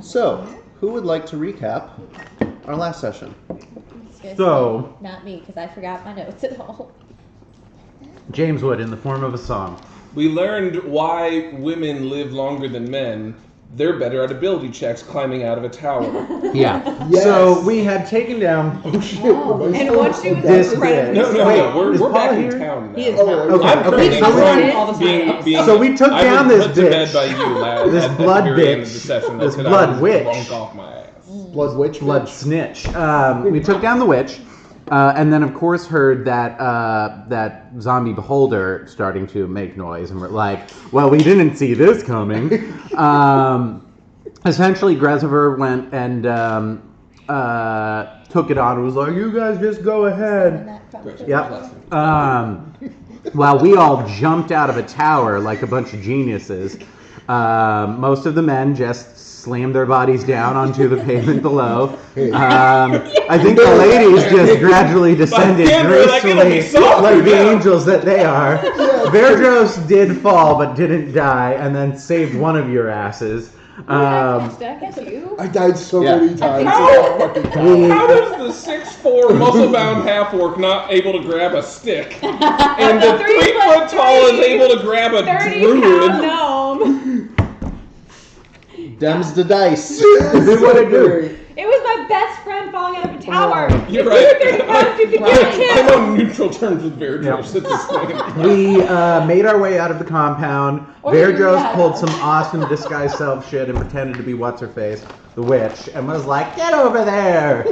So, who would like to recap our last session? So, not me, because I forgot my notes at all. James would, in the form of a song. We learned why women live longer than men. They're better at ability checks climbing out of a tower. Yeah. Yes. So we had taken down. Oh shit! And once you This is incredibly No, strong. we're back Paul in here? town now. He is Oh, not. okay. I'm Okay, currently so being- all the time. being- So we took I down was this put to bed bitch. by you, lad. This at blood the very end of bitch. the session. This That I blood was witch. bonk off my ass. Blood witch. Blood snitch. We took down the witch, and then of course heard that zombie beholder starting to make noise, and we're like, well, we didn't see this coming. Essentially, Greziver went and took it on and was like, you guys just go ahead. Yep. While we all jumped out of a tower like a bunch of geniuses, most of the men just slammed their bodies down onto the pavement below. I think the ladies just gradually descended gracefully like the angels that they are. Verdros did fall but didn't die, and then saved one of your asses. Did I catch you? I died so Yeah. many times. How? Fucking time. How does the 6'4" muscle-bound half-orc not able to grab a stick? And the 3 foot tall is able to grab a 30-pound druid? gnome. Dems the dice. Do what it do. It was my best friend falling out of a tower. You're If right. you were 30 pounds, you could get I'm him. on neutral terms with Verdros at this point. We made our way out of the compound. Or Verdros yeah. pulled some awesome disguise self shit and pretended to be what's her face, the witch, and was like, "Get over there!"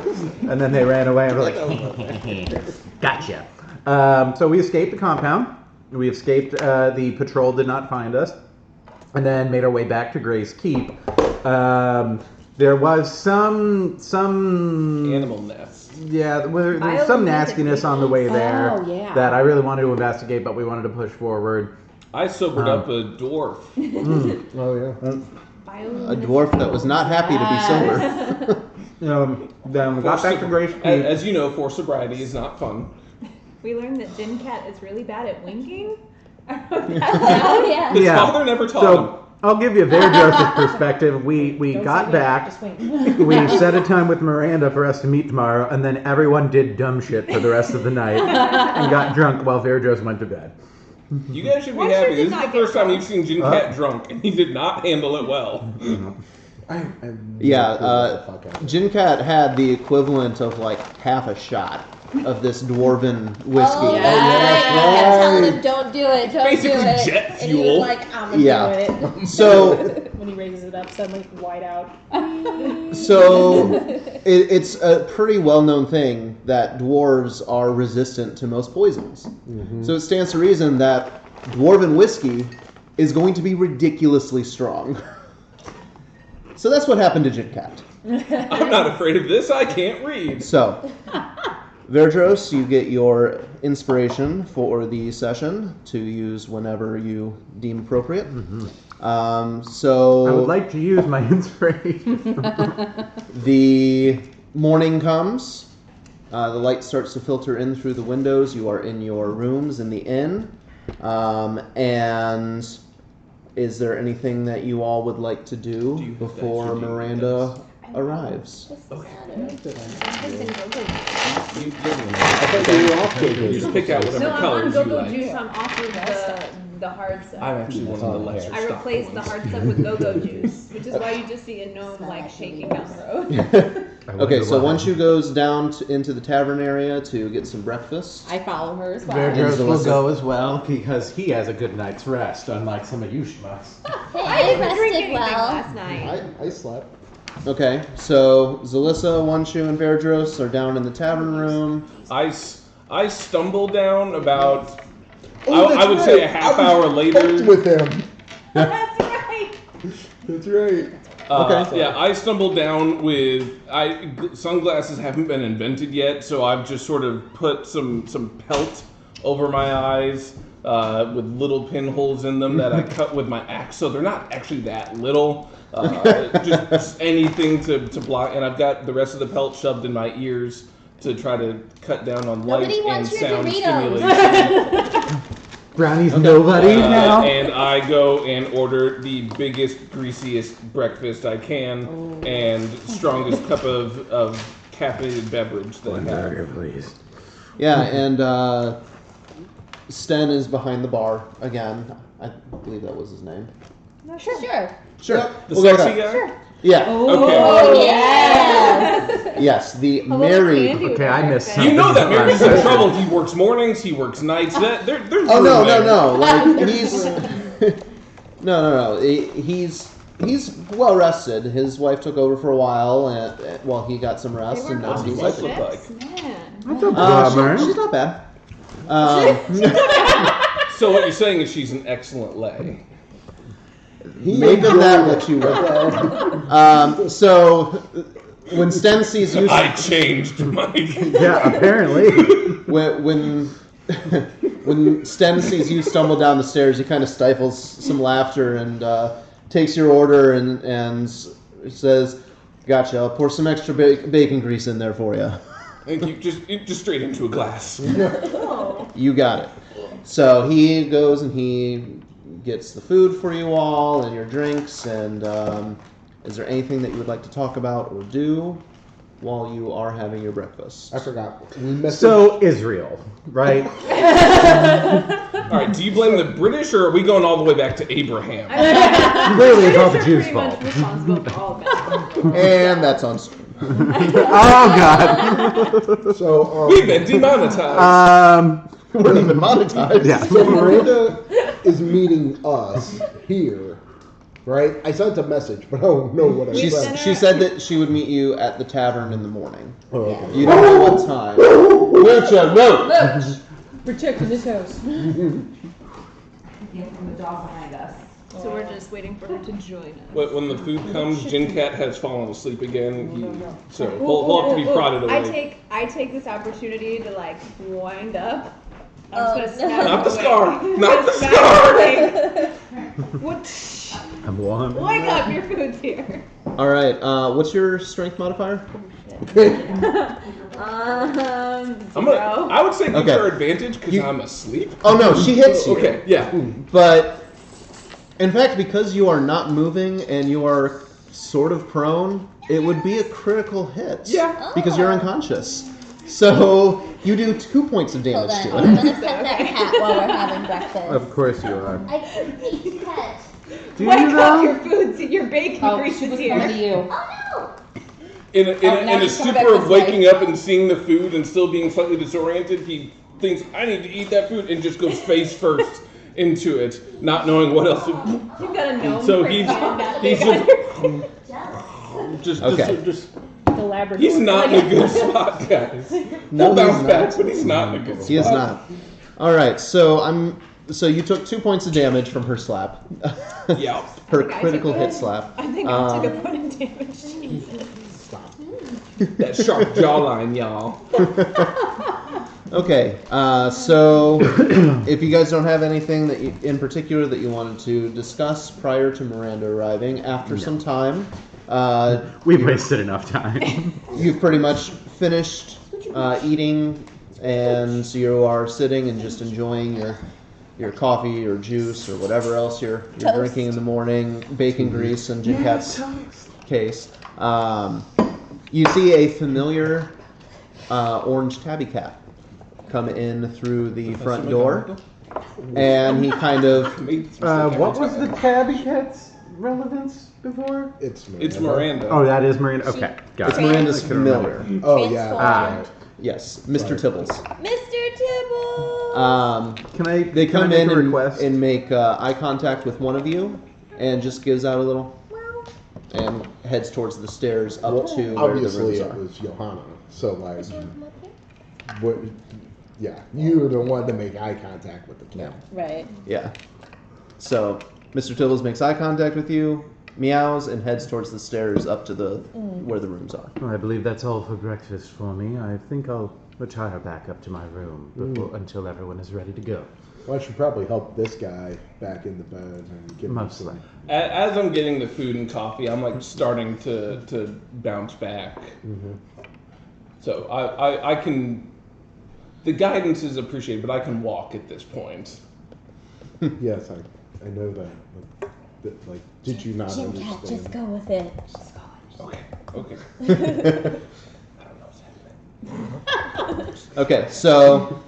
And then they ran away and were like, "Gotcha." So we escaped the compound. We escaped. The patrol did not find us, and then made our way back to Gray's Keep. There was some Animal nest. yeah, there was some nastiness on the way there Oh, yeah. that I really wanted to investigate, but we wanted to push forward. I sobered up a dwarf. Oh yeah. A dwarf that was not happy to be sober. Then we got back to Grace Keep. As you know, forced sobriety is not fun. We learned that Jin Cat is really bad at winking. Oh, yeah. His Yeah. father never taught him. So I'll give you Verdros' perspective. We got back. We set a time with Miranda for us to meet tomorrow, and then everyone did dumb shit for the rest of the night and got drunk while Verdros went to bed. You guys should be Why should happy. it This is not the get first time drunk? you've seen Jin Cat drunk, and he did not handle it well. Jin Cat had the equivalent of like half a shot of this dwarven whiskey. Oh, yeah, I that's kept telling him, right. don't do it, don't Basically do it. jet And he fuel. was like, I'm gonna Yeah. do it. So When he raises it up, suddenly white out. it's a pretty well-known thing that dwarves are resistant to most poisons. So it stands to reason that dwarven whiskey is going to be ridiculously strong. So that's what happened to Jin Cat. I'm not afraid of this. I can't read. So, Verdros, you get your inspiration for the session to use whenever you deem appropriate. So I would like to use my inspiration. the morning comes. The light starts to filter in through the windows. You are in your rooms in the inn. And is there anything that you all would like to do before Miranda arrives? I thought you were off You just pick out whatever No, I'm on colors you go-go like. juice. I'm off of the hard stuff. I'm actually one of the lesser I stock replaced the ones. hard stuff with go-go juice, which is why you just see a gnome like shaking down the road. Okay, so one shoe goes down into the tavern area to get some breakfast. I follow her as well. Verdros will Zelissa. go as well because he has a good night's rest, unlike some of you schmucks. Hey, I I didn't drink rested anything well. last night. I slept. Okay, so Zelissa, One Shoe, and Verdros are down in the tavern room. I stumble down about, Oh, I would say a right. half I was hour later. hooked with him. That's right. That's right. Okay. Yeah, I stumbled down with sunglasses haven't been invented yet, so I've just sort of put some pelt over my eyes with little pinholes in them that I cut with my axe, so they're not actually that little. Just anything to block, and I've got the rest of the pelt shoved in my ears to try to cut down on light Nobody and wants your sound Doritos. stimulation. Brownie's nobody now. And I go and order the biggest, greasiest breakfast I can and strongest cup of caffeinated beverage that I have. Please. Yeah, and Sten is behind the bar again. I believe that was his name. Sure. Sure. The We'll go with sexy that. guy? Sure. Yeah. Okay. Oh, yes. Yes, the A little married. candy with Okay, I missed breakfast. You know that Something Mary's like in that. trouble. He works mornings, he works nights. There's Oh no, room there. no. Like he's no. He's well rested. His wife took over for a while, and while he got some They rest, work and now What's his he's wife like, look shifts? like? Man. That's a bummer. she's not bad. So what you're saying is she's an excellent lay. Make of that what you will. So when Sten sees you, I changed my. Yeah, apparently. when when Sten sees you stumble down the stairs, he kind of stifles some laughter and takes your order and says, "Gotcha. I'll pour some extra bacon grease in there for you." Thank you. Just straight into a glass. You got it. So he goes and he gets the food for you all and your drinks. And is there anything that you would like to talk about or do while you are having your breakfast? I forgot. We missed So Israel, right? All right. Do you blame the British, or are we going all the way back to Abraham? Clearly, it's all the British Jews' are pretty fault. much responsible for all of that. And that's on stream. Oh God. So, We've been demonetized. We weren't even monetized. Yeah. so Miranda is meeting us here, right? I sent a message, but I don't know what I She said. said that she would meet you at the tavern in the morning. Oh, okay. You don't know what time. Lucha, no! Protecting this house. From the dog behind us. So we're just waiting for her to join us. When the food comes, Jin Cat has fallen asleep again. So he'll have to be prodded away. I take this opportunity to like wind up. I'm just Oh, gonna snap Not the away. scar. Not the Snap scar. away. What? I'm one. Wake up! Your food's here. All right. What's your strength modifier? I would say give Okay. her advantage because I'm asleep. Oh no, she hits you. Okay, yeah. But in fact, because you are not moving and you are sort of prone, it would be a critical hit. Yeah. Because you're unconscious. So you do 2 points of Hold damage on. to I'm it. gonna pet that cat while we're having breakfast. Of course you are. I couldn't eat pet. Do Wake you up! though? Your food's your bacon Oh, grease she is was here. coming to you. Oh In now a she's coming stupor back of this way. waking up and seeing the food and still being slightly disoriented, he thinks, I need to eat that food, and just goes face first into it, not knowing what else. You've got a gnome. So pretend that he's big on just Okay. The Labrador. he's not in a good spot, guys. No, He'll bounce he's back, not. but he's not in a good spot. He is not. All right. So you took 2 points of damage from her slap. Yeah. Her I critical took hit a- slap. I think I took a point of damage. Jesus. That sharp jawline, y'all. Okay, so if you guys don't have anything that in particular that you wanted to discuss prior to Miranda arriving, after some time, We've wasted enough time. you've pretty much finished eating, and you are sitting and just enjoying your coffee or juice or whatever else you're drinking in the morning, bacon grease and Jim Cat's case. You see a familiar orange tabby cat come in through the front door, and he kind of What was the tabby cat's relevance before? It's It's Miranda. Oh, that is Miranda. Okay, got it's it. Miranda's I couldn't remember. familiar. Oh yeah. Transform. That's right. Yes, Mr. Tibbles. Mr. Tibble. Can I? They can I come make in a request? and make eye contact with one of you, and just gives out a little, and heads towards the stairs up Well, to where the obviously rooms it are. was Johanna. So like, what? Yeah, you were the one to make eye contact with the cat. Right. Yeah. So Mr. Tibbles makes eye contact with you, meows, and heads towards the stairs up to the where the rooms are. Well, I believe that's all for breakfast for me. I think I'll retire back up to my room until everyone is ready to go. Well, I should probably help this guy back into bed and give him Mostly. some. As I'm getting the food and coffee, I'm like starting to bounce back. So I can. The guidance is appreciated, but I can walk at this point. Yes, I know that. But, like, did you not Jim understand? Cat, just go with it. Okay. I don't know what's happening. Okay, so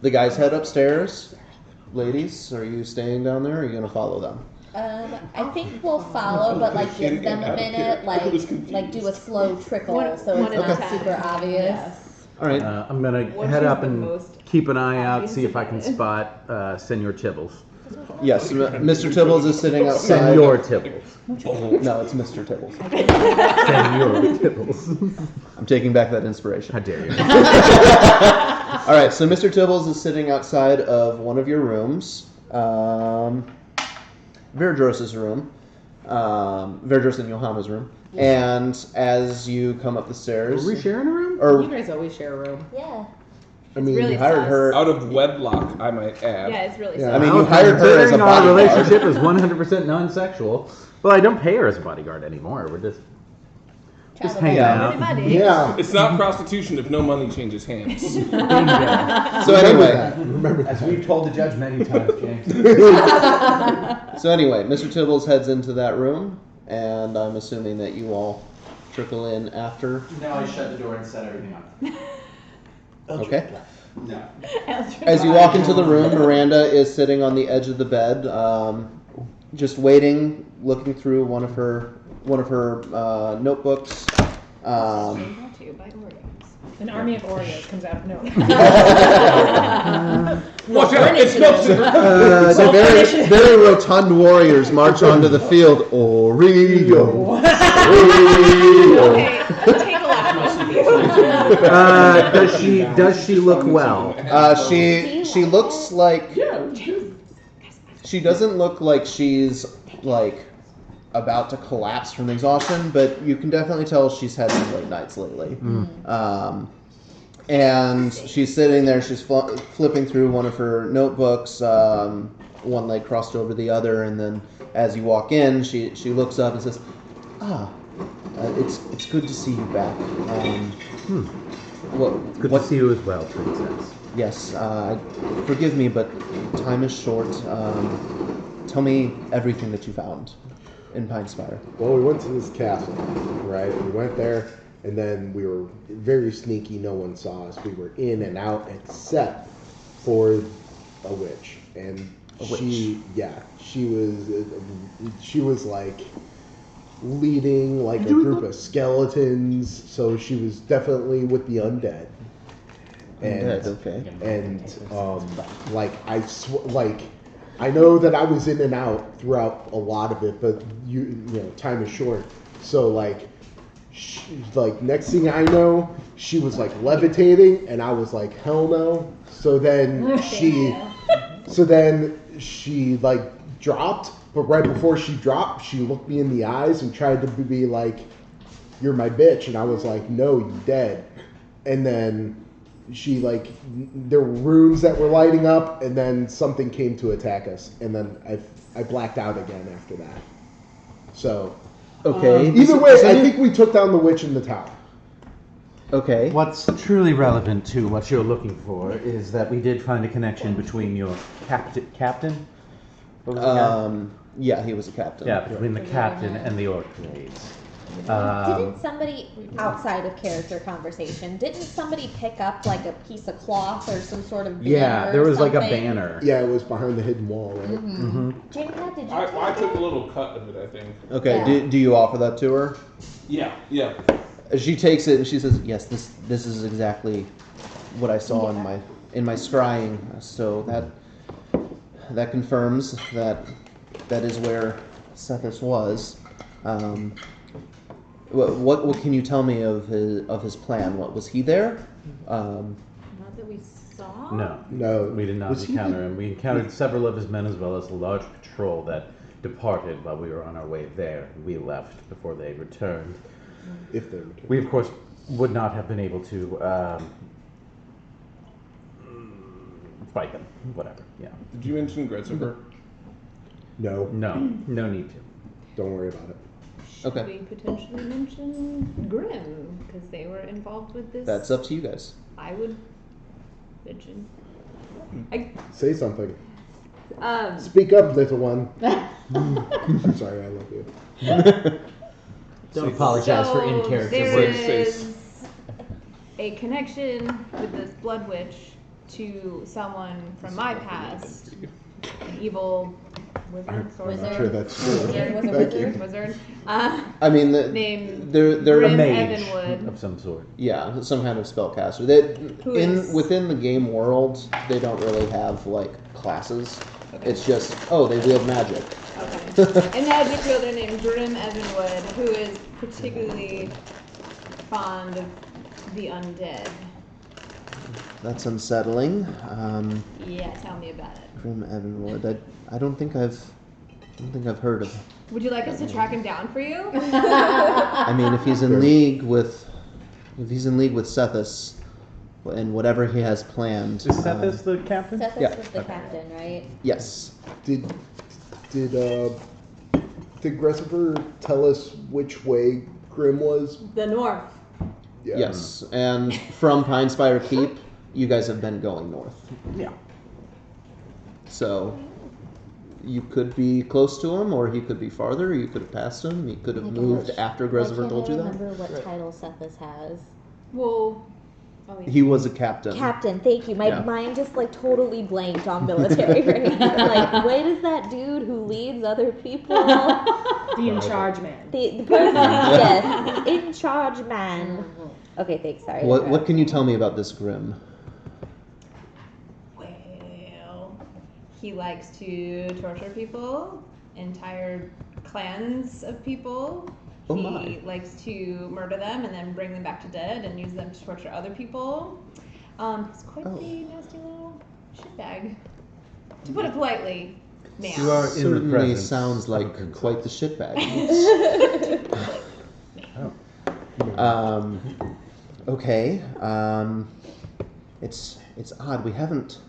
the guys head upstairs. Ladies, are you staying down there or are you going to follow them? I think we'll follow, but like give them a minute, like do a slow trickle, so One it's at a not time. super obvious. Yes. All right. I'm gonna What head is up the and most keep an eye out, obvious see if I can about spot Senor Tibbles. Yes, Mr. Tibbles is sitting outside. Senor Tibbles. No, it's Mr. Tibbles. Senor Tibbles. I'm taking back that inspiration. How dare you? All right, so Mr. Tibbles is sitting outside of one of your rooms, Verdros's room, Verdros and Johanna's room. And as you come up the stairs, Are we sharing a room? You or guys always share a room. Yeah. I mean, really you hired sus. her. Out of wedlock, I might add. Yeah, it's really Yeah. I mean, sad. you hired her as a Considering our bodyguard. relationship is 100% non-sexual. Well, I don't pay her as a bodyguard anymore. We're just Travel hanging buddy. out. Buddy. yeah. It's not prostitution if no money changes hands. So Remember anyway, that. Remember As that. we've told the judge many times, James. Mr. Tibbles heads into that room, and I'm assuming that you all trickle in after. No, I shut the door and set everything up. Okay. No. As you walk into the room, Miranda is sitting on the edge of the bed, just waiting, looking through one of her notebooks. Brought to you by Oreos. An army of Oreos comes out of nowhere. Watch out! It's no sugar. The very rotund warriors march onto the field. Oreo. Oreo. Okay, take a laugh. Does she look well? She looks like she doesn't look like she's like about to collapse from exhaustion, but you can definitely tell she's had some late nights lately. And she's sitting there, she's flipping through one of her notebooks, one leg crossed over the other, and then as you walk in, she looks up and says, it's good to see you back. Good to see you as well, Princess. Yes, forgive me, but time is short. Tell me everything that you found in Pine Spire. Well, we went to this castle, right? We went there, and then we were very sneaky. No one saw us. We were in and out, except for a witch. And she was like leading like a group of skeletons. So she was definitely with the undead. And Okay. like I know that I was in and out throughout a lot of it, but you know, time is short. So like next thing I know, she was like levitating, and I was like, hell no. So then she like dropped, but right before she dropped, she looked me in the eyes and tried to be like, "You're my bitch," and I was like, "No, you dead." And then she like there were runes that were lighting up, and then something came to attack us, and then I blacked out again after that. So Okay. either way, I think we took down the witch in the tower. Okay. What's truly relevant to what you're looking for is that we did find a connection between your captain? What was the guy? Yeah, he was a captain. Yeah, between the captain and the orc raids. Didn't somebody, outside of character conversation, didn't somebody pick up like a piece of cloth or some sort of banner Yeah, there or was like a something? banner. Yeah, it was behind the hidden wall, right? Jim Cat, did you I take took a it? little cut of it, I think. Okay. Yeah. Do you offer that to her? Yeah. She takes it and she says, "Yes, this is exactly what I saw in my scrying. So that confirms that is where Sethus was. What can you tell me of his plan? What was he there? Not that we saw. No, We did not Was he encounter him. We encountered several of his men as well as a large patrol that departed while we were on our way there. We left before they returned. if they returned. We, of course, would not have been able to fight them. Whatever, yeah. Did you mention Gretzinger? No, No need to. don't worry about it. Should Okay. we potentially mention Grimm because they were involved with this? That's up to you guys. I would mention. Say something. Speak up, little one. I'm sorry, I love you. Don't apologize for in character there words. is a connection with this blood witch to someone from my past, an evil wizard, I'm sorcerer, not sure that's true. Wizard. Thank you. wizard, I mean, named they're A Grim mage Evanwood. of some sort. yeah, some kind of spellcaster. They Who is- within the game world, they don't really have like classes. Okay. It's just they wield magic. Okay. A magic wielder named Grim Evanwood, who is particularly fond of the undead. That's unsettling. Yeah, tell me about it. Grim Evanwood. I don't think I've heard of. Would you like us to track him down for you? I mean, if he's in league with Sethus, and whatever he has planned. Is Sethus the captain? Sethus Yeah. was the captain, right? Yes. Did Gressifer tell us which way Grim was? The north. Yeah. Yes. And from Pinespire Keep, you guys have been going north. Yeah. So you could be close to him, or he could be farther. Or you could have passed him. He could have moved after Gressifer told you I that. can't remember what title Sethus has. Well, He was a captain. Captain, thank you. My Yeah. mind just like totally blanked on military right now. Like, what is that dude who leads other people? The in charge man. The person, yes, the in charge man. Okay, thanks. Sorry. What can you tell me about this Grim? well, he likes to torture people, entire clans of people. Oh He my. likes to murder them and then bring them back to dead and use them to torture other people. He's quite Oh. a nasty little shitbag, to put it politely. Now. You are in the Certainly presence sounds of like a princess. quite the shitbag. Oh. Okay. It's odd. We haven't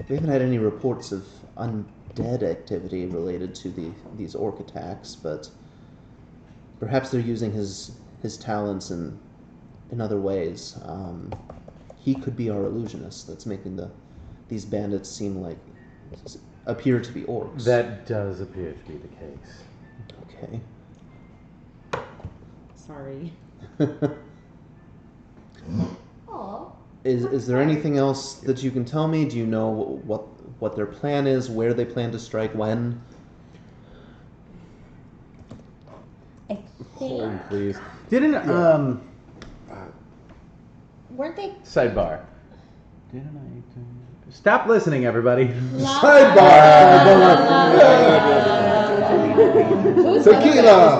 had any reports of undead activity related to these orc attacks, but perhaps they're using his talents in other ways. He could be our illusionist that's making these bandits appear to be orcs. That does appear to be the case. Okay. Sorry. Aw. Is there anything else that you can tell me? Do you know what their plan is, where they plan to strike, when? I think Hold, please. Didn't weren't they? sidebar? Didn't I? Stop listening, everybody. Tequila!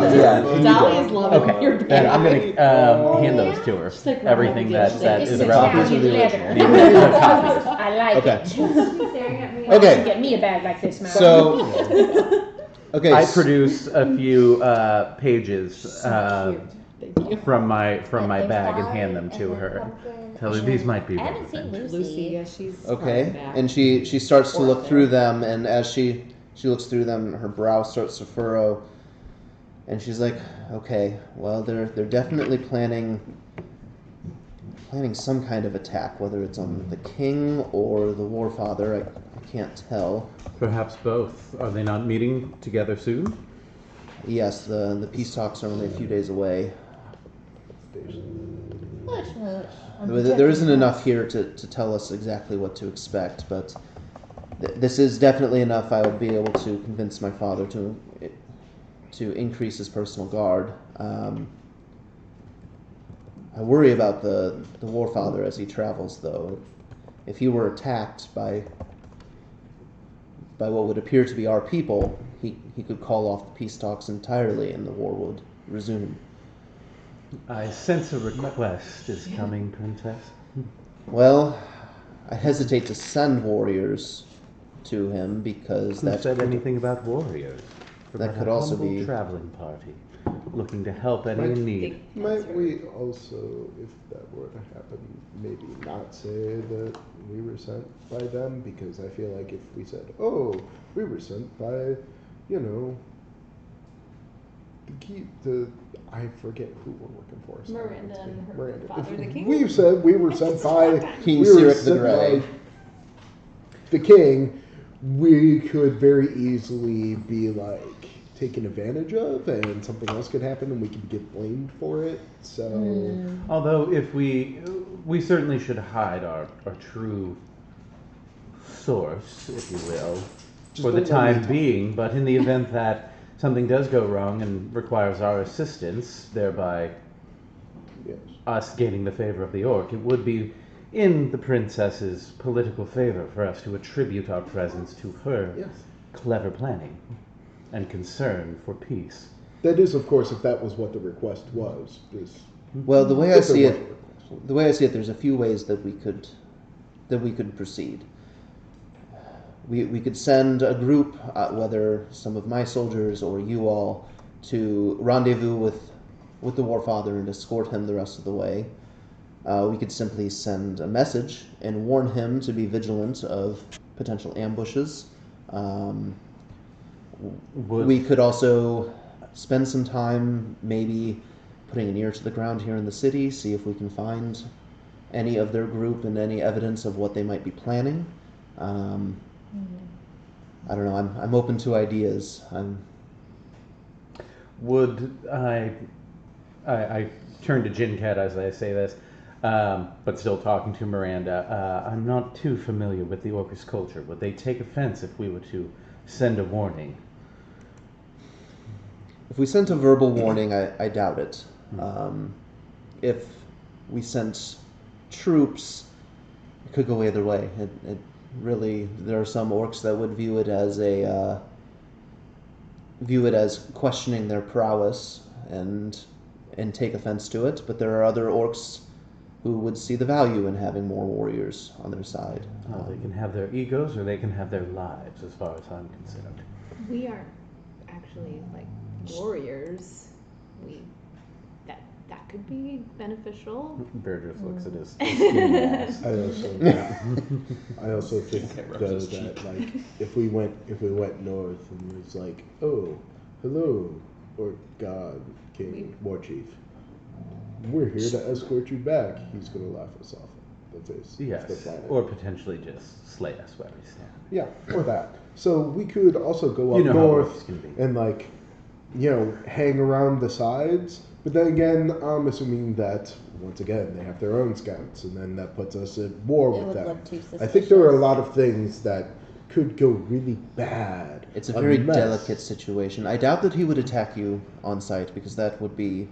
Dahlia's loving Okay, your then I'm baby. gonna hand those to her. She's like, Everything that It's is the relevant. Italian leather. The original copies. I like Okay. it. Staring at me. Okay. Get me a bag like this, man. So, okay. I produced a few pages Cute. Thank you. from my They bag and fly, hand them to and her. then pumpkin, Tell her and these then- might be I haven't seen relevant. Lucy. Lucy, yeah, she's Okay, coming back. and she starts to Or look there. through them, and as she looks through them, her brow starts to furrow, and she's like, "Okay, well, they're definitely planning some kind of attack, whether it's on the king or the warfather. I can't tell. Perhaps both. Are they not meeting together soon? Yes, the peace talks are only a few days away. There isn't enough here to tell us exactly what to expect, but this is definitely enough. I will be able to convince my father to increase his personal guard. I worry about the warfather as he travels, though. If he were attacked by what would appear to be our people, he could call off the peace talks entirely, and the war would resume. I sense a request is coming, Princess. Well, I hesitate to send warriors to him because Who that said anything about warriors? That About could a also humble be- traveling party, looking to help any in need. Might we also, if that were to happen, maybe not say that we were sent by them? Because I feel like if we said, oh, we were sent by, I forget who we're working for. so Miranda and her Miranda. father, the king? We said we were sent by King we were Cyril the sent Grey. by the king. we could very easily be like taken advantage of, and something else could happen, and we could get blamed for it. So, Although, if we certainly should hide our true source, if you will, for the don't let me time talk. being. But in the event that something does go wrong and requires our assistance, thereby yes. us gaining the favor of the orc, it would be in the princess's political favor for us to attribute our presence to her Yes. clever planning and concern for peace. That is, of course, if that was what the request was. Well, the way I If there see was it, a request. there's a few ways that we could proceed. We could send a group, whether some of my soldiers or you all, to rendezvous with the Warfather and escort him the rest of the way. We could simply send a message and warn him to be vigilant of potential ambushes. We could also spend some time maybe putting an ear to the ground here in the city, see if we can find any of their group and any evidence of what they might be planning. I don't know. I'm open to ideas. Would I turn to Jincat as I say this, but still talking to Miranda. I'm not too familiar with the Orcish culture. Would they take offense if we were to send a warning? If we sent a verbal warning, I doubt it. If we sent troops, it could go either way. It really, there are some orcs that would view it as questioning their prowess and take offense to it. But there are other orcs who would see the value in having more warriors on their side. They can have their egos, or they can have their lives, as far as I'm concerned. We aren't actually like warriors. That could be beneficial. Burgess looks at his skinny ass. I also think though that like if we went north and it was like, oh, hello, or God, King, War Chief, we're here to escort you back. He's gonna laugh us off the face. Yes, of the planet. or potentially just slay us where we stand. Yeah, or that. So we could also go up You know how north orcs can be. and like, hang around the sides. But then again, I'm assuming that once again they have their own scouts, and then that puts us at war It with would them. look too I think there are a suspicious. lot of things that could go really bad. It's a very mess. delicate situation. I doubt that he would attack you on sight, because that would be...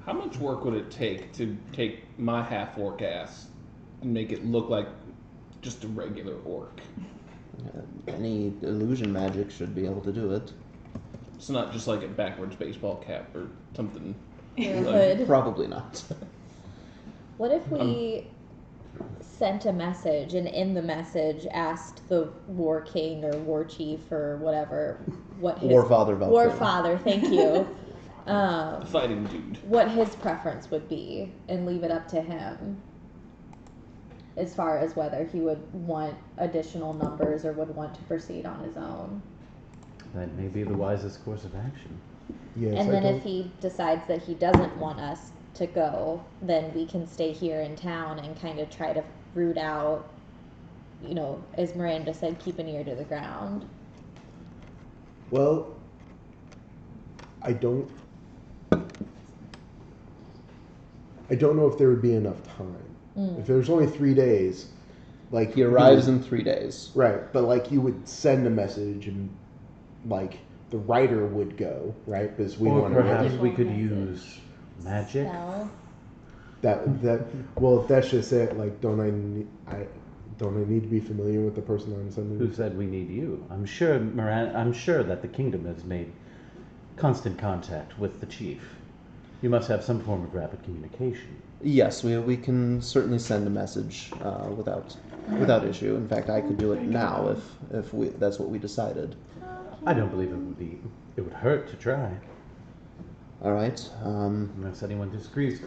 How much work would it take to take my half-orc ass and make it look like just a regular orc? Any illusion magic should be able to do it. It's not just like a backwards baseball cap or something. Your hood. Probably not. What if we sent a message and in the message asked the war king or war chief or whatever what his Warfather Valkyrie. Warfather, thank you. Fighting dude. What his preference would be and leave it up to him as far as whether he would want additional numbers or would want to proceed on his own. That may be the wisest course of action. Yes, And I then don't- if he decides that he doesn't want us to go, then we can stay here in town and kind of try to root out, as Miranda said, keep an ear to the ground. Well, I don't know if there would be enough time. If there's only 3 days, like He arrives in 3 days. right, but like you would send a message and like the writer would go right because we Or want perhaps to we could Message. use magic. Spell. that well if that's just it like don't I need to be familiar with the person I'm sending? Who said we need you? I'm sure that the kingdom has made constant contact with the chief. You must have some form of rapid communication. Yes, we can certainly send a message without issue. In fact, I could do it now if that's what we decided. I don't believe it would hurt to try, All right. unless anyone disagrees.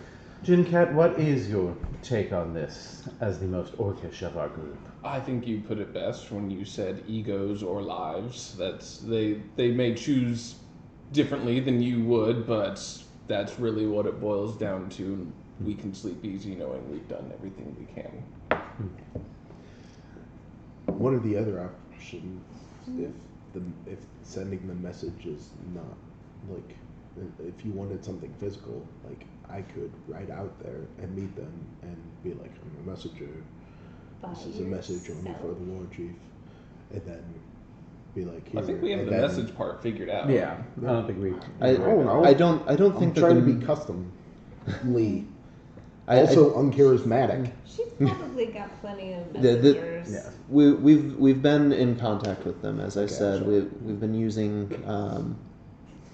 Jincat, what is your take on this as the most orcish of our group? I think you put it best when you said egos or lives. That's they may choose differently than you would, but that's really what it boils down to. And we can sleep easy knowing we've done everything we can. One of the other options if sending the message is not like if you wanted something physical, like I could ride out there and meet them and be like, I'm a messenger. This is a message only for the war chief, and then be like, here. I think we have the message part figured out. Yeah, I don't think we. I don't think I'm that trying to be custom-ly. I- Also uncharismatic. She's probably got plenty of messengers. Yeah. We've been in contact with them, as I said. Gotcha. We've been using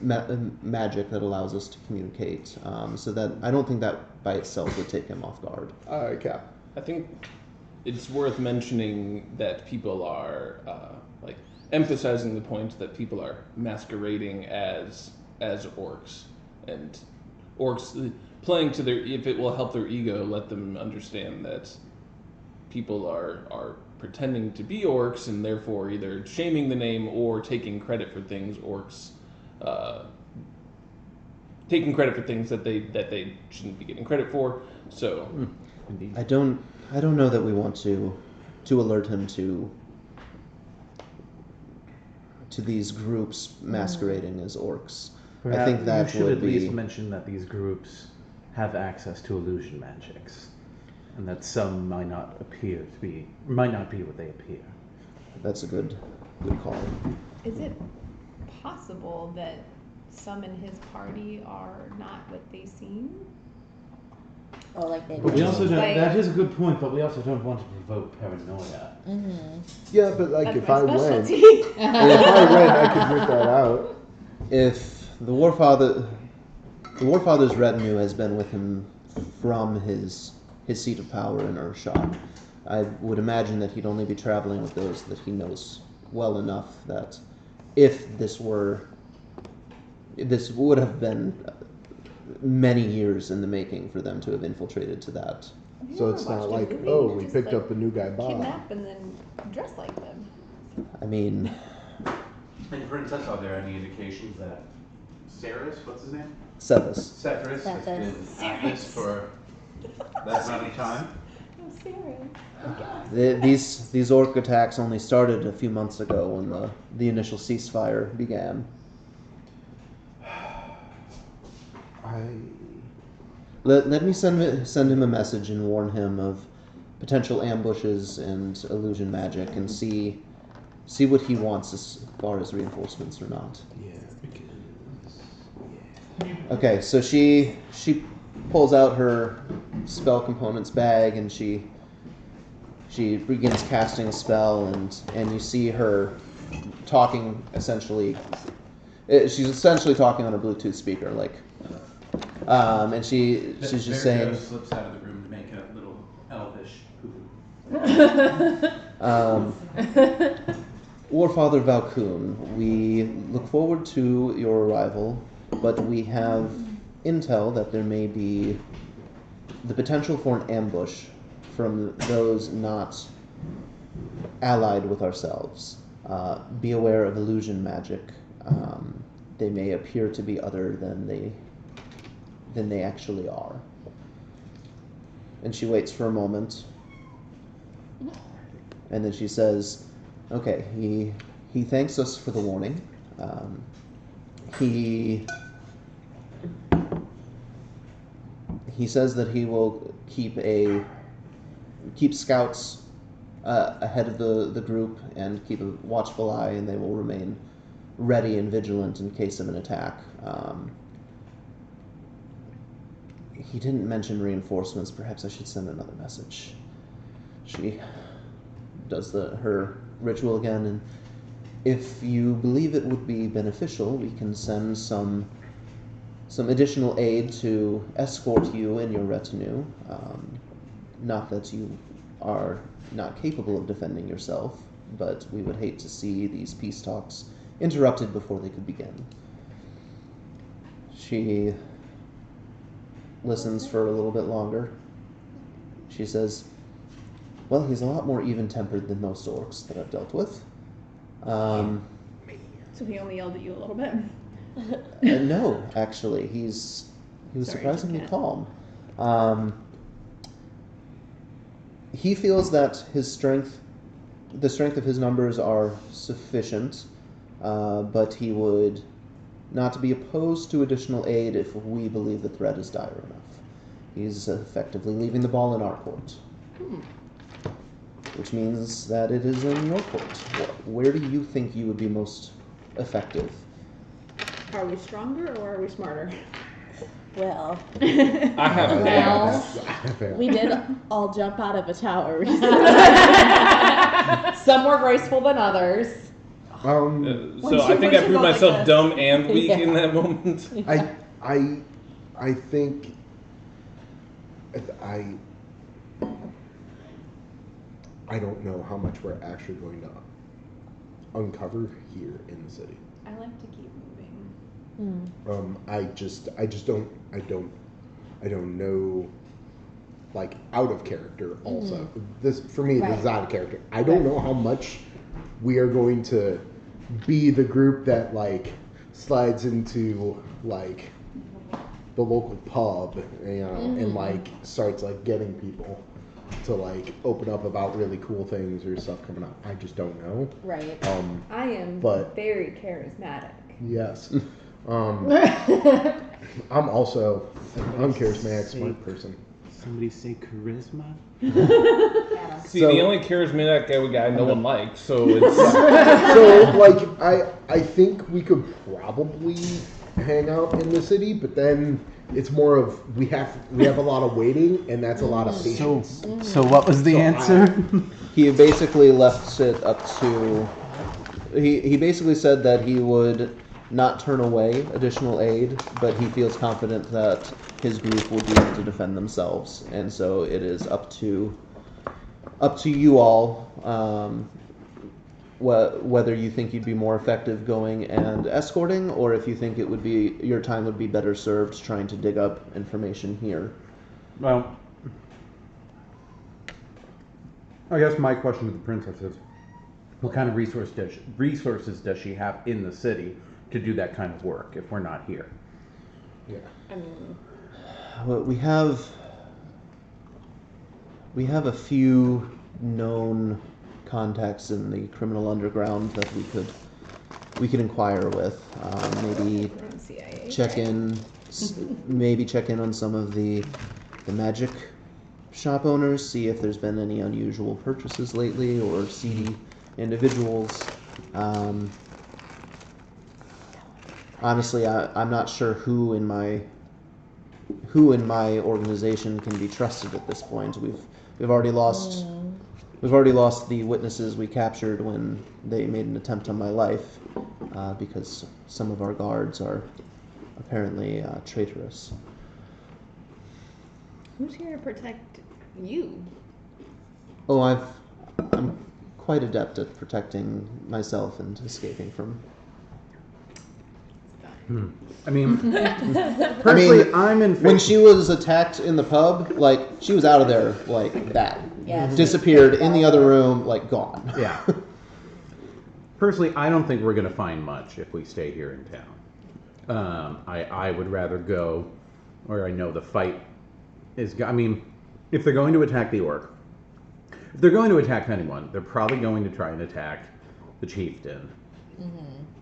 magic that allows us to communicate. So that I don't think that by itself would take him off guard. Alright, Cap. I think it's worth mentioning that people are like emphasizing the point that people are masquerading as orcs, and orcs playing to their. If it will help their ego, let them understand that people are pretending to be orcs and therefore either shaming the name or taking credit for things orcs. Taking credit for things that they shouldn't be getting credit for. So, Indeed. I don't know that we want to alert him to these groups masquerading as orcs. Perhaps I think that you should would at be least mention that these groups have access to illusion magics, and that some might not be what they appear. that's a good call. Is it possible that some in his party are not what they seem? Or like they But we also don't. Like- That is a good point. But we also don't want to provoke paranoia. Yeah, but like That's if my I win, specialty. if I win, I could root that out. If the Warfather's retinue has been with him from his seat of power in Urshot, I would imagine that he'd only be traveling with those that he knows well enough that if this would have been many years in the making for them to have infiltrated to that. So it's not like, Movie, oh, you we just, picked like, up a new guy, Bob. Kidnap and then dress like them. I mean, And Princess, are there any indications that Ceres, what's his name? Cephas. Cephas has been at this for that amount of time? Oh, serious. These orc attacks only started a few months ago when the initial ceasefire began. Let me send him a message and warn him of potential ambushes and illusion magic, and see what he wants as far as reinforcements or not. Yeah, because Okay, so she pulls out her spell components bag and she begins casting a spell, and you see her talking essentially. She's essentially talking on a Bluetooth speaker, like. And she's just saying. Slips out of the room to make a little elvish Warfather Valkoon, we look forward to your arrival, but we have intel that there may be the potential for an ambush from those not allied with ourselves. Be aware of illusion magic. They may appear to be other than they actually are. And she waits for a moment, and then she says, okay, he thanks us for the warning. He says that he will keep scouts ahead of the group and keep a watchful eye, and they will remain ready and vigilant in case of an attack. He didn't mention reinforcements. Perhaps I should send another message. She does her ritual again, and if you believe it would be beneficial, we can send some additional aid to escort you and your retinue. Not that you are not capable of defending yourself, but we would hate to see these peace talks interrupted before they could begin. She listens for a little bit longer. She says, well, he's a lot more even-tempered than most orcs that I've dealt with. So he only yelled at you a little bit. No, actually, he was Sorry, surprisingly Cat. calm. He feels that his strength the strength of his numbers are sufficient, but he would not be opposed to additional aid if we believe the threat is dire enough. He's effectively leaving the ball in our court. Which means that it is in your court. Where do you think you would be most effective? Are we stronger or are we smarter? Well, I have we did all jump out of a tower recently. Some more graceful than others. So I think I proved myself dumb and weak in that moment. I think I don't know how much we're actually going to uncover here in the city. I like to keep moving. I don't know, like, out of character also. This, for me, this is out of character. I don't know how much we are going to be the group that, like, slides into, like, the local pub, you know, and, like, starts, like, getting people to, like, open up about really cool things or stuff coming up. I just don't know. Right. I am But- very charismatic. Yes. I'm also an uncharismatic smart person. Somebody say charisma? See, So- the only charismatic guy no one likes, so it's... So, like, I think we could probably hang out in the city, but then it's more of we have a lot of waiting, and that's a lot of patience. So what was the So answer? He basically left it up to. He basically said that he would not turn away additional aid, but he feels confident that his group will be able to defend themselves, and so it is up to you all whether you think you'd be more effective going and escorting, or if you think it would be your time would be better served trying to dig up information here. Well, I guess my question to the princess is, what kind of resources does she have in the city to do that kind of work if we're not here? Yeah. I mean, Well, we have a few known contacts in the criminal underground that we could inquire with. Maybe CIA. maybe check in on some of the magic shop owners, see if there's been any unusual purchases lately or seedy individuals. Honestly, I'm not sure who in my organization can be trusted at this point. We've already lost the witnesses we captured when they made an attempt on my life, because some of our guards are apparently traitorous. Who's here to protect you? Oh, I'm quite adept at protecting myself and escaping from. I mean, personally, I'm in favor. When she was attacked in the pub, like, she was out of there like that. Yeah. Disappeared in the other room, like, gone. Yeah. Personally, I don't think we're going to find much if we stay here in town. I would rather go where I know the fight is. I mean, if they're going to attack the orc, if they're going to attack anyone, they're probably going to try and attack the chieftain,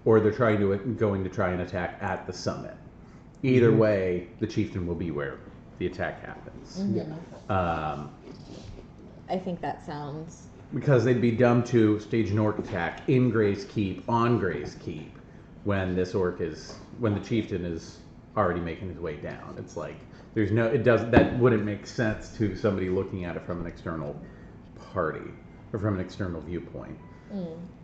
or they're going to try and attack at the summit. Either way, the chieftain will be where the attack happens. Yeah. I think that sounds. Because they'd be dumb to stage an orc attack in Gray's Keep, on Gray's Keep, when when the chieftain is already making his way down. It's like, that wouldn't make sense to somebody looking at it from an external party, or from an external viewpoint.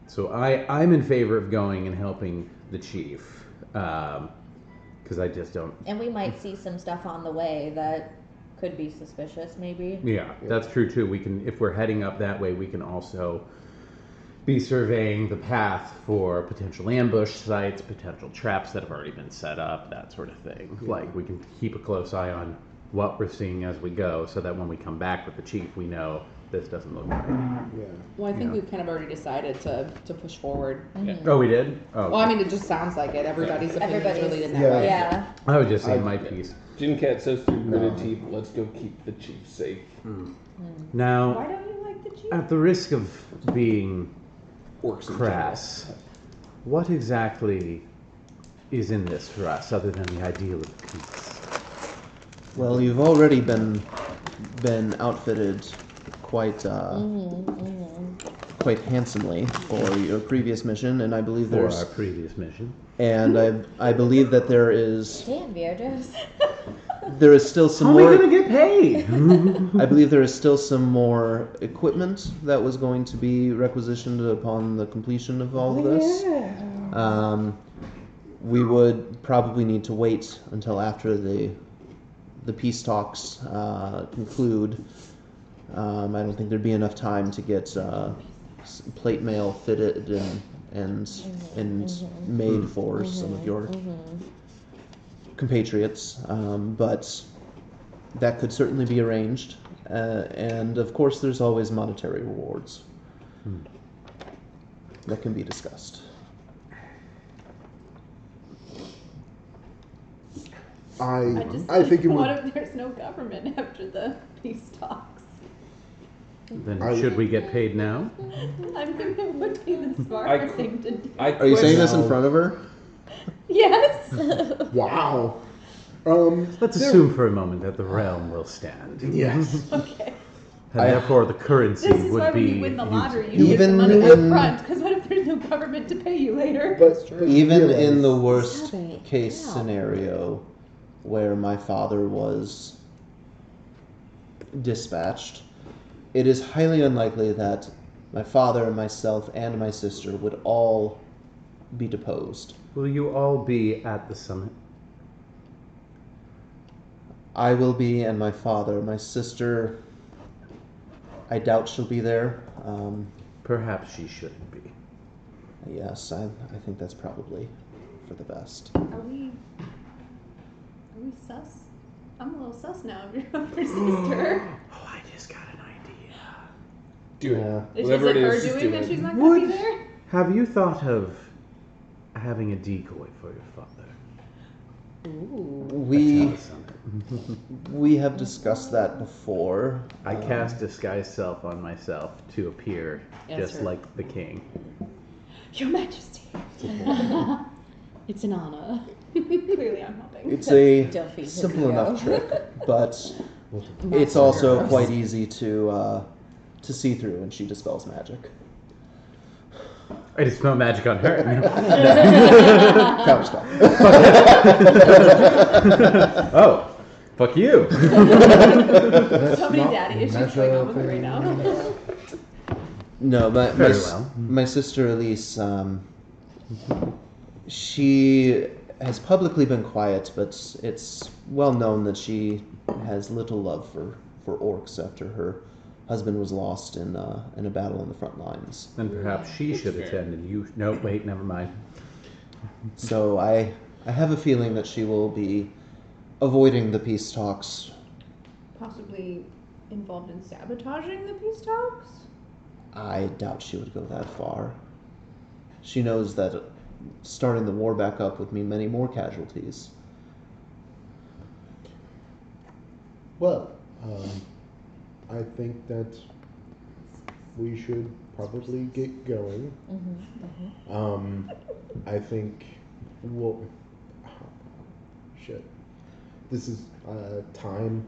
So I'm in favor of going and helping the chief, because I just don't. And we might see some stuff on the way that could be suspicious, maybe. Yeah, that's true too. We can, if we're heading up that way, we can also be surveying the path for potential ambush sites, potential traps that have already been set up, that sort of thing. Like, we can keep a close eye on what we're seeing as we go, so that when we come back with the chief, we know this doesn't look right. Yeah. well, I think Yeah. we've kind of already decided to push forward. Oh, we did? Oh, Well, I mean, it just sounds like it. Everybody's opinion is really in that Yeah. way. Yeah. I was just saying my piece. Jincat says through gritted teeth, let's go keep the chief safe. Now, Why don't you like like the chief? At the risk of being Orcs in crass, what exactly is in this for us other than the ideal of peace? Well, you've already been outfitted quite quite handsomely for your previous mission, and I believe For our previous mission. and I believe that there is Damn, Beatrice. still some How more. are we gonna get paid? I believe there is still some more equipment that was going to be requisitioned upon the completion of all of this. We would probably need to wait until after the peace talks conclude. I don't think there'd be enough time to get plate mail fitted and made for some of your compatriots, but that could certainly be arranged. And of course, there's always monetary rewards that can be discussed. I think it What would. if there's no government after the peace talks? Then should we get paid now? I mean, it would be the smarter thing to do. Are you saying this in front of her? Yes. Wow. Let's assume for a moment that the realm will stand. Yes. Okay. And therefore the currency This is would why be when you win the lottery, you Even give the money up in- front. Because what if there's no government to pay you later? But Even realize- in the worst Stop it. case Ow. scenario where my father was dispatched, it is highly unlikely that my father, myself, and my sister would all be deposed. Will you all be at the summit? I will be, and my father. My sister, I doubt she'll be there. Perhaps she shouldn't be. Yes, I think that's probably for the best. Are we sus? I'm a little sus now of your sister. Oh, I just got an idea. Do it. Yeah. Is Whatever it it her is, just doing do that it. she's not going to Would- be there? Have you thought of having a decoy for your father? We At the summit. we have discussed that before. I cast disguise self on myself to appear Yes, just sir. like the king. Your Majesty. It's an honor. Clearly, I'm helping. It's a Don't feed him, simple enough Leo. trick, but it's also quite easy to see through, and she dispels magic. I just smell magic on her. Counterspell. Oh, fuck you. So many daddy issues going on with her right now. No, Very well. my sister Elise, she has publicly been quiet, but it's well known that she has little love for orcs after her husband was lost in a battle on the front lines. Then perhaps she should attend and you... No, wait, never mind. So I have a feeling that she will be avoiding the peace talks. Possibly involved in sabotaging the peace talks? I doubt she would go that far. She knows that starting the war back up would mean many more casualties. Well, I think that we should probably get going. I think shit. This is time.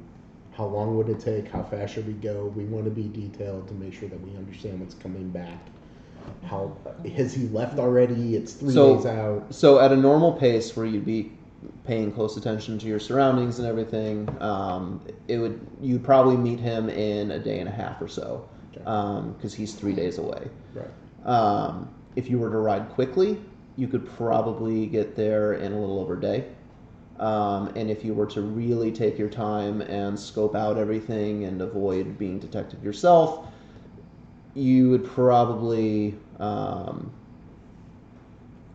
How long would it take? How fast should we go? We want to be detailed to make sure that we understand what's coming back. How has he left already? It's 3 days out. So at a normal pace where you'd be paying close attention to your surroundings and everything, you'd probably meet him in a day and a half or so, because he's 3 days away. Right. If you were to ride quickly, you could probably get there in a little over a day. And if you were to really take your time and scope out everything and avoid being detected yourself, you would probably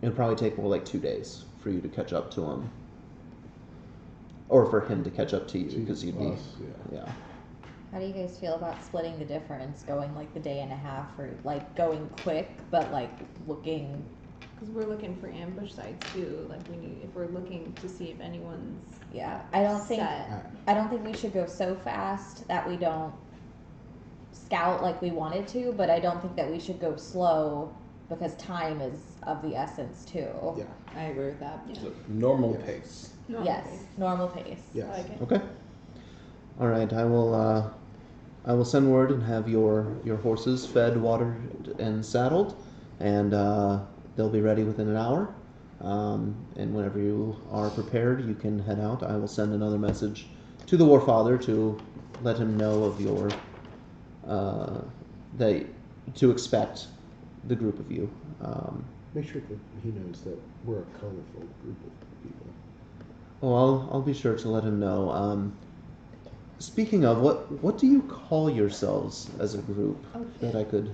it would probably take more like 2 days for you to catch up to him, or for him to catch up to you, because you'd be yeah. How do you guys feel about splitting the difference, going like the day and a half, or like going quick but like looking? Because we're looking for ambush sites too. Like we need, if we're looking to see if anyone's Yeah, I don't think set. I don't think we should go so fast that we don't scout like we wanted to, but I don't think that we should go slow because time is of the essence too. Yeah. I agree with that. It's a normal Yes. pace. Yes, normal pace. Yes. I like it. Okay. All right. I will send word and have your horses fed, watered, and saddled, and they'll be ready within an hour. And whenever you are prepared, you can head out. I will send another message to the Warfather to let him know of your to expect the group of you. Make sure that he knows that we're a colorful group of people. Oh, I'll be sure to let him know. Speaking of, what do you call yourselves as a group that I could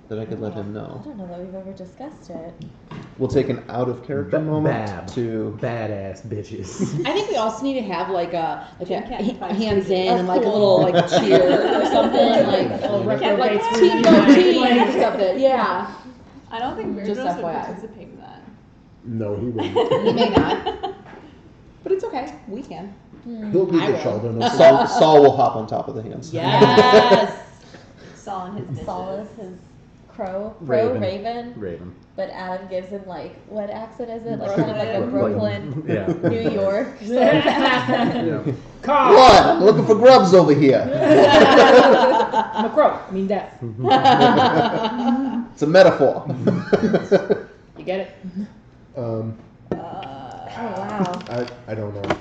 let him I know? don't know that we've ever discussed it. We'll take an out of character moment Bab. to. Badass bitches. I think we also need to have like a Cat fight. hands in Oh, and like a cool. little like cheer or something like Like, team go team or something. Yeah, I don't think Just Beardros would FYI. participate in that. No, he wouldn't. he may not, but it's okay. We can. He'll be I the will. shoulder. Saul will hop on top of the hands. Yes. Saul and his bitches. Saul is his crow, Raven. Raven, but Adam gives him like, what accent is it? Like kind of like a Brooklyn, Yeah. New York sort of accent. What? I'm looking for grubs over here. I'm a crow. I mean death. It's a metaphor. You get it? Oh wow. I don't know.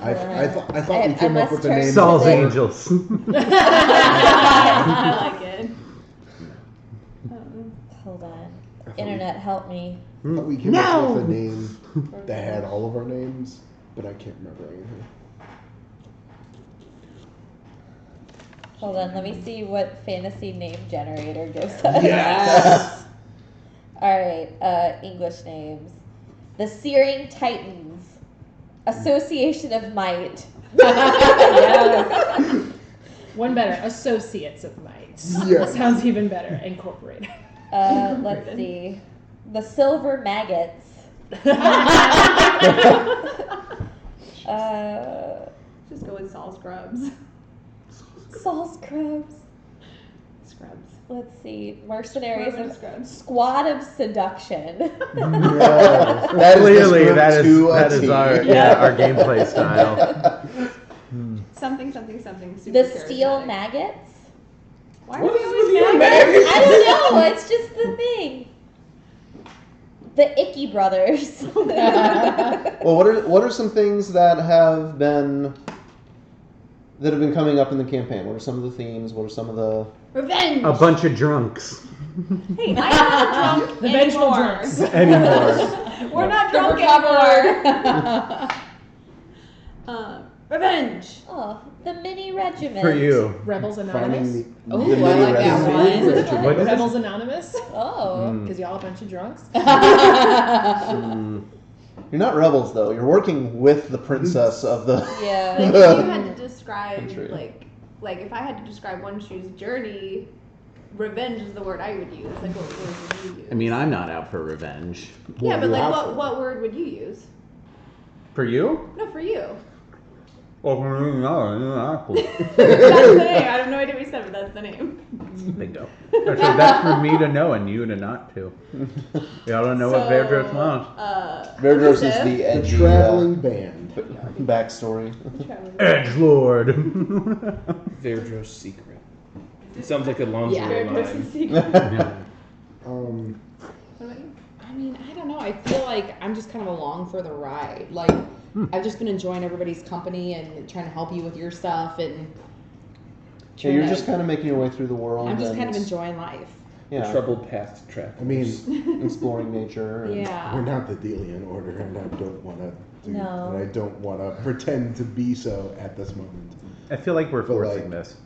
I thought we I came up must with a turn name. to Saul's the- Angels. I like it. Hold on. Internet, help me. I thought we came up with a name that had all of our names, but I can't remember anything. Hold on, let me see what fantasy name generator gives us. Yes. Alright, English names. The Searing Titans. Association of Might. Yes. One better. Associates of Might. Yes. Sounds even better. Incorporated. Let's see. The Silver Maggots. Just go with Saul Scrubs. Saul Scrubs. Scrubs. Let's see. Mercenaries Scrub and of Scrubs. Squad of Seduction. Yes. That is Clearly, the that script is to a that is T. our gameplay style. Something, something, something. Super The Steel charismatic. Maggots. Why What are we is always with you, maggots? maggots? I don't know. It's just the thing. The Icky Brothers. Well, what are some things that have been coming up in the campaign? What are some of the themes? What are some of the Revenge. A bunch of drunks. Hey, I'm not drunk The vengeful anymore. drunks. Anymore. We're not They're drunk anymore. Revenge. Oh, the Mini Regiment. For you. Rebels Anonymous. Finding Oh, the I like that mini one. regiment. What is it? Rebels Anonymous. Oh. Because y'all a bunch of drunks. You're not rebels though. You're working with the princess of the. Yeah. Like if you had to describe, Country. like if I had to describe one shoe's journey, revenge is the word I would use. Like what word would you use? I mean, I'm not out for revenge. yeah, but you like have what word would you use? For you? No, for you. Well, for me, no. That's the name. I have no idea what you said, but that's the name. Bingo. So that's for me to know and you to not to. Y'all don't know what Verdros wants. Verdros is Elusive. the The edgy traveling band. backstory. Edgelord. Verdros secret. It sounds like a lingerie Yeah. line. What about you? I mean, I don't know. I feel like I'm just kind of along for the ride. Like, I've just been enjoying everybody's company and trying to help you with your stuff and. Yeah, you're trying just to- kind of making your way through the world. I'm just and, kind of enjoying life. Yeah, Troubled past travelers. I mean, exploring nature. And, we're Yeah. not the Delian Order, and I don't want to do. No. And I don't want to pretend to be so at this moment. I feel like we're But, forcing like- this.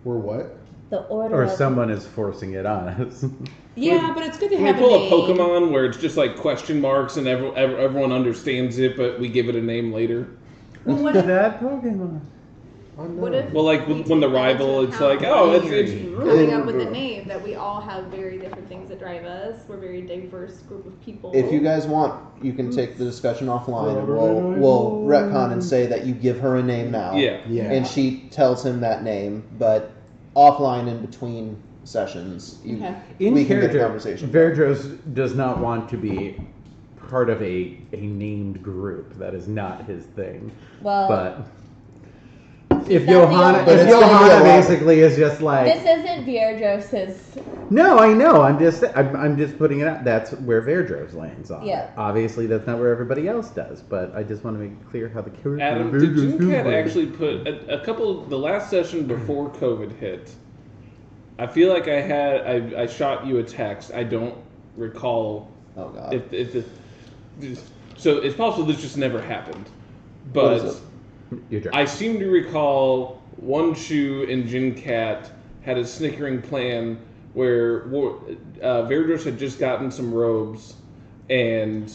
We're what? The Order Or of someone is forcing it on us. Yeah, but it's good to Can we have a pull a name. Pokemon where it's just like question marks and everyone understands it, but we give it a name later? Well, what if, That Pokemon. Oh, no. what if Well, like we when the take that rival, into it's like, account oh, when it's coming up with a name that we all have very different things that drive us. We're a very diverse group of people. If you guys want, you can take the discussion offline, and we'll retcon and say that you give her a name now. yeah. Yeah. And she tells him that name, but offline in between sessions, we can get a conversation. Verdros does not want to be part of a named group. That is not his thing. Well, but if that Johanna, the if only- Johanna basically is just like, this isn't Vierdros's. no, I know. I'm just putting it out. That's where Verdros lands on. Yeah. Obviously, that's not where everybody else does. But I just want to make it clear how the character. Adam, did Junkat actually put a couple? The last session before COVID hit, I feel like I shot you a text. I don't recall. Oh God. So it's possible this just never happened, What is but it? You're drunk. I seem to recall One Shoe and Jinkat had a snickering plan where Verdros had just gotten some robes, and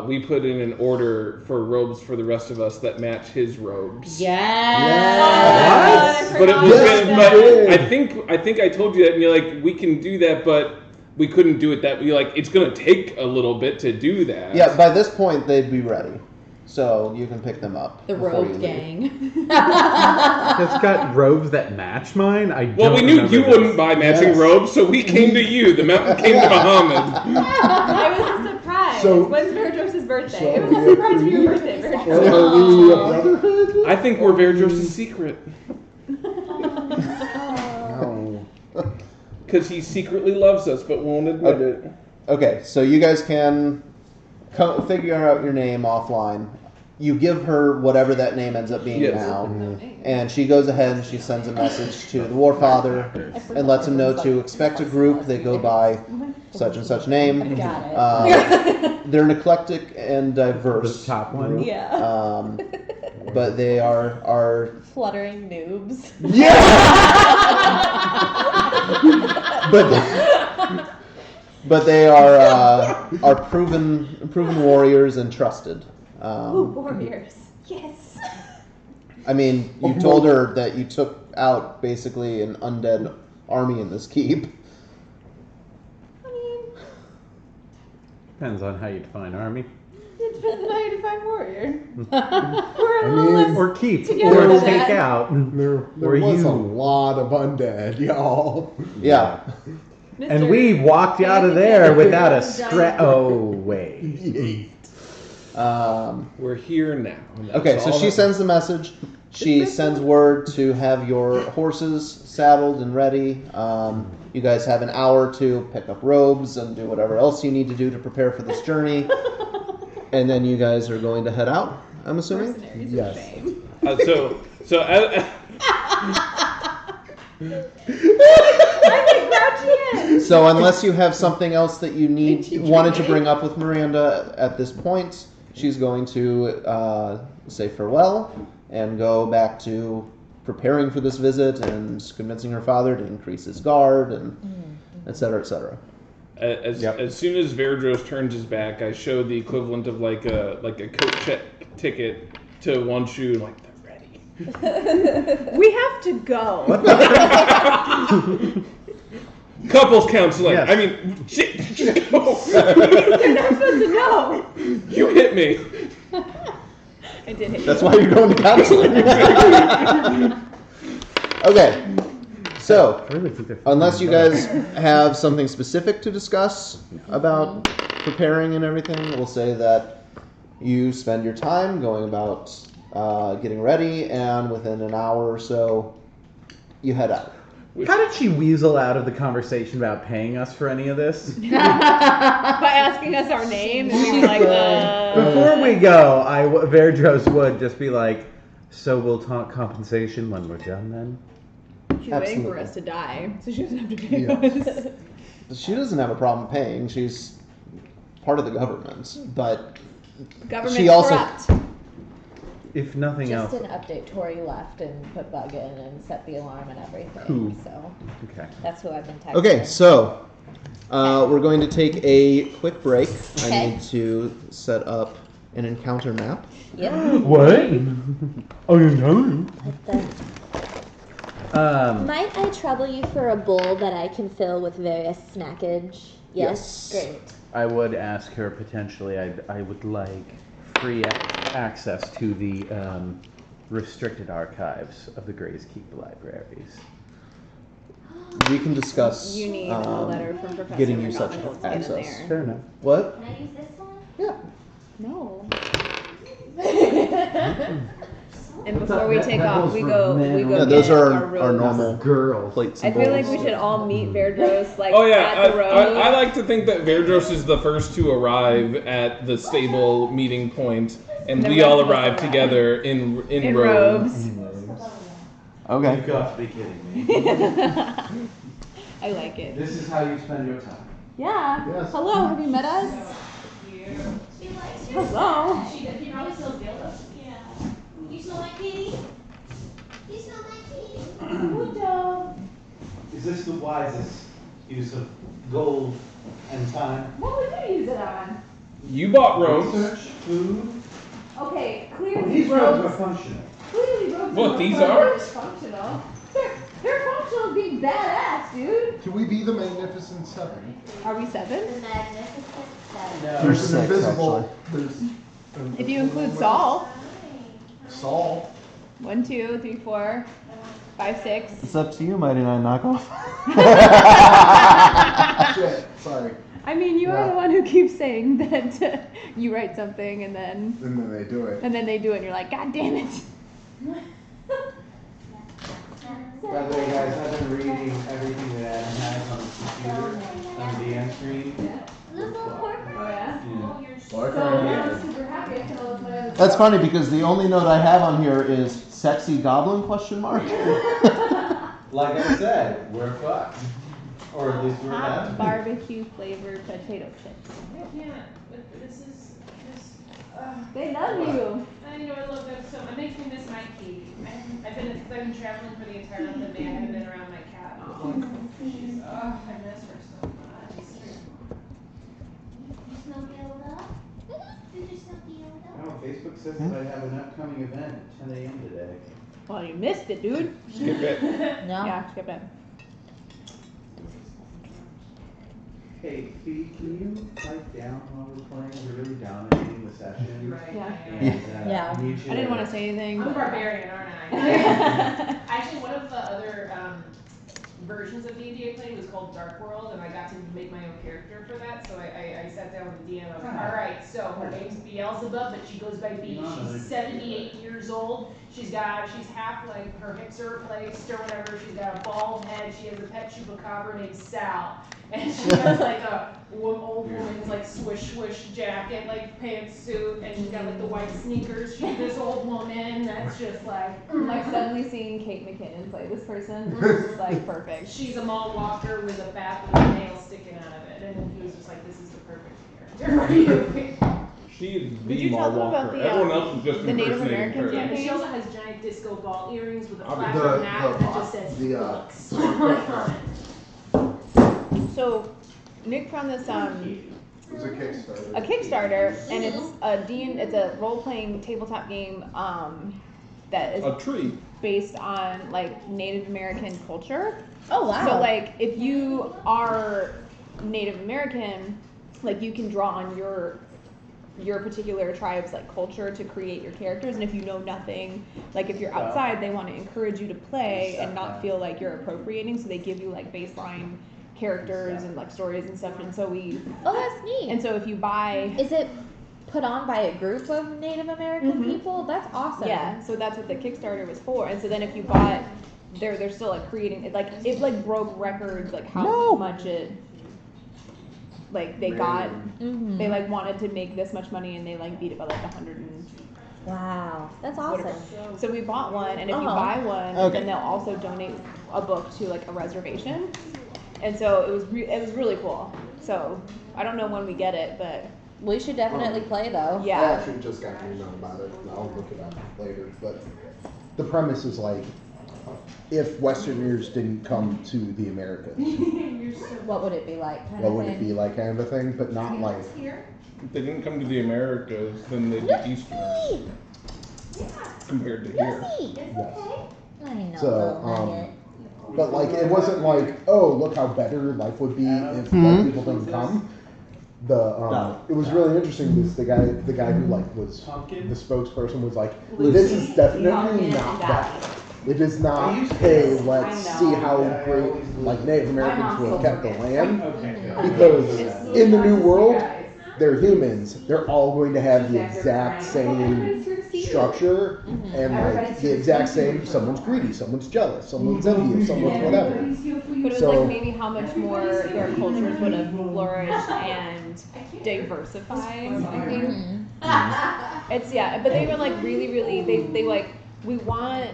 we put in an order for robes for the rest of us that match his robes. Yes. But it was Yes, good. you But did. I think I told you that, and you're like, we can do that, but we couldn't do it that. You're like, it's gonna take a little bit to do that. Yeah, by this point they'd be ready, so you can pick them up. The before you rogue leave. gang. It's got robes that match mine. Well, we knew you wouldn't buy matching Yes. robes, so we came to you. The mountain came to Muhammad. It was a surprise. So- When's Verdros' birthday? So It was a surprise for your birthday, Are Verdros. we a brotherhood? I think we're Verdros' secret. Oh. Because he secretly loves us, but won't admit it. Okay, so you guys can figure out your name offline. You give her whatever that name ends up being Yes. now, and she goes ahead and she sends a message to the Warfather and lets him know to expect a group. They go by such and such name. Got it. They're an eclectic and The diverse top one. group, Yeah. but they are Fluttering noobs. but they are proven warriors and trusted. Warriors. Yes. I mean, you told her that you took out basically an undead army in this keep. Depends on how you define army. It depends on how you define warrior. I mean, Or keep. Together Or with take that. out. there Or was you. a lot of undead, y'all. Yeah. And we walked out of there without a scratch. Oh, wait. We're here now. Okay, so she sends the message. She sends word to have your horses saddled and ready. You guys have an hour to pick up robes and do whatever else you need to do to prepare for this journey. And then you guys are going to head out, I'm assuming? Mercenaries Yes. of shame. So unless you have something else that you wanted to bring up with Miranda at this point, she's going to say farewell and go back to preparing for this visit and convincing her father to increase his guard and et cetera, et cetera. As soon as Verdros turns his back, I show the equivalent of like a coat check ticket to One Shoe. Like, they're ready. We have to go. Couples counseling. Yes. I mean, shit. They're not supposed to know. You hit me. I did hit That's you. why you're going to counseling. Okay, so I really think they're unless you guys have something specific to discuss about preparing and everything, we'll say that you spend your time going about getting ready, and within an hour or so, you head out. How did she weasel out of the conversation about paying us for any of this? By asking us our names, and we were like, Before we go, Verdros would just be like, so we'll talk compensation when we're done then? She's waiting for Absolutely. us to die, so she doesn't have to pay us. She doesn't have a problem paying. She's part of the government, but Government's She also- corrupt. If nothing Just else. an update. Tori left and put Bug in and set the alarm and everything. Who? So Okay. that's who I've been texting. okay. So we're going to take a quick break. I Okay. need to set up an encounter map. Yep. What? Oh, you know? Might I trouble you for a bowl that I can fill with various snackage? Yes. Yes. Great. I would ask her potentially, I would like free access to the restricted archives of the Gray's Keep libraries. we can discuss You need a letter from Professor getting you such McGonagall to get in access. there. Fair enough. What? Can I use this one? Yeah. No. And before we take off, we go Yeah, those get are our our robes. normal Girls. plates I and feel like bowls. we should all meet Verdros like Oh yeah, at the road. I like to think that Verdros is the first to arrive at the stable meeting point, and The we all rest of us arrive arrive. together in in robes. robes. Okay. You've got to be kidding me. I like it. This is how you spend your time. Yeah. Yes. Hello, have you met us? She likes you. Hello. She probably smells dildos. Yeah. You smell like kitty? You smell like kitty? Good job. Is this the wisest use of gold and time? What would you use it on? You bought robes. Research, food. Okay, clearly These robes are functional. Clearly robes What, are these more are? functional. They're functional being badass, dude. Can we be the Magnificent Seven? Are we 7? The Magnificent Seven. No. There's There's an 6, invisible. There's If you include Saul. Saul. 1, 2, 3, 4, 5, 6. It's up to you, Mighty Nine knockoff. Shit. Sorry. I mean, you are Yeah. the one who keeps saying that you write something and then They do it. they do it and you're like, God damn it. By the way, guys, I've been reading everything that Adam has on his computer, on the end screen. Little pork. Oh, yeah? Yeah. So now I'm super happy. I can tell us what I was That's funny because the only note I have on here is sexy goblin question mark. Like I said, we're fucked. Or at least we're hot not. barbecue flavored potato chips. I can't. This is. They love you. I know I love them so. It makes me miss my kitty. I've been traveling for the entire month of May. I haven't been around my cat. She's, I miss her so much. You smell Gilda? Did you smell Gilda? Oh, Facebook says that I have an upcoming event at 10 a.m. today. Well, you missed it, dude. Skip it. No. Yeah, skip it. Hey, Fee, can you pipe down while we're playing? You're really dominating the session. Right. Yeah. And, Yeah. I need you I didn't want to say anything. I'm a but- barbarian, aren't I? Actually, one of the other versions of D&D I played was called Dark World, and I got to make my own character for that. So I sat down with the DM. I was like, all right, so her name's Beelzebub, but she goes by B. She's 78 years old. She's half like her hips are replaced or whatever. She's got a bald head. She has a pet chupacabra named Sal, and she has like a old woman's like swish jacket, like pantsuit, and she's got like the white sneakers. She's this old woman that's just like. Like suddenly seeing Kate McKinnon play this person was just like perfect. She's a mall walker with a bat with a nail sticking out of it, and then he was just like, "This is the perfect character for you." She is Did the you mall tell them about walker. the, Everyone else is just the Native impersonating Americans her. Yeah, campaign? and she also has giant disco ball earrings with a The- flashing hat that just says "books" on it. So Nick found this It was a Kickstarter. a Kickstarter, and it's a role playing tabletop game that is A tree. based on like Native American culture. Oh wow. So like if you are Native American, like you can draw on your particular tribe's like culture to create your characters, and if you know nothing, like if you're outside, they want to encourage you to play and not feel like you're appropriating, so they give you like baseline characters and like stories and stuff. And so Oh, that's neat. and so if you buy Is it put on by a group of Native American people? That's awesome. yeah, so that's what the Kickstarter was for. And so then if you bought, they're still like creating it, like it like broke records, like how much it like they got. Mm-hmm. They like wanted to make this much money, and they like beat it by like 100 and Wow, that's awesome. whatever. So we bought one, and if you Uh-huh. buy one, Okay. then they'll also donate a book to like a reservation. And so it was really cool. So I don't know when we get it, but We should definitely play though. I yeah. actually just got an email about it, and I'll look it up later. But the premise is like, if Westerners didn't come to the Americas, What would it be like? Kind what of would thing? it be like, kind of a thing? But not like, If they didn't come to the Americas, then they'd be Easterners compared to here. yes. I know. So, little nugget. But like, it wasn't like, oh, look how better life would be if white people didn't come. It was really interesting because the guy who like was Pumpkin? the spokesperson was like, this is definitely not that. It is not, hey, let's see how great, like, Native Americans will have kept the land. Because in the New World, they're humans. They're all going to have the exact same structure and like the exact same. Someone's greedy, someone's jealous, someone's envious, someone's whatever. But it was like maybe how much more their cultures would have flourished and diversified. I think it's but they were like really they like we want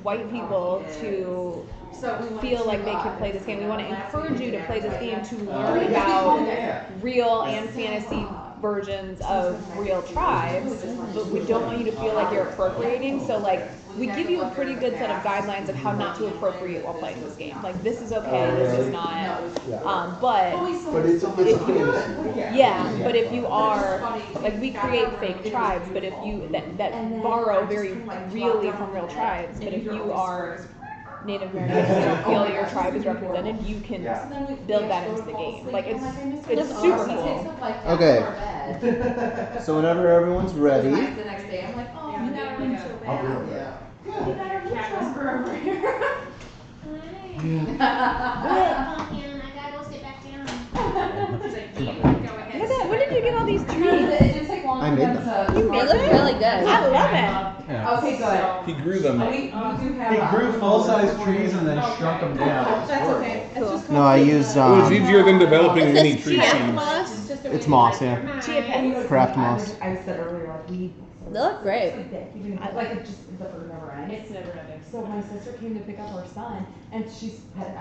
white people to feel like they can play this game. We want to encourage you to play this game to learn about real and fantasy versions of real tribes, but we don't want you to feel like you're appropriating. So like we give you a pretty good set of guidelines of how not to appropriate while playing this game. Like this is okay, this is not. But it's fantasy. Yeah, but if you are like we create fake tribes, but if you that borrow very really from real tribes, but if you are Native American and feel your tribe is represented, you can build that into the game. Like it's super cool. Okay. So whenever everyone's ready. The next day, I'm like, oh, Yeah, no, yeah. so I'll bad. do it. You got our Casper over here. Pumpkin, I gotta go sit back down. She's like, "You go ahead." Look at that. When did you get all these trees? It didn't take long I for made them them. to. They look really good. I love Okay, good. He grew them. We do have. He grew full-size trees and then shrunk them down. That's okay. It's just No, I used It was easier than developing mini It's tree chia seeds. moss. it's moss, yeah. Chia pets. Craft moss. I said earlier, like we. They look great. Like it just the earth never ends. It's never ending. So my sister came to pick up her son, and I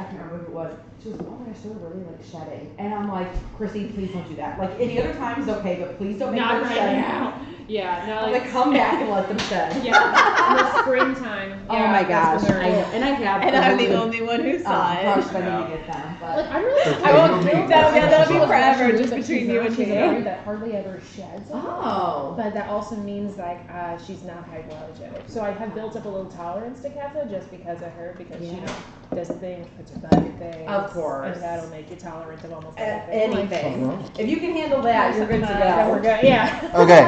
can't remember who it was. She was, oh my gosh, they're really like shedding. And I'm like, Chrissy, please don't do that. Like any other time is okay, but please don't make Not them right shed now. now. Yeah, no, Like come back and let them shed. Yeah, in the springtime. Oh yeah, my that's gosh, when they're- and I have. And I'm the really, only one who saw crush it. that I need to get them, Like, but. I'm really I won't. That'll be forever, just between you and me. That hardly ever sheds. Oh. But that also means like she's not hypoallergenic. So I have built up a little tolerance to Katha just because of her, because she does things, puts her butt in things. Of course. And that'll make you tolerant of almost anything. Anything. If you can handle that, you're good to Then we're go. good. Yeah. Okay.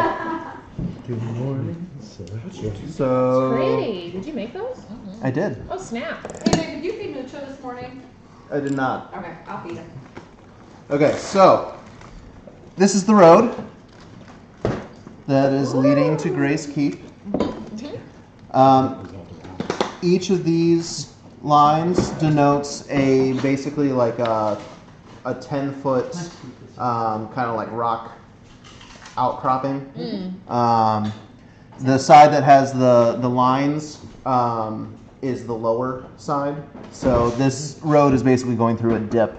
Good morning. So Pretty. Did you make those? I did. Oh snap. Hey, Dave, did you feed Mucho this morning? I did not. Okay, I'll feed him. Okay, so this is the road that is leading to Grace Keep. Each of these lines denotes basically like a 10-foot kind of like rock outcropping. The side that has the lines is the lower side. So this road is basically going through a dip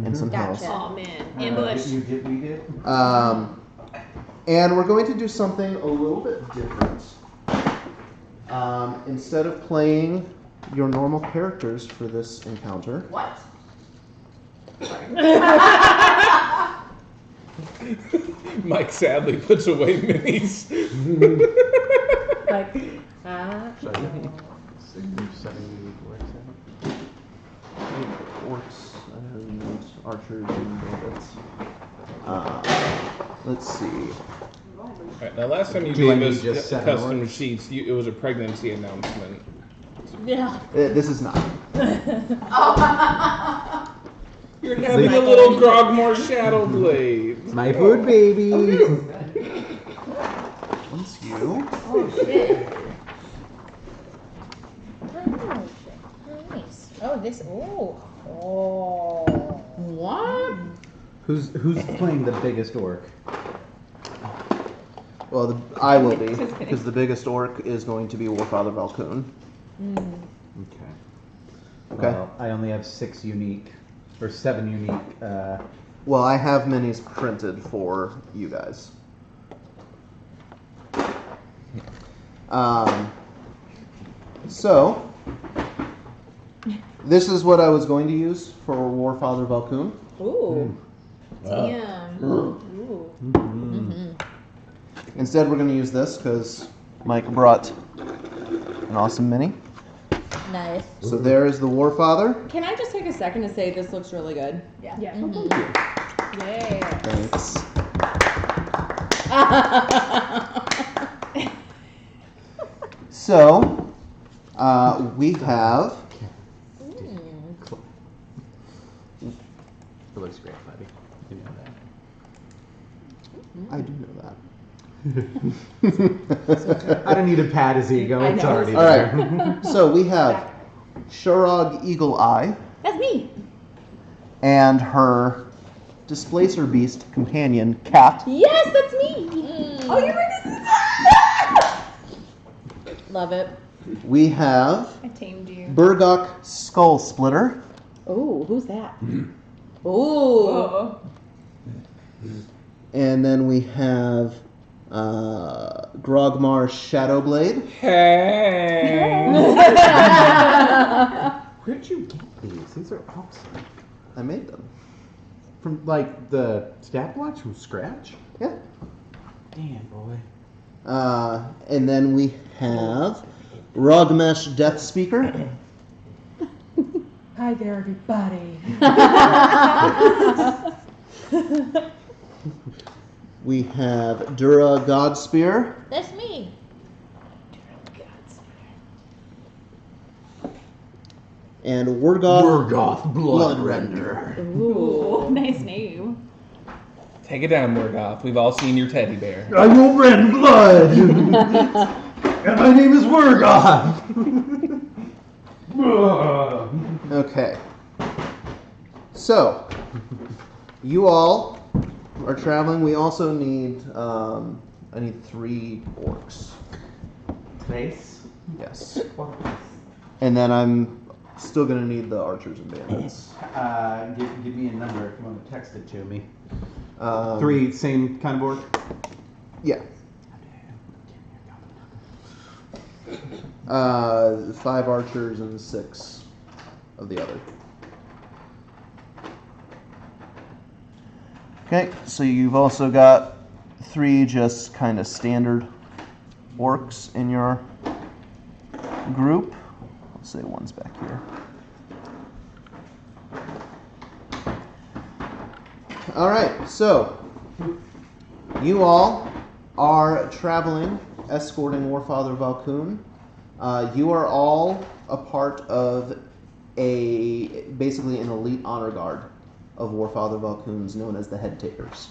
in some hills. Oh man, ambush. We did. And we're going to do something a little bit different. Instead of playing your normal characters for this encounter, What? Mike sadly puts away minis. Like orcs and archers and bandits. Let's see. Right, now, last time you Do I gave need us just 7 custom orcs? sheets, it was a pregnancy announcement. Yeah. This is not. You're having a little Grogmore Shadow Blade. My food, baby. Once you. oh shit. Nice. Oh this oh. What? Who's playing the biggest orc? Well, I will be, because the biggest orc is going to be Warfather Valcoon. Okay. Okay. Well, I only have 7 unique. Well, I have minis printed for you guys. So, this is what I was going to use for Warfather Valcoon. Ooh. Damn. Ooh. Instead, we're going to use this because Mike brought an awesome mini. Nice. So there is the Warfather. Can I just take a second to say this looks really good? Yeah. Yeah. Thanks. So, We have. It looks great, buddy. You know that. I do know that. I don't need to pat his ego. I It's know. already All there. right. So we have Shurog Eagle Eye That's me. and her displacer beast companion, Cat. Yes, that's me. Oh, you're Love it. We have I tamed you. Burgok Skull Splitter. Ooh, who's that? Ooh. Oh. And then we have Grogmar Shadowblade. Hey. Where'd you get these? These are awesome. I made them. From like the stopwatch from scratch? Yeah. Damn, boy. And then we have Rogmesh Death Speaker. Hi there, everybody. We have Dura Godspear. That's me. And Wurgoth Wurgoth Bloodrender. Ooh, nice name. Take it down, Morgoth. We've all seen your teddy bear. I will rend blood! And my name is Wurgoth! Okay. So, you all are traveling. We also need, I need 3 orcs. Face? Yes. And then I'm still gonna need the archers and bandits. Give me a number if you want to text it to me. 3. 3, same kind of orc? Yeah. 5 archers and 6 of the other. Okay, so you've also got 3 just kind of standard orcs in your group. Let's say one's back here. All right, so you all are traveling, escorting Warfather Valkun. You are all a part of basically an elite honor guard of Warfather Valkun's known as the Head Takers.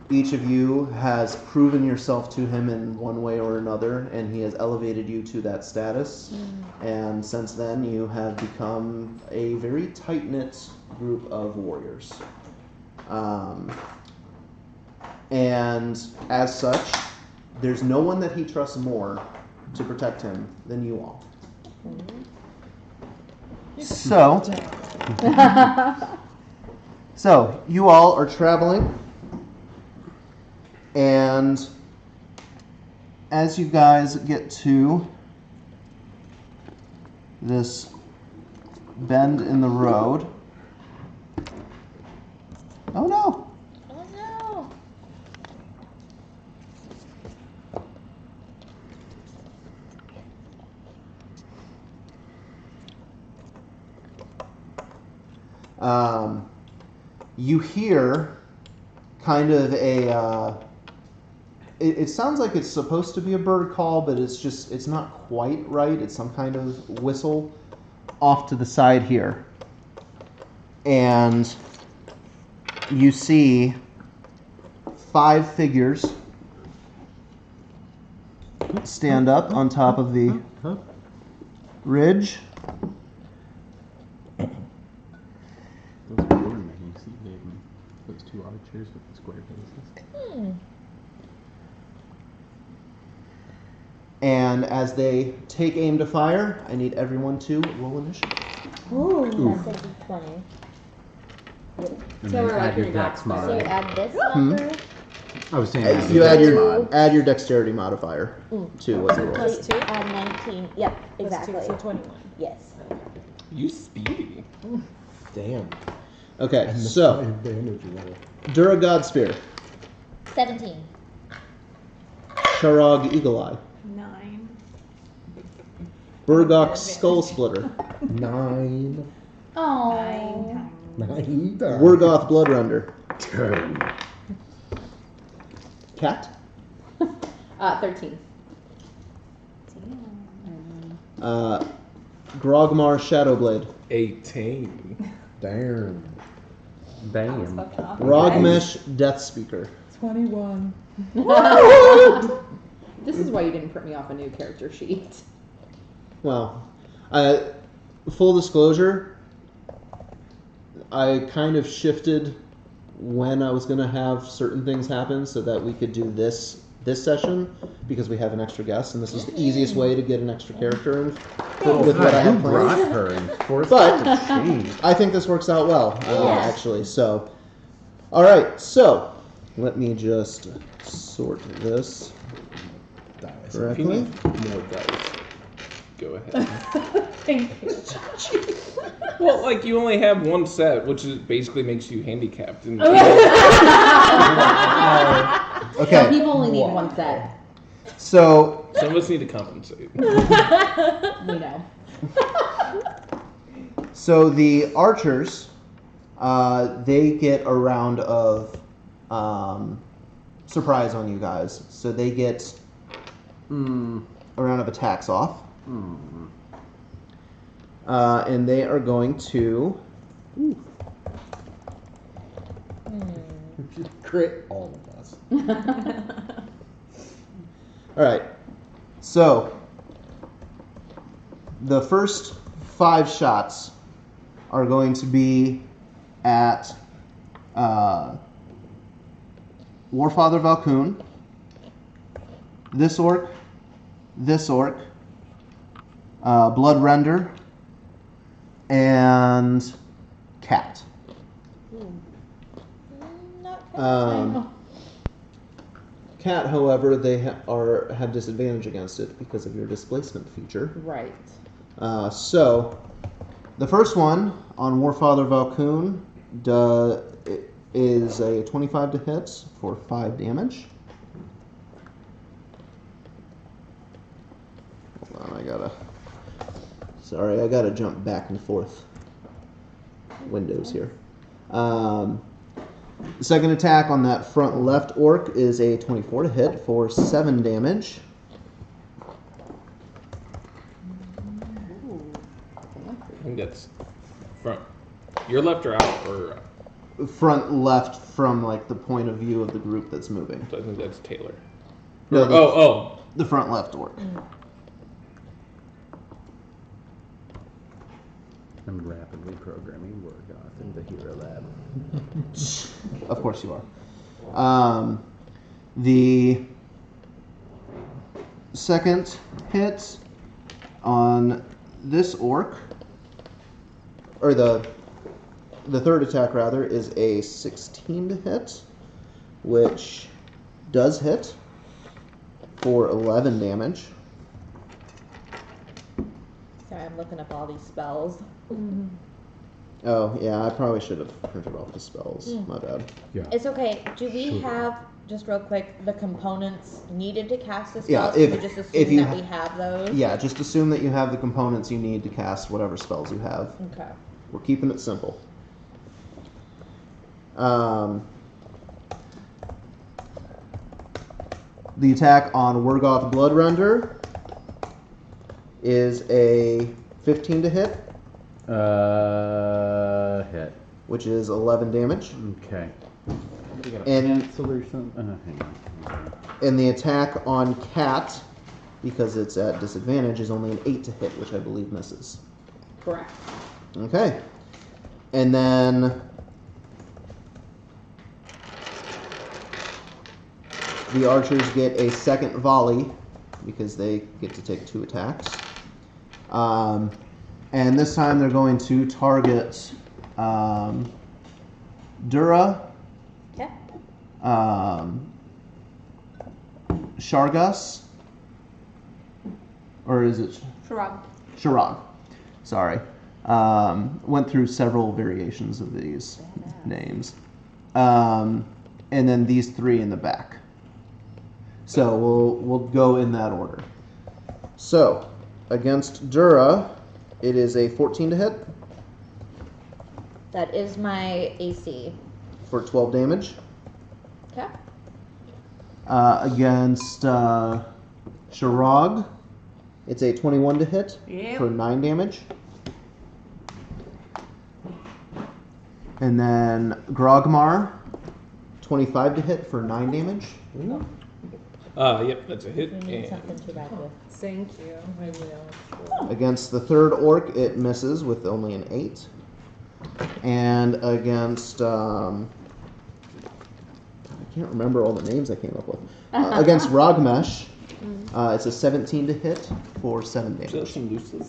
Each of you has proven yourself to him in one way or another, and he has elevated you to that status. And since then, you have become a very tight-knit group of warriors. And as such, there's no one that he trusts more to protect him than you all. So you all are traveling, and as you guys get to this bend in the road, oh no! Oh no! You hear kind of a, it sounds like it's supposed to be a bird call, but it's not quite right. It's some kind of whistle off to the side here. And you see 5 figures stand up on top of the ridge. Those 2 archers with the square faces. And as they take aim to fire, I need everyone to roll initiative. Ooh, that's a d20. And So then we're add your dex So you mod. add this number. I was saying You your add dex your mod. add your dexterity modifier to what's the roll. Plus 2? Add 19. Yep, exactly. Plus 2, so 21. Yes. You speedy. Damn. Okay, I missed so my advantage roll. Dura Godspear, 17. Sharog Eagle Eye, 9. Burgok Skull Splitter, 9. Oh. 9. Wurgoth Bloodrender, Cat, 13. Grogmar Shadowblade. 18. Damn. Bam. Rogmesh Deathspeaker. 21. This is why you didn't print me off a new character sheet. Well, full disclosure, I kind of shifted when I was going to have certain things happen so that we could do this session because we have an extra guest, and this is the easiest way to get an extra character in with what I have planned. Her and forced But her to change. I think this works out well, Yes. actually. So, all right. So, let me just sort this If you correctly. need more dice, go ahead. Thank you. Well, like you only have one set, which is basically makes you handicapped. And Okay. Some people only need one set. So, some of us need to compensate. We know. so the archers, they get a round of surprise on you guys. So they get a round of attacks off. And they are going to Crit all of us. all right. So the first 5 shots are going to be at Warfather Valkoon, this orc, Bloodrender, and Cat. Cat, however, they have disadvantage against it because of your displacement feature. Right. So, the first one on Warfather Valkoon is a 25 to hit for 5 damage. Hold on, I gotta jump back and forth windows here. The second attack on that front left orc is a 24 to hit for 7 damage. I think that's front. Your left or out or? Front left from like the point of view of the group that's moving. So I think that's Taylor. No, the front left orc. I'm rapidly programming Wargoth into Hero Lab. Of course you are. The second hit on this orc, or the third attack rather, is a 16 to hit, which does hit for 11 damage. Sorry, I'm looking up all these spells. Oh, yeah, I probably should have printed off the spells. My bad. Yeah. It's okay. Do we have, just real quick, the components needed to cast the Yeah, spells? if- Can we just if assume you that we have those? Yeah, just assume that you have the components you need to cast whatever spells you have. Okay. We're keeping it simple. The attack on Wargoth Bloodrender is a 15 to hit, Hit. which is 11 damage. Okay. And Cancel or something? Hang on. and the attack on Cat, because it's at disadvantage, is only an 8 to hit, which I believe misses. Correct. Okay. And then the archers get a second volley because they get to take 2 attacks. And this time they're going to target Dura, Okay. Shargus, or is it Sharag. Sharag? Sorry. Went through several variations of these names. And then these 3 in the back. So we'll go in that order. So against Dura, it is a 14 to hit That is my AC. for 12 damage. Okay. Against Sharag, It's a 21 to hit for 9 damage. And then Grogmar, 25 to hit for 9 damage. Yep, that's a hit. We need And something to wrap with. Thank you. I will. Against the third orc, it misses with only an 8. And against, I can't remember all the names I came up with. Against Rogmesh, it's a 17 to hit for 7 damage. 7 damage.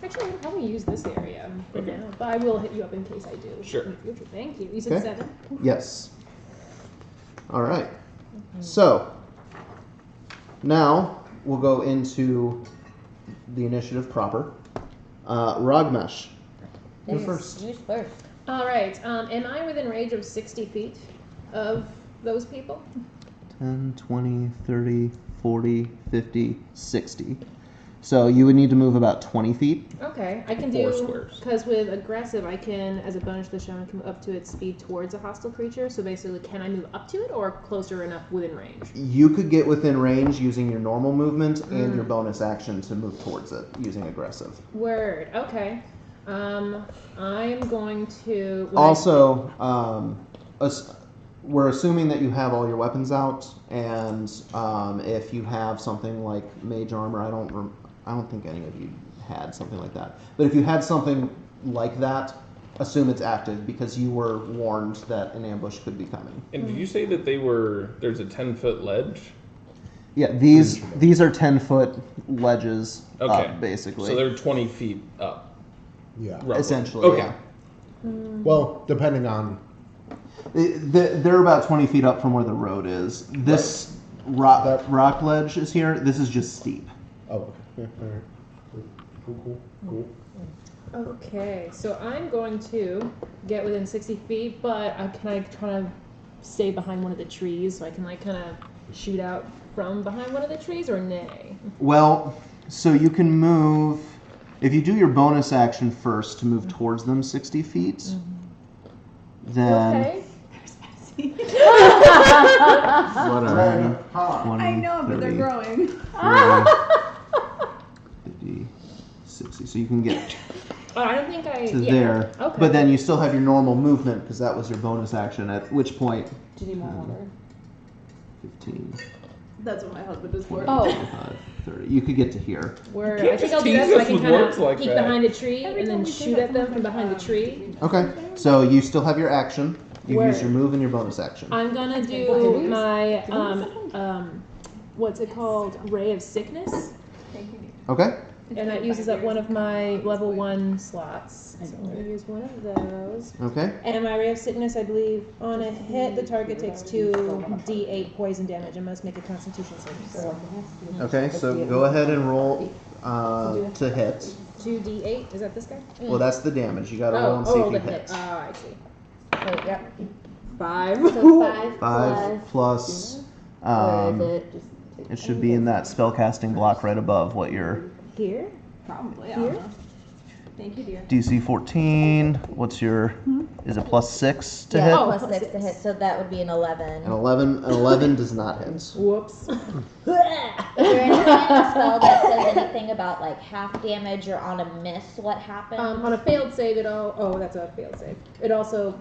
Actually, I'll probably use this area for now, but I will hit you up in case I do. Sure. In the future. Thank you. You said Okay. 7? Yes. All right. So now we'll go into the initiative proper. Rogmesh, you're first. Use first. All right. Am I within range of 60 feet of those people? 10, 20, 30, 40, 50, 60. So you would need to move about 20 feet. Okay, I can 4 do, squares. because with aggressive, I can, as a bonus to the shaman, come up to its speed towards a hostile creature. So basically, can I move up to it or closer enough within range? You could get within range using your normal movement and your bonus action to move towards it using aggressive. Word. Okay. I'm going to. Also, we're assuming that you have all your weapons out, and if you have something like mage armor, I don't think any of you had something like that. But if you had something like that, assume it's active because you were warned that an ambush could be coming. did you say that there's a 10-foot ledge? Yeah, these are 10-foot ledges Okay. up, basically. So they're 20 feet up. Yeah. Roughly. Essentially, Okay. yeah. Well, depending on. They're about 20 feet up from where the road is. This rock ledge is here. This is just steep. Oh, okay. All right. Cool. Okay, so I'm going to get within 60 feet, but can I kind of stay behind one of the trees so I can kind of shoot out from behind one of the trees, or nay? Well, so you can move. If you do your bonus action first to move towards them 60 feet, then. Okay. Whatever. 20, I know, but they're 30, growing. 50, 60. So you can get Oh, I don't think I. to yeah. there. Okay. But then you still have your normal movement because that was your bonus action, at which point. Do you need more water? 15, That's what my husband is for. Oh. 25, 30. You could get to here. Where You can't I think just I'll do that tease so I us can with kind words of like peek that. behind a tree Every and then time you say shoot that, at them from someone's behind like, the tree. Okay. So you still have your action. You Where? use your move and your bonus action. I'm gonna do my what's it called? Ray of Sickness, Okay. and that uses up one of my level 1 slots. So I'm gonna use one of those. Okay. And my Ray of Sickness, I believe, on a hit, the target takes 2d8 poison damage and must make a Constitution saving throw. Okay. So go ahead and roll to hit. 2d8. Is that this guy? Well, that's the damage. You gotta roll and see roll if the you hit. hit. I see. Oh, yep. 5. So 5 5 plus. Where is it? Just It should be in that spellcasting block right above what your Here? Probably, I don't know. Thank you, dear. DC 14. What's your? Is it plus 6 to yeah, hit? plus 6 to hit, so that would be an 11. An 11 does not hit. Whoops. Is there anything in the spell that says anything about like half damage or on a miss? What happens? On a failed save, that's a failed save. It also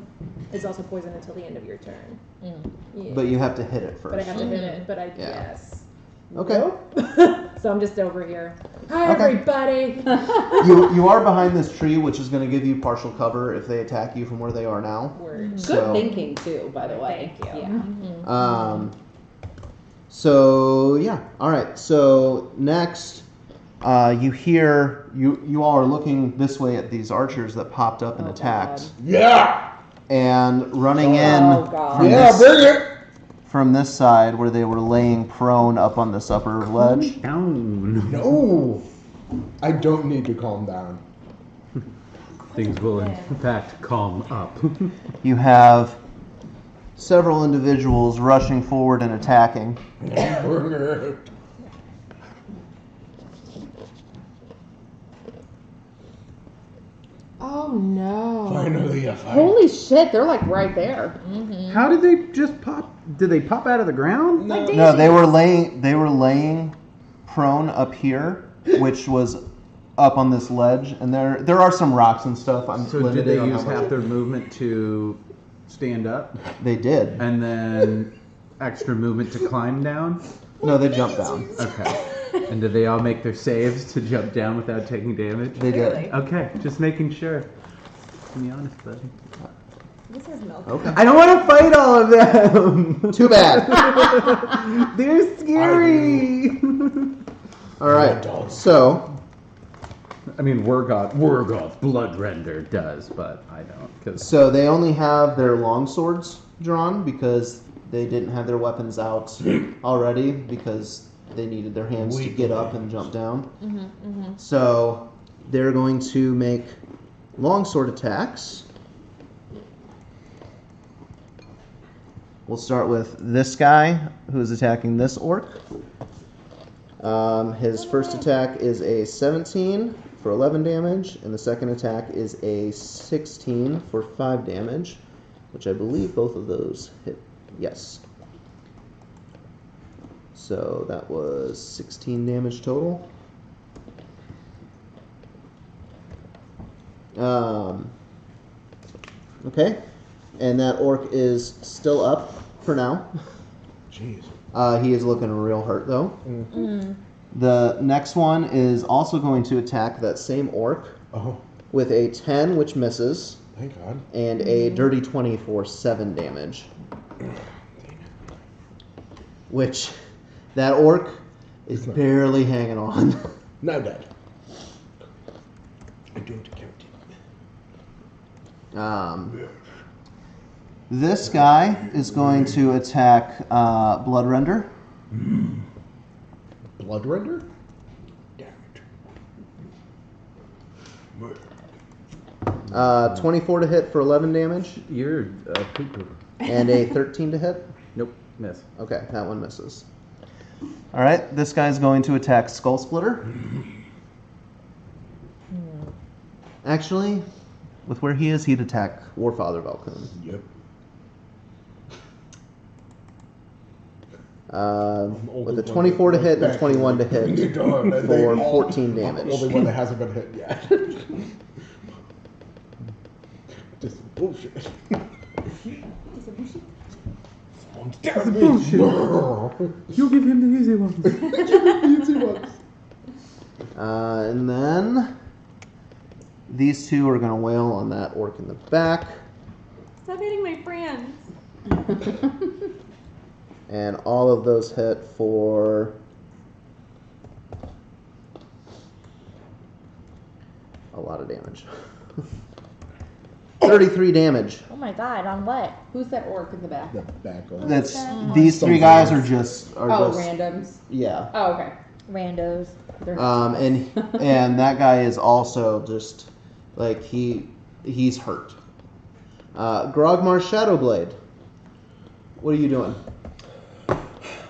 is also poisoned until the end of your turn. Yeah. But you have to hit it first. But I have to hit it. But I Yeah. guess. Okay. Nope. So I'm just over here. Hi, Okay. everybody. You are behind this tree, which is going to give you partial cover if they attack you from where they are now. Word. Good So- thinking too, by the way. Thank you. Yeah. So yeah. All right. So next, you hear you all are looking this way at these archers that popped up and attacked, Yeah. and running Oh, in God. from Yeah, this bring it. from this side where they were laying prone up on this upper ledge. Down. No. I don't need to calm down. Things will in fact calm up. You have several individuals rushing forward and attacking. Oh no. Finally a fight. Holy shit, they're like right there. How did they just pop Did they pop out of the ground? Like No, they daisies. were laying prone up here, which was up on this ledge, and there are some rocks and stuff. I'm So did limited they on use how much half their movement to stand up, they did. and then extra movement to climb down? No, they jumped down. Okay. And did they all make their saves to jump down without taking damage? They Clearly. did. Okay, just making sure. To be honest, buddy. This has milk. Okay. I don't want to fight all of them. Too bad. They're scary. All right. So I mean, Wargoth's Bloodrender does, but I don't. Cause So they only have their long swords drawn because they didn't have their weapons out already because they needed their hands to get up and jump down. So they're going to make longsword attacks. We'll start with this guy who is attacking this orc. His first attack is a 17 for 11 damage, and the second attack is a 16 for 5 damage, which I believe both of those hit. Yes. So that was 16 damage total. Okay, and that orc is still up for now. Jeez. He is looking real hurt though. The next one is also going to attack that same orc Oh, with a 10, which misses, thank God. and a dirty 20 for 7 damage. Which, that orc is barely hanging on. Now dead. I don't count it. This guy is going to attack Bloodrender. Bloodrender? Damn it. 24 to hit for 11 damage, you're a poo-poo. and a 13 to hit. Nope, miss. Okay, that one misses. All right, this guy's going to attack Skull Splitter. Actually, with where he is, he'd attack Warfather Valkun. Yep. With a 24 to hit and a 21 to hit for 14 damage. The only one that hasn't been hit yet. Just bullshit. You give him the easy ones. And then these two are going to wail on that orc in the back. Stop hitting my friends. And all of those hit for a lot of damage. 33 damage. Oh my god, on what? Who's that orc in the back? The back one. That's these three guys are just Randoms. yeah. Oh, okay. Randos. And that guy is also just like he's hurt. Grogmar's Shadowblade. What are you doing?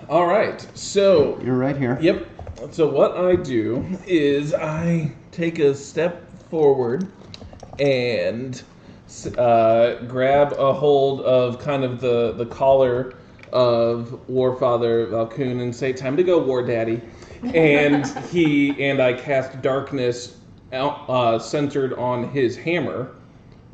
All right, so You're right here. yep. So what I do is I take a step forward and grab a hold of kind of the collar of Warfather Valkun and say, "Time to go, War Daddy." And I cast darkness out, centered on his hammer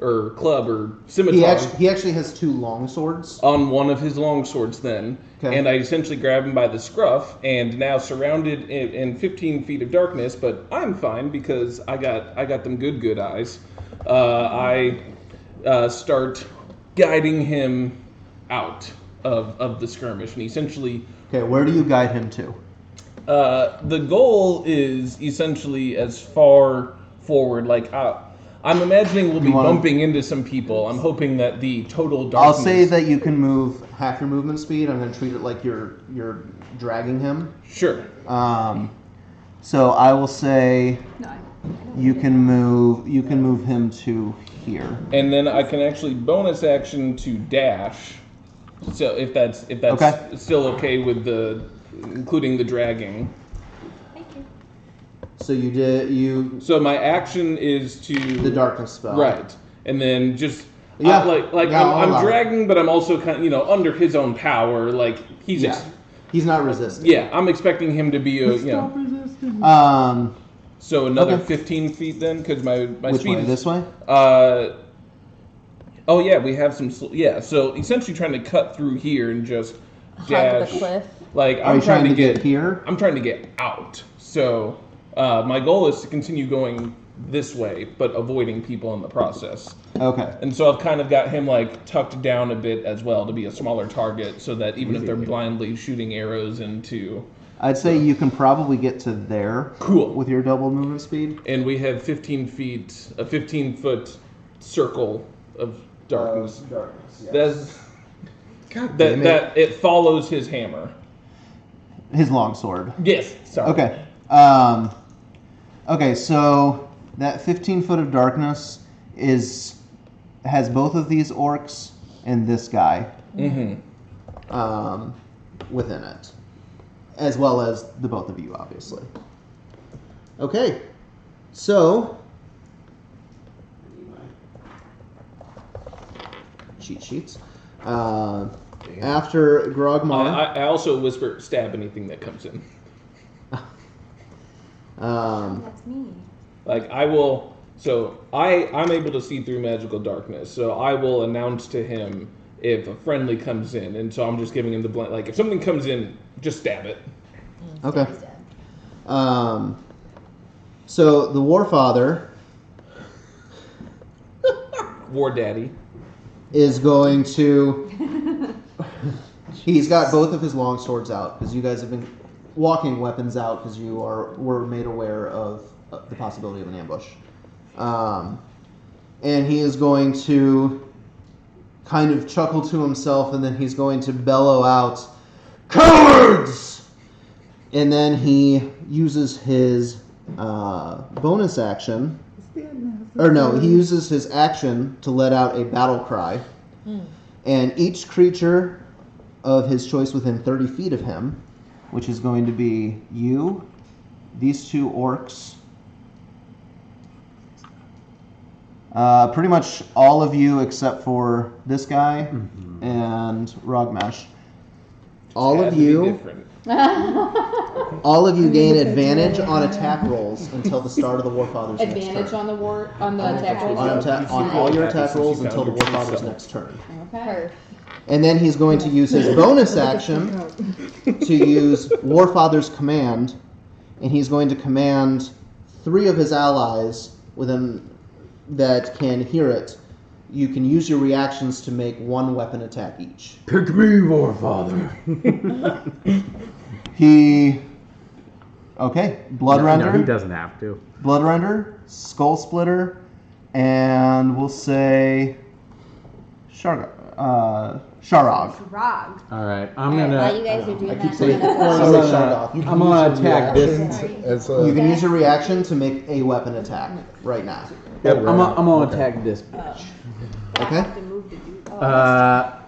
or club or scimitar. He actually has two long swords. On one of his long swords then. Okay. And I essentially grab him by the scruff and now surrounded in 15 feet of darkness, but I'm fine because I got them good eyes. I start guiding him out of the skirmish and essentially Okay, where do you guide him to? the goal is essentially as far forward, like I'm imagining we'll be bumping into some people. I'm hoping that the total darkness... I'll say that you can move half your movement speed. I'm going to treat it like you're dragging him. Sure. So I will say you can move him to here. And then I can actually bonus action to dash. So if that's Okay. still okay with including the dragging. So So my action is to the darkness spell. Right. And then Yeah. I'm dragging, but I'm also kind of, under his own power. Like he's he's not resisting. Yeah, I'm expecting him to be a So another 15 feet then, because my Which speed way? is This way? Oh yeah, we have some. So essentially trying to cut through here and just dash. Hug the cliff. Like Are you trying to get here? I'm trying to get out. So my goal is to continue going this way, but avoiding people in the process. Okay. And so I've kind of got him like tucked down a bit as well to be a smaller target, so that even if they're blindly shooting arrows into. I'd say you can probably get to there. Cool. With your double movement speed. And we have 15 feet, a 15-foot circle of darkness. Yes. That it follows his hammer. His longsword. Yes. Sorry. Okay. Okay, so that 15 foot of darkness has both of these orcs and this guy within it, as well as the both of you, obviously. Okay, so cheat sheets. After Grogmar, I also whisper, stab anything that comes in. That's me. Like I will. So I'm able to see through magical darkness. So I will announce to him if a friendly comes in, and so I'm just giving him the blank. Like if something comes in, just stab it. Okay. So the Warfather War Daddy is going to. He's got both of his long swords out because you guys have been walking weapons out because you were made aware of the possibility of an ambush. And he is going to kind of chuckle to himself, and then he's going to bellow out, "Cowards!" And then he uses his bonus action. Or no, he uses his action to let out a battle cry. And each creature of his choice within 30 feet of him, which is going to be you, these two orcs, pretty much all of you except for this guy and Rogmesh. All of you gain advantage on attack rolls until the start of the Warfather's next turn. Advantage on the attack rolls? On all your attack rolls until the Warfather's next turn. Okay. And then he's going to use his bonus action to use Warfather's command, and he's going to command 3 of his allies within that can hear it. You can use your reactions to make 1 weapon attack each. Pick me, Warfather. Bloodrender. No, he doesn't have to. Bloodrender, Skull Splitter, and we'll say Sharog. Rog. All right, While you guys are doing that, I'm gonna attack this. You can use your reaction to make a weapon attack right now. Yep, I'm gonna attack this bitch. Okay.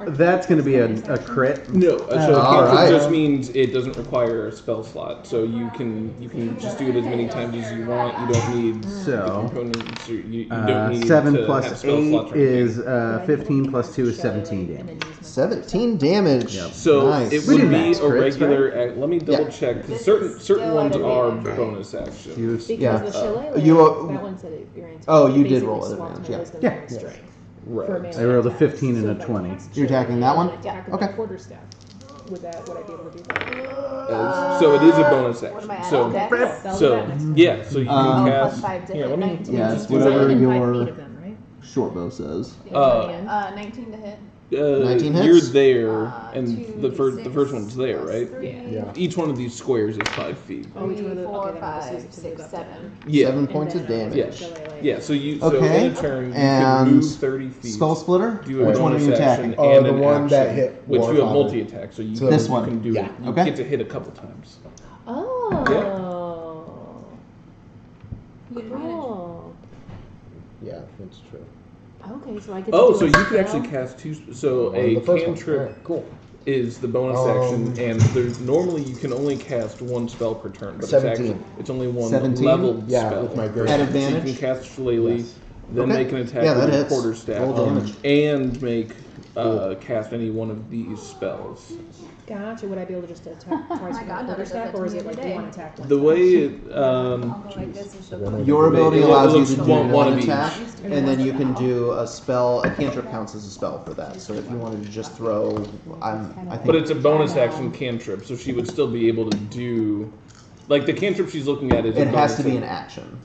That's gonna be a crit. No, so all right. just means it doesn't require a spell slot, so you can just do it as many times as you want. You don't need components. You don't need 7 to plus have spell 8 slots or is 15 plus 2 is 17 damage. 17 damage. Yep. So nice. it would be a crits, regular. Let me double check because certain ones are bonus actions. Because the shillelagh, that one said it guaranteed. Oh, you did basically roll swapped advantage, my yeah. wisdom Yeah. and strength. Right. For a melee I rolled a attack. 15 and a So if I 20. cast You're attacking that one? attack with Okay. my quarterstaff. Would I be able to do that? So it is a bonus What am I action. at? So Okay. so yeah, so you can Plus cast. 5 to Yeah, hit, let me. 19. Yeah, it's just do whatever that. Within 5 your feet of them, right? short bow says. 19 to hit. 19 You're hits? there, and 2d6 the first one's there, plus right? 3. Yeah. Each one of these squares is 5 feet. Oh, each one of the- 4, okay, that 5, makes sense. 6, 7. Yeah. 7 points of damage. Yeah. Yeah. So you so Okay. in a turn you And can move 30 feet. Skull Splitter? Do a Which one are bonus you action attacking? and the an one action, that hit which you have Warfather. multi-attack, so you So can, this one. you can do Yeah. it. You Okay. get to hit a couple times. Oh. Cool. Yeah, that's true. Okay, so I get to Oh, do so a you can spell? actually cast 2. So Well, a the first one. cantrip Alright, cool. is the bonus action, and there's normally you can only cast 1 spell per turn, but 17. it's only one 17? leveled Yeah, spell. with my great- At So advantage? you can cast Shillelagh. Yes. then Okay. make an attack Yeah, with that a hits. quarterstaff, Roll damage. and make cast any one of these spells. Gotcha. Would I be able to just attack twice with God, a that does quarterstaff, that or to is me it like every day. one attack? One The attack? way it I'll go like this and she'll Your ability It allows you looks to do one one of each. attack, and then you can do a spell. A cantrip counts as a spell for that. So if you wanted to just throw, I think. But it's a bonus action cantrip, so she would still be able to do. Like the cantrip she's looking at is. It a has bonus to be an action. action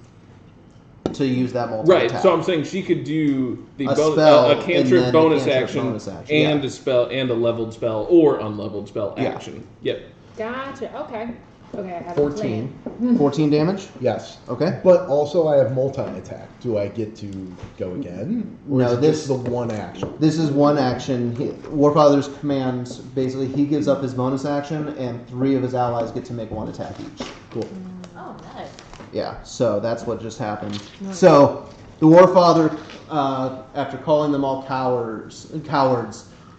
to use that multi Right, attack. so I'm saying she could do the A bonus, spell, a and cantrip then bonus, the cantrip action, bonus action, and yeah. a spell and a leveled spell or unleveled spell Yeah. action. Yep. Gotcha. Okay. Okay. I have 14. 14 damage. Yes. Okay. But also I have multi-attack. Do I get to go again? Or No, is it this- just the one action. This is one action. Warfather's commands, basically, he gives up his bonus action, and 3 of his allies get to make 1 attack each. Cool. Oh, nice. Yeah, so that's what just happened. So, the Warfather, after calling them all cowards,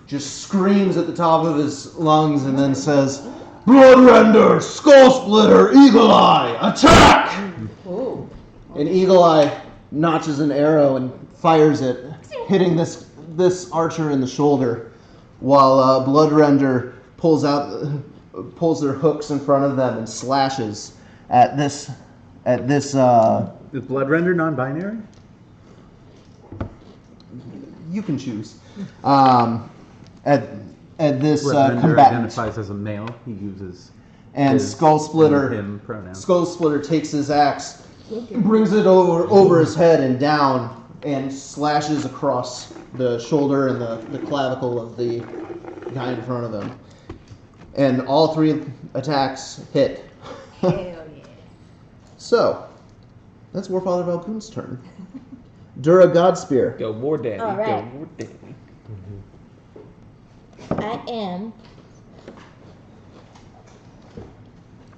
just screams at the top of his lungs and then says, "Bloodrender, Skull Splitter, Eagle Eye, attack!" And Eagle Eye notches an arrow and fires it, hitting this archer in the shoulder, while Bloodrender pulls their hooks in front of them and slashes at this. Is Bloodrender non-binary? You can choose. At this Bloodrender combatant. identifies as a male. He uses And his Skull Splitter, him pronoun. Skull Splitter takes his axe, brings it over his head and down, and slashes across the shoulder and the clavicle of the guy in front of him. And all 3 attacks hit. Hell yeah. So, that's Warfather Valpoon's turn. Dura Godspear. Go War Daddy. All right. Go War Daddy. I am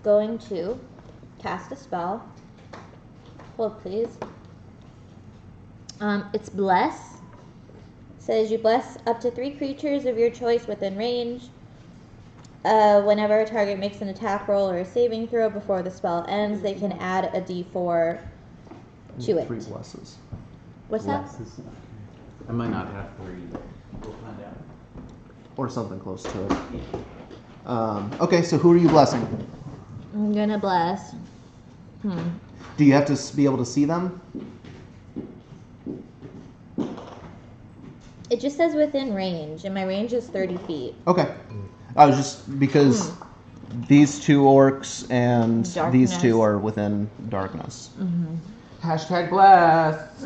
going to cast a spell. Hold, please. It's bless. It says you bless up to 3 creatures of your choice within range. Whenever a target makes an attack roll or a saving throw before the spell ends, they can add a d4 to it. 3 blesses. What's that? I might not have 3. We'll find out. Or something close to it. Okay, so who are you blessing? I'm gonna bless. Do you have to be able to see them? It just says within range, and my range is 30 feet. Okay. I was just because these 2 orcs and these Darkness. 2 are within darkness. Hashtag blast.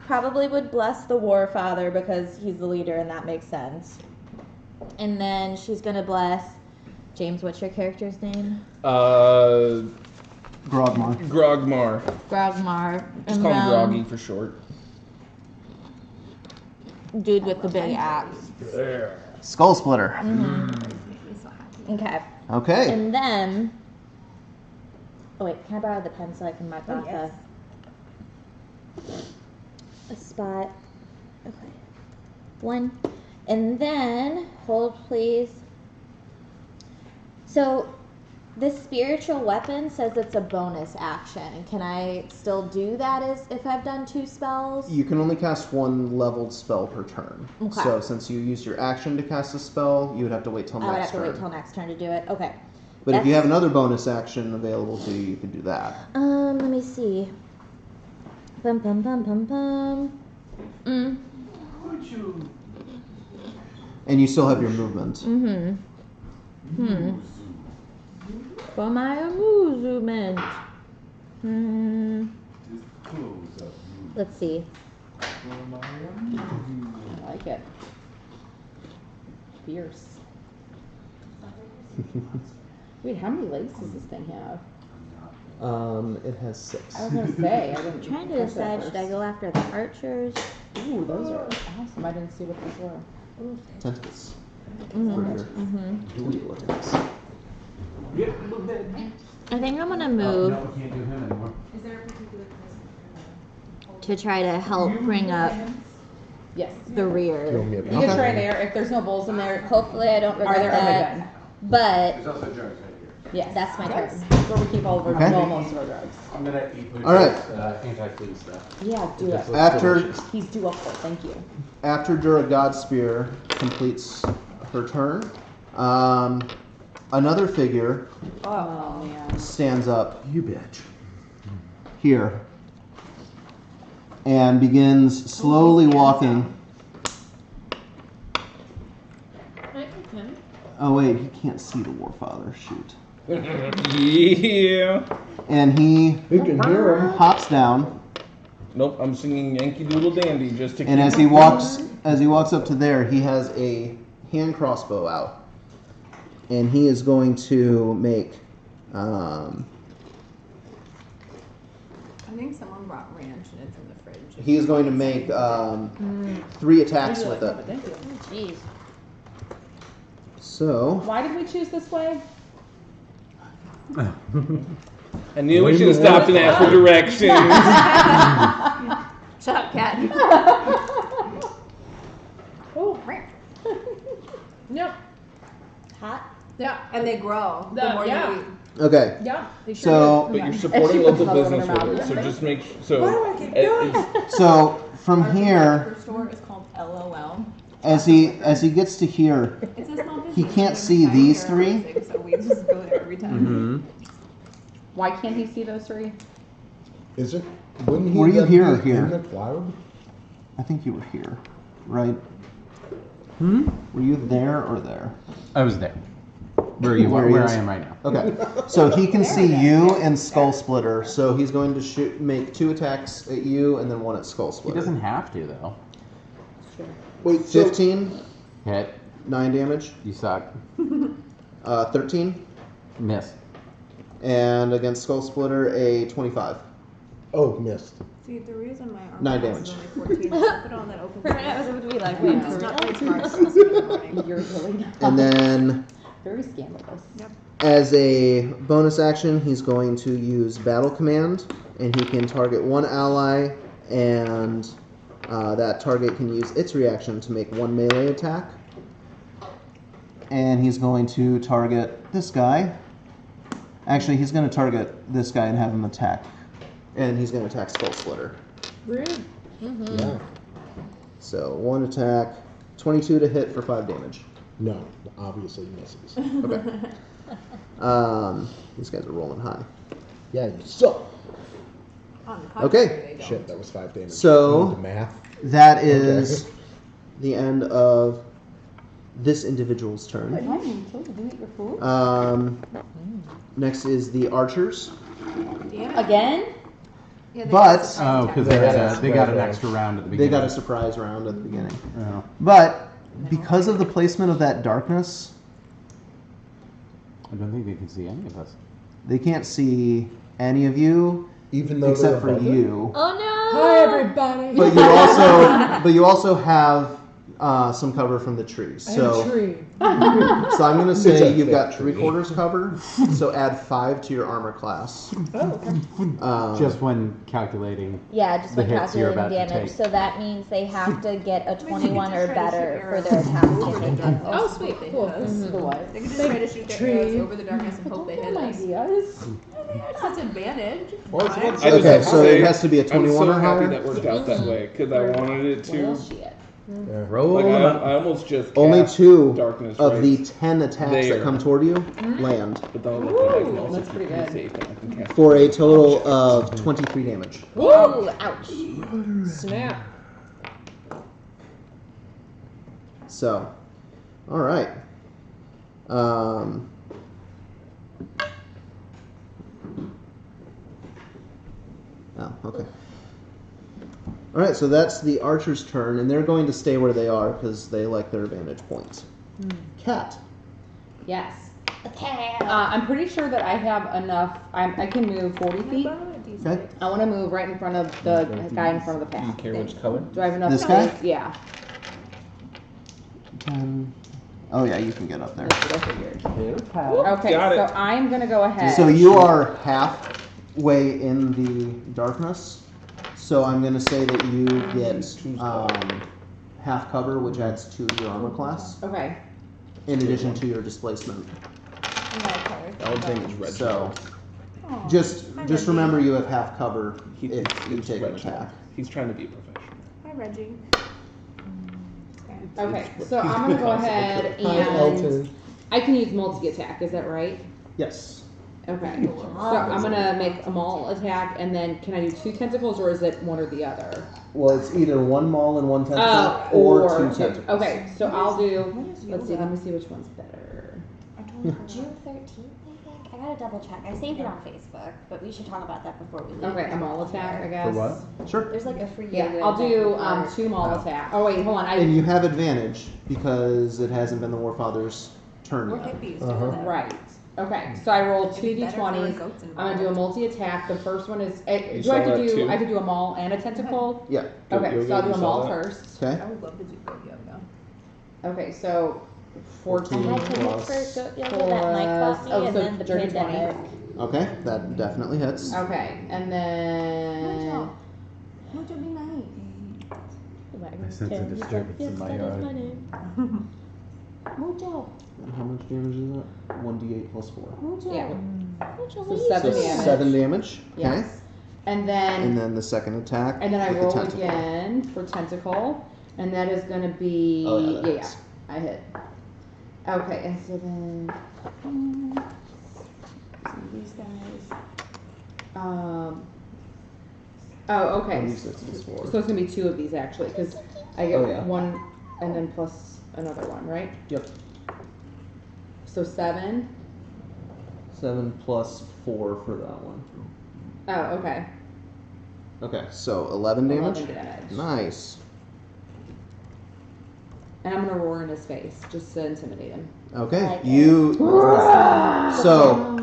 Probably would bless the Warfather because he's the leader and that makes sense. And then she's gonna bless James. What's your character's name? Grogmar. Grogmar. Grogmar. Just And call him then Groggy for short. dude with the big axe. Skull Splitter. Okay. Okay. And then. Oh wait, can I borrow the pen so I can mark off a spot? Okay. 1. And then hold, please. So this spiritual weapon says it's a bonus action. Can I still do that as if I've done 2 spells? You can only cast 1 leveled spell per turn. Okay. So since you used your action to cast a spell, you would have to wait till I would next have to turn. wait till next turn to do it. Okay. But if you have another bonus action available to you, you can do that. Let me see. Bum bum bum bum bum. And you still have your movement. For my amusement. Let's see. I like it. Fierce. Wait, how many legs does this thing have? It has 6. I was gonna say, I didn't. I'm trying to catch that decide, should I first. go after the archers? Ooh, those are awesome. I didn't see what these were. Tentacles. I think I'm gonna Oh, move no, we can't do him anymore. Is there a particular to try to help bring up Yes. the rear. You can try there. If there's no bulls in there, Hopefully I don't are regret there? that. Okay, But There's also jars right here. Yes. That's my Yes. turn. That's where we keep all of our, Okay. well, most of our drugs. I'm gonna eat All right. anti-flu stuff. Yeah, do It it. just looks After- delicious. He's due up for it, thank you. After Dura Godspear completes her turn, another figure Oh, man. stands up You bitch. here and begins slowly walking. I click him. Oh wait, he can't see the Warfather. Shoot. Yeah. And he You can hear him. hops down, Nope, I'm singing Yankee Doodle Dandy just to and keep as he walks up to there, he has a hand crossbow out, and he is going to make. I think someone brought ranch and it's in the fridge. He is going to make 3 attacks with it. Thank you. Jeez. So Why did we choose this way? I knew we should have stopped and asked for directions. Shut up, cat. Oh. Yep. Hot. Yeah. And they grow the The- more yeah. you eat. okay, Yeah. They sure so But you're And she supporting puts local color in business her with mouth. it, so just make so. Why do I keep it- doing it's- so from Our here, liquor store is called LOL. as he gets to here, It's a small business. He can't and see we're these trying to three? everything, So we just go there every time. Why can't he see those 3? Is it? Wouldn't he Were you then here or be here? in the cloud? I think you were here, right? Were you there or there? I was there. Where you Where are, he where is? I am right now. Okay, so he can see you and Skull Splitter, so he's going to make 2 attacks at you and then 1 at Skull He Splitter. doesn't have to though. Wait, so 15, Hit. 9 damage, You suck. 13, Miss. and against Skull Splitter a 25. oh, missed. See, the reason my arm 9 is damage. only 14 is I put on that open I was about to be like, Wait, wait, It's no. not very smart for us in the morning. You're really not. And then Very scandalous. as a bonus action, he's going to use Battle Command, and he can target 1 ally, and that target can use its reaction to make 1 melee attack. And he's going to target this guy. Actually, he's going to target this guy and have him attack. And he's going to attack Skull Splitter. Rude. Yeah. So 1 attack, 22 to hit for 5 damage. No, obviously misses. Okay. These guys are rolling high. Yeah, you suck. On the Okay. contrary, they don't. Shit, that was 5 damage. So- The math. That is the end of this individual's turn. Did you eat your food? Next is the archers. Damn it. Again? Yeah, they But- got surprise Oh, attack. because they got an extra round at the They beginning. got a surprise round at the beginning. Oh. But because of the placement of that darkness, I don't think they can see any of us. they can't see any of you Even though except for they're above it? you. Oh no! Hi, everybody. But you also have some cover from the trees. I have a So tree. So I'm gonna It's say a you've got thick tree. 3/4 cover. So add 5 to your armor class. Oh, okay. Just when calculating. Yeah, just The by hits you're calculating about to damage. take. So that means they have to get a They could 21 just or try to shoot better for arrows their attack over to the hit. darkness Oh, and hope sweet. they Cool. hit us. The what? They could just Big try to shoot their tree. arrows over the darkness and hope they hit Some us. ideas. That's advantage. Or it's Fine. what- I just Okay, have to so say, it has to be a 21 I'm so or happy higher? that worked out that way because I wanted it to. Bullshit. Yeah. Roll Like them up. I almost just Only cast 2 darkness of the rays, 10 attacks there. that come toward you land but then I looked at it, I can also that's keep pretty them good. safe and I can cast for a total of 23 damage. Whoa! Ouch. Snap. So, all right. Oh, okay. All right, so that's the archer's turn, and they're going to stay where they are because they like their vantage points. Cat. Yes. Attack. I'm pretty sure that I have enough. I can move 40 feet. Okay. I want to move right in front of the guy in front of the Do you path. care which color? Do I have enough This guy? space? Yeah. Oh yeah, you can get up there. That's what I figured. Okay. Okay, Got so it. I'm gonna go ahead. So you are halfway in the darkness. So I'm going to say that you get half cover, which adds 2 to your armor class, Okay. in addition to your displacement. That one thing is red. So Aw, just hi, just Reggie. remember you have half cover He- if you it's take an red attack. He's trying to be a professional. Hi, Reggie. Okay, so I'm gonna go ahead Hi, and Elton. I can use multi-attack, is that right? Yes. Okay, so I'm gonna make a maul attack, and then can I do 2 tentacles, or is it one or the other? Well, it's either one maul and one tentacle or 2 tentacles. Okay, so I'll do. Let's see. Let me see which one's better. June 13th, I think. I gotta double check. I saved it on Facebook, but we should talk about that before we leave. Okay, a maul attack, I guess. For what? Sure. There's like a free Yeah, yoga I'll do event 2 maul attack. Oh wait, hold on. And you have advantage because it hasn't been the Warfather's turn We're yet. hippies. Right. Okay, so I rolled 2 It'd be better if there were d20s. goats I'm gonna do a multi-attack. The first one is. You Do I saw have to that do? too? I have to do a maul and a tentacle. Yeah. Okay, Yoga, so I'll do you a saw maul that? first. Okay. I would love to do goat yoga. Okay, so 14 Can I take it plus for goat yoga that Mike bought me oh, and so then the dirty 20. pandemic? Okay, that definitely hits. Okay, and then. Mojo be nice. I sense a disturbance in my yard. Mojo. And how much damage is that? 1d8 plus 4. Mojo. Yeah. Mojo, So what are you 7 doing? damage. 7 damage. Okay. Yes. And then. And then the second attack. And then I with the roll tentacle. again for tentacle, and that is going to be Oh, yeah, that yeah, hits. I hit. Okay, and so then these guys. Oh, okay. 1d6 plus 4. So it's gonna be 2 of these actually, because I get Oh, yeah. 1 and then plus another one, right? Yep. So 7. 7 plus 4 for that one. Oh, okay. Okay, so 11 damage. 11 damage. Nice. And I'm gonna roar in his face just to intimidate him. Okay, Like you. So,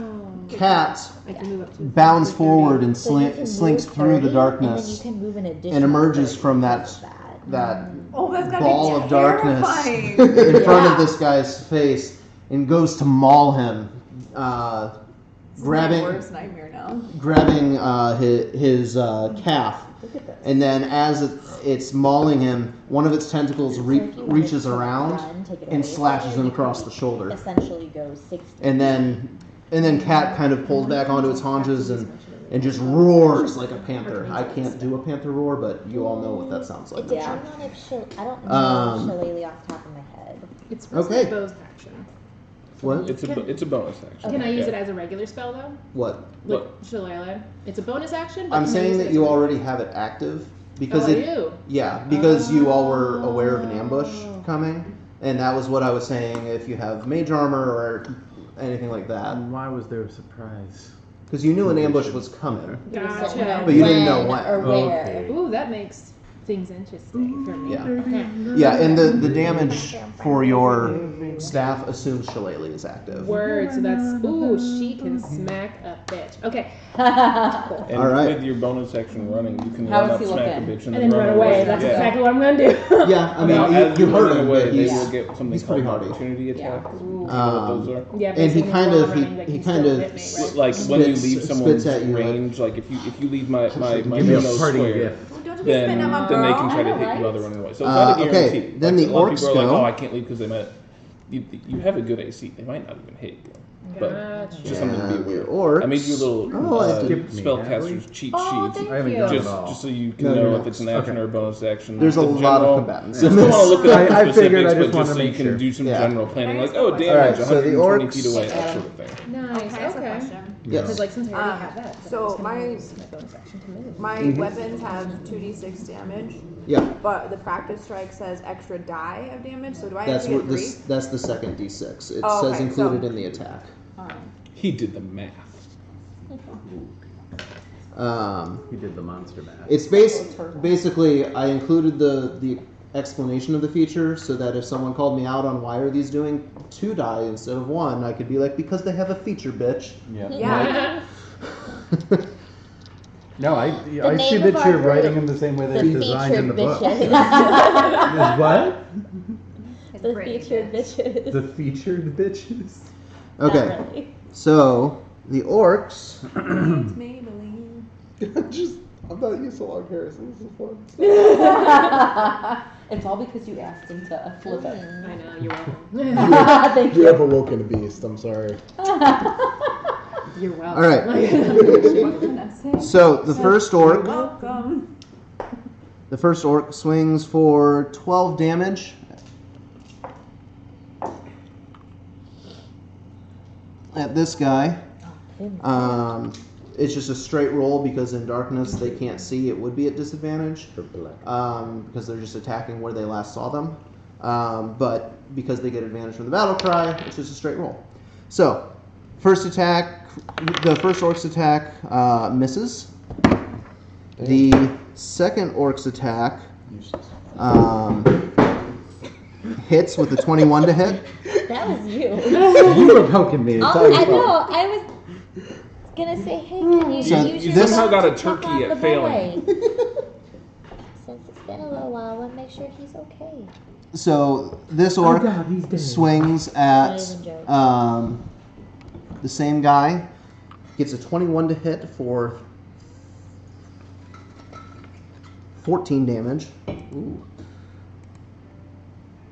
Cat I can move up to bounds forward and So you can slinks move through the 30, darkness and then you can move an additional and emerges 30 from because that of that Oh, that's gotta ball be of darkness terrifying. in front Yeah. of this guy's face and goes to maul him, This is my grabbing worst nightmare now. his calf. Look at this. And then as it's mauling him, one of its tentacles So if you wanted reaches to around run, take it and away slashes from him you, across you the could shoulder. Essentially go 60. And then Cat kind of pulls back onto its haunches and just roars like a panther. I can't do a panther roar, but you all know what that sounds like. It depends on if I don't know Shillelagh off the top of my head. It's supposed Okay. to be Bo's action. What? It's a bonus action. Can I use Yeah. it as a regular spell though? What? Like Shillelagh? It's a bonus action. But I'm can I saying use it that as you a- already have it active because Oh, I it. do? Yeah, because you all were aware of an Oh. ambush coming, and that was what I was saying. If you have mage armor or anything like that, And why was there a surprise? because you knew an ambush was coming. Gotcha. But you didn't know when. or where. Okay. Ooh, that makes things interesting for me. Yeah. Okay. Yeah, and the damage for your staff assumes Shillelagh is active. Word. So that's she can smack a bitch. Okay. And All right. with your bonus action running, you can How run is up, he smack a looking? bitch, And then run away. That's Yeah. exactly what I'm gonna do. Yeah, I mean, Now, you as you're hurt running him, away, but they he's will get something he's called pretty hardy. opportunity Yeah. attacks. Do you know what those are? Yeah, And he basically kind while of- I'm running, they he can kind still of hit me, right? Like when you Spits- leave spits someone's at you, like- range, like if you leave my Give me a Mino party square, gift. Don't you be spitting on my then they can girl. try to I know, hit you while they're right? running away. So it's not a okay, guarantee. then Like, the a lot of orcs people are like, go. oh, I can't leave because they might. You have a good AC. They might not even hit you. But Gotcha. just something to be And the aware. orcs. I made you a little Oh, I skipped me, spellcaster's cheat Oh, sheet. thank I haven't you. done it Just, all. just so you can No, know no, if it's an action okay. or a bonus action. There's a In lot of general, combatants You in don't want to this. look at I the figured, I specifics, just but wanted just to so you make can sure. do some Yeah. general planning, Can I like, ask oh, a question? damage, Alright, so the 120 orcs- feet away, that Adam. sort of thing. Nice. Can I ask a Okay. question? Yes. Because like since I already have that, then I'm So just gonna my- use my bonus action to move. My Mhm. weapons have 2d6 damage, Yeah, but the practice strike says extra die of damage. So do I that's have to what get 3? this. That's the second d6. It Oh, says okay, included so- in the attack. He did the math. He did the monster math. It's basically I included the explanation of the feature so that if someone called me out on why are these doing 2 die instead of 1, I could be like, because they have a feature, bitch. Yeah. Yeah. No, I name see of that our you're writing group, them the same way The they're designed in the book. bitches. Is what? The featured bitches. The featured bitches. Okay, Not really. so the orcs. Maybelline. just I'm not used to long hair, so this is fun. It's all because you asked him to flip it. I know, you're welcome. Thank You you. have awoken a beast. I'm sorry. You're welcome. All right. So the first orc. Welcome. The first orc swings for 12 damage. At this guy. It's just a straight roll because in darkness they can't see. It would be at disadvantage because they're just attacking where they last saw them. But because they get advantage from the battle cry, it's just a straight roll. So, first attack, the first orc's attack misses. The second orc's attack hits with a 21 to hit. That was you. You were poking me. It's all your I fault. know. I was gonna say, hey, can you So use your this- Somehow got a phone to check turkey on at the failing. boy? Since it's been a little while, I want to make sure he's okay. So this orc swings at Not even joke. the same guy, gets a 21 to hit for 14 damage. Ooh.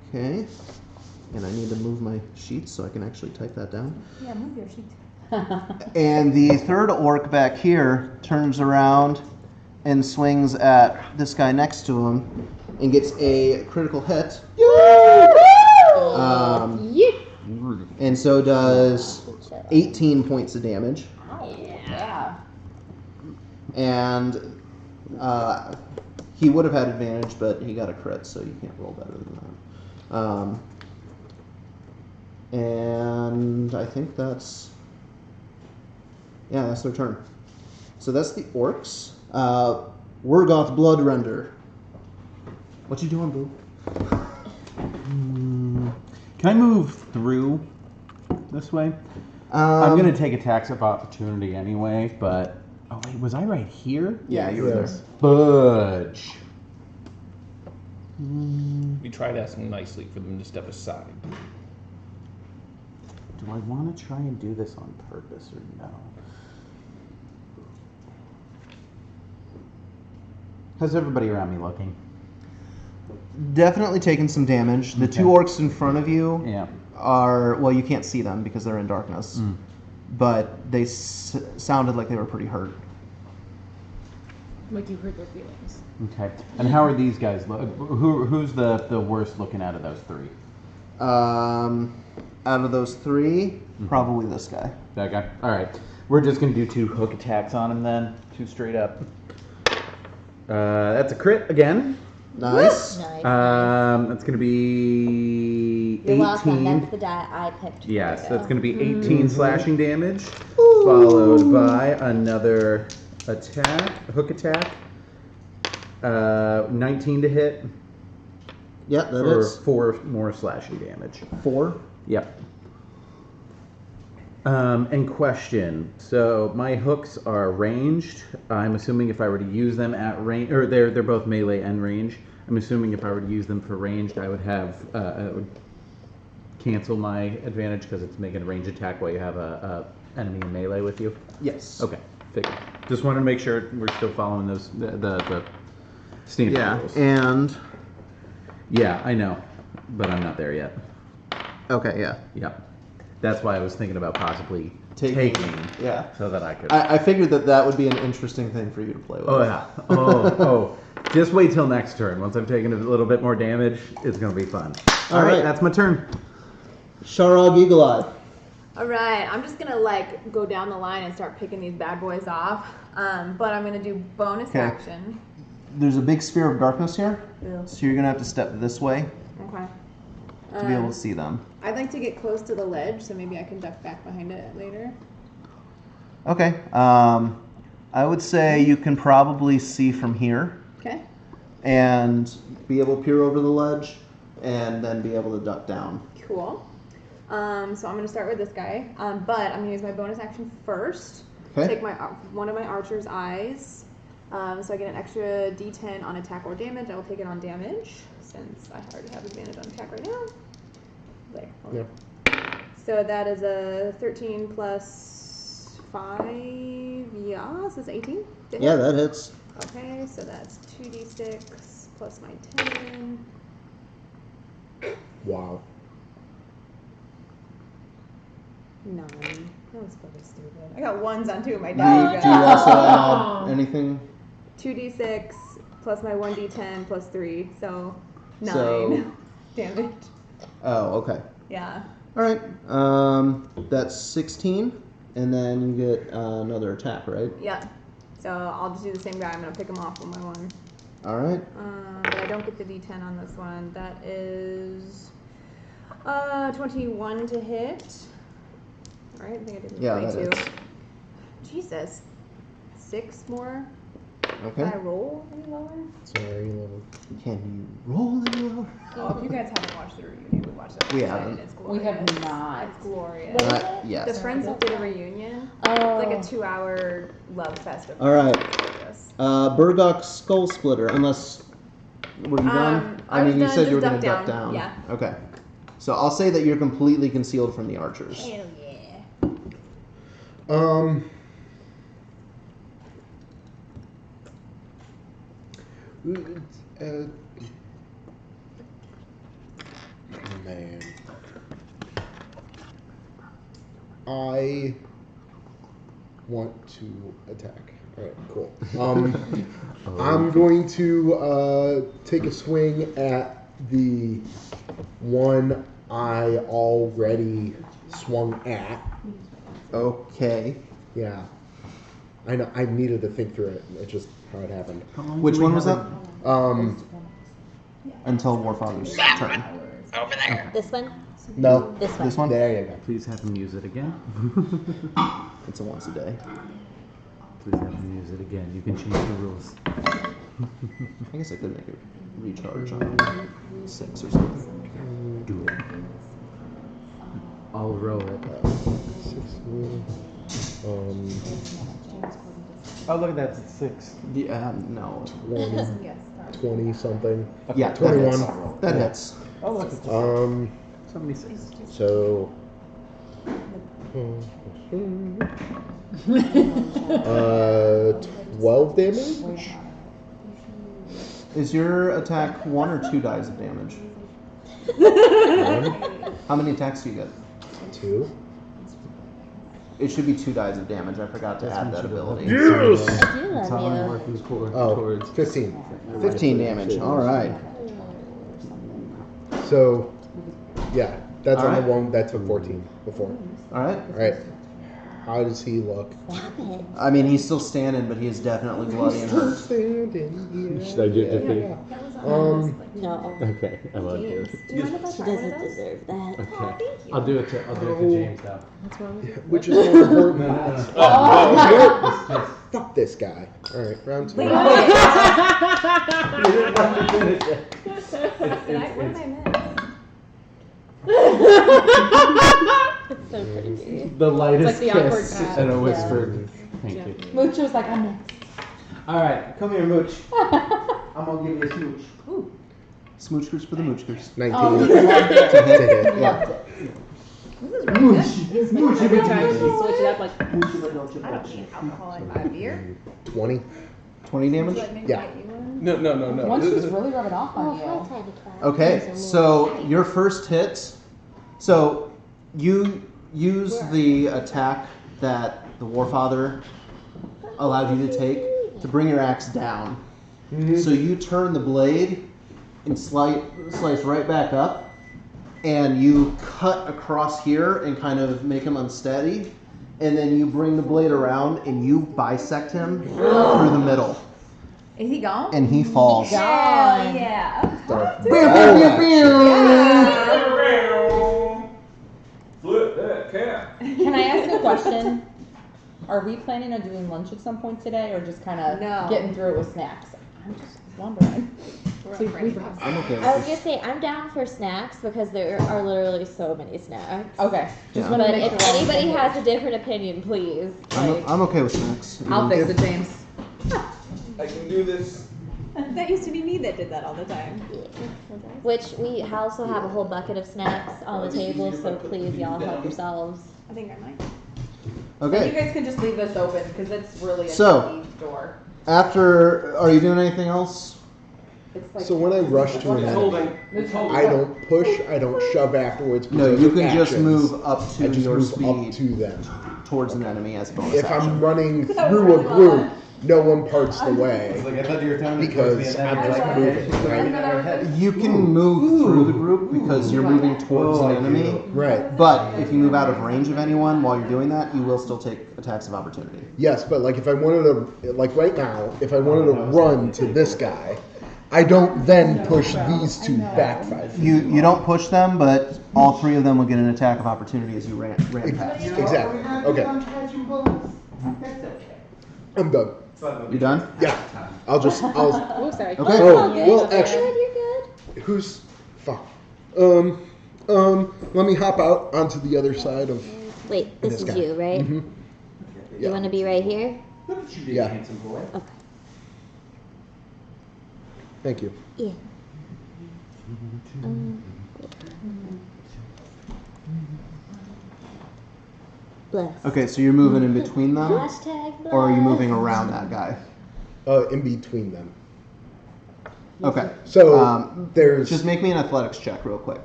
Okay. And I need to move my sheets so I can actually type that down. Yeah, move your sheet. And the third orc back here turns around and swings at this guy next to him and gets a critical hit. And so does 18 points of damage. Yeah. And he would have had advantage, but he got a crit, so you can't roll better than that. And I think that's their turn. So that's the orcs. Wurgoth Bloodrender. What you doing, Boo? Can I move through this way? I'm gonna take attacks of opportunity anyway, but oh wait, was I right here? Yeah, you were there. Fudge. We tried asking nicely for them to step aside. Do I want to try and do this on purpose or no? How's everybody around me looking? Definitely taking some damage. The two orcs in front of you Yeah. are, well, you can't see them because they're in darkness, but they sounded like they were pretty hurt. Like you hurt their feelings. Okay. And how are these guys look? Who's the worst looking out of those three? Out of those three, probably this guy. That guy. All right. We're just gonna do 2 hook attacks on him then. 2 straight up. That's a crit again. Nice. Nice. That's gonna be 18. You're welcome. That's the die I picked. Yes, for you. that's going to be 18 slashing damage, followed by another attack, a hook attack. 19 to hit Yeah, that for is 4 more slashing damage. 4. Yep. And question. So my hooks are ranged. I'm assuming if I were to use them at range, or they're both melee and range. I'm assuming if I were to use them for ranged, I would have I would cancel my advantage because it's making a range attack while you have a enemy in melee with you. Yes. Okay. Figured. Just wanted to make sure we're still following those the standard Yeah, rules. and Yeah, I know, but I'm not there yet. okay, yeah. Yep. That's why I was thinking about possibly Taking. taking Yeah. so that I could. I figured that would be an interesting thing for you to play with. Oh yeah. Oh. Just wait till next turn. Once I've taken a little bit more damage, it's gonna be fun. All right, right. that's my turn. Sharog Eagle Eye. All right, I'm just gonna like go down the line and start picking these bad boys off. But I'm gonna do bonus Okay. action. There's a big sphere of darkness here, Yeah. so you're gonna have to step this way Okay. to be able to see them. I'd like to get close to the ledge, so maybe I can duck back behind it later. Okay. I would say you can probably see from here Okay. and be able to peer over the ledge, and then be able to duck down. Cool. So I'm gonna start with this guy, but I'm gonna use my bonus action first. Okay. Take my one of my archer's eyes, so I get an extra D10 on attack or damage. I will take it on damage since I already have advantage on attack right now. There. Yeah. So that is a 13 plus 5. Yeah, so it's 18. Yeah, that hits. Okay, so that's 2d6 plus my 10. Wow. 9. That was fucking stupid. I got 1s on 2 of my Do dice. you also add anything? 2d6 plus my 1d10 plus 3, so 9 So- damage. Oh, okay. Yeah. All right. That's 16, and then you get another attack, right? Yeah. So I'll just do the same guy. I'm gonna pick him off one by one. All right. But I don't get the d10 on this one. That is 21 to hit. All right, I think I did Yeah, that 22. hits. Jesus. 6 more. Okay. Can I roll any lower? Sorry, level. Can you roll any lower? Oh, if you guys haven't watched the reunion, we watched that. We last night, haven't. and It's We glorious. have not. It's glorious. What is it? Yes. The Friends did a reunion. Oh. It's like a 2-hour love fest. Of All right. It's glorious. Burgok Skull Splitter, unless. Were you done? I was mean, you done, said you were just going to duck duck down. down. Okay. So I'll say that you're completely concealed from the archers. Hell yeah. Man. I want to attack. Alright, cool. I'm going to take a swing at the one I already swung at. Okay. Yeah. I know. I needed to think through it. It's just how it happened. Which one was that? Until Warfather's turn. Over there. This one? No. This one. This one? There you go. Please have him use it again. It's a once a day. Please have him use it again. You can change the rules. I guess I could make it recharge on 6 or something. Do it. I'll roll it. 6. Oh, look at that. It's 6. Yeah, no. 20 something. Yeah, 21. That hits. Oh, look. It's 76. So. 12 damage? Is your attack 1 or 2 dice of damage? 1, How many attacks do you get? 2. It should be 2 dice of damage. I forgot to add that ability. I do That's how I'm love working Oh, towards. 15. 15 damage. All right. So, yeah, that's on Alright. the one that took 14 before. All right. Alright. How does he look? you. I mean, he's still standing, but he is definitely bloody and hurt. Standing here. Should I do it to Yeah. No. Okay, I love James, it. do you mind if I She try one of doesn't those? deserve that. Okay. I'll do it to James though. What's wrong with you? Which is more important? No, no, no. Oh, fuck this guy. Alright, round 2. Wait, You didn't let me finish it. what did I miss? It's so pretty. The lightest It's like the awkward kiss pat. and a Yeah. whispered thank Yeah. you. Mooch was like, I'm next. All right, come here, Mooch. I'm gonna give you a smooch. Smoochkers for the moochkers. 19. Oh, To hit. Yeah. Loved it. This is really good. Mooch every time she switch it up like I don't need alcohol in my beer. 20. 20 damage? Let me Yeah. invite you in. No. Once she's really rubbing off on Oh, you. hi, Tiny Cloud. Okay, so your first hit. So you use the attack that the Warfather allowed you to take to bring your axe down. So you turn the blade and slice right back up, and you cut across here and kind of make him unsteady, and then you bring the blade around and you bisect him through the middle, Is he gone? and he falls. Hell yeah. Flip that cat. Can I ask a question? Are we planning on doing lunch at some point today, or just kind of No. getting through it with snacks? I'm just wondering. we brought I'm okay I was with gonna say I'm down for snacks because there are literally so many snacks. Okay, just Yeah. want to But make if sure. we're on the anybody same has page. a different opinion, please. I'm okay with snacks. I'll fix it, James. I can do this. That used to be me that did that all the time. Which we also have a whole bucket of snacks on the table, so please y'all help yourselves. I think I might. You Okay. guys can just leave this open because it's really a So- tiny door. After, are you doing anything else? It's like, So when I rush to an It's enemy, holding. It's holding. I don't push, I don't shove afterwards. No, because you of can just actions. move up I to just your move speed up to them. towards an enemy as a bonus If action. I'm running through a group, no one parts the way It's like I thought you were telling me towards me, because and then I'm you're just like, moving. okay, she's looking at her head. You can move through the group because you're moving towards Oh, an I enemy. do. Right. But if you move out of range of anyone while you're doing that, you will still take attacks of opportunity. Yes, but like if I wanted to, like right now, if I wanted to run to this guy, I don't then push these two back 5 feet. You don't push them, but all three of them will get an attack of opportunity as you ran past. Exactly. Okay. I'm done. You done? Yeah. I'll. Oh, sorry. Okay. Oh, You're well, good, actually, you're good. who's fuck? Let me hop out onto the other side of. Wait, this This is guy. you, right? Mhm. You want to be right here? Look what you did, Yeah. handsome boy. Okay. Thank you. Yeah. Bless. Okay, so you're moving in between them, Hashtag bless. or are you moving around that guy? In between them. Okay. So there's. Just make me an athletics check real quick.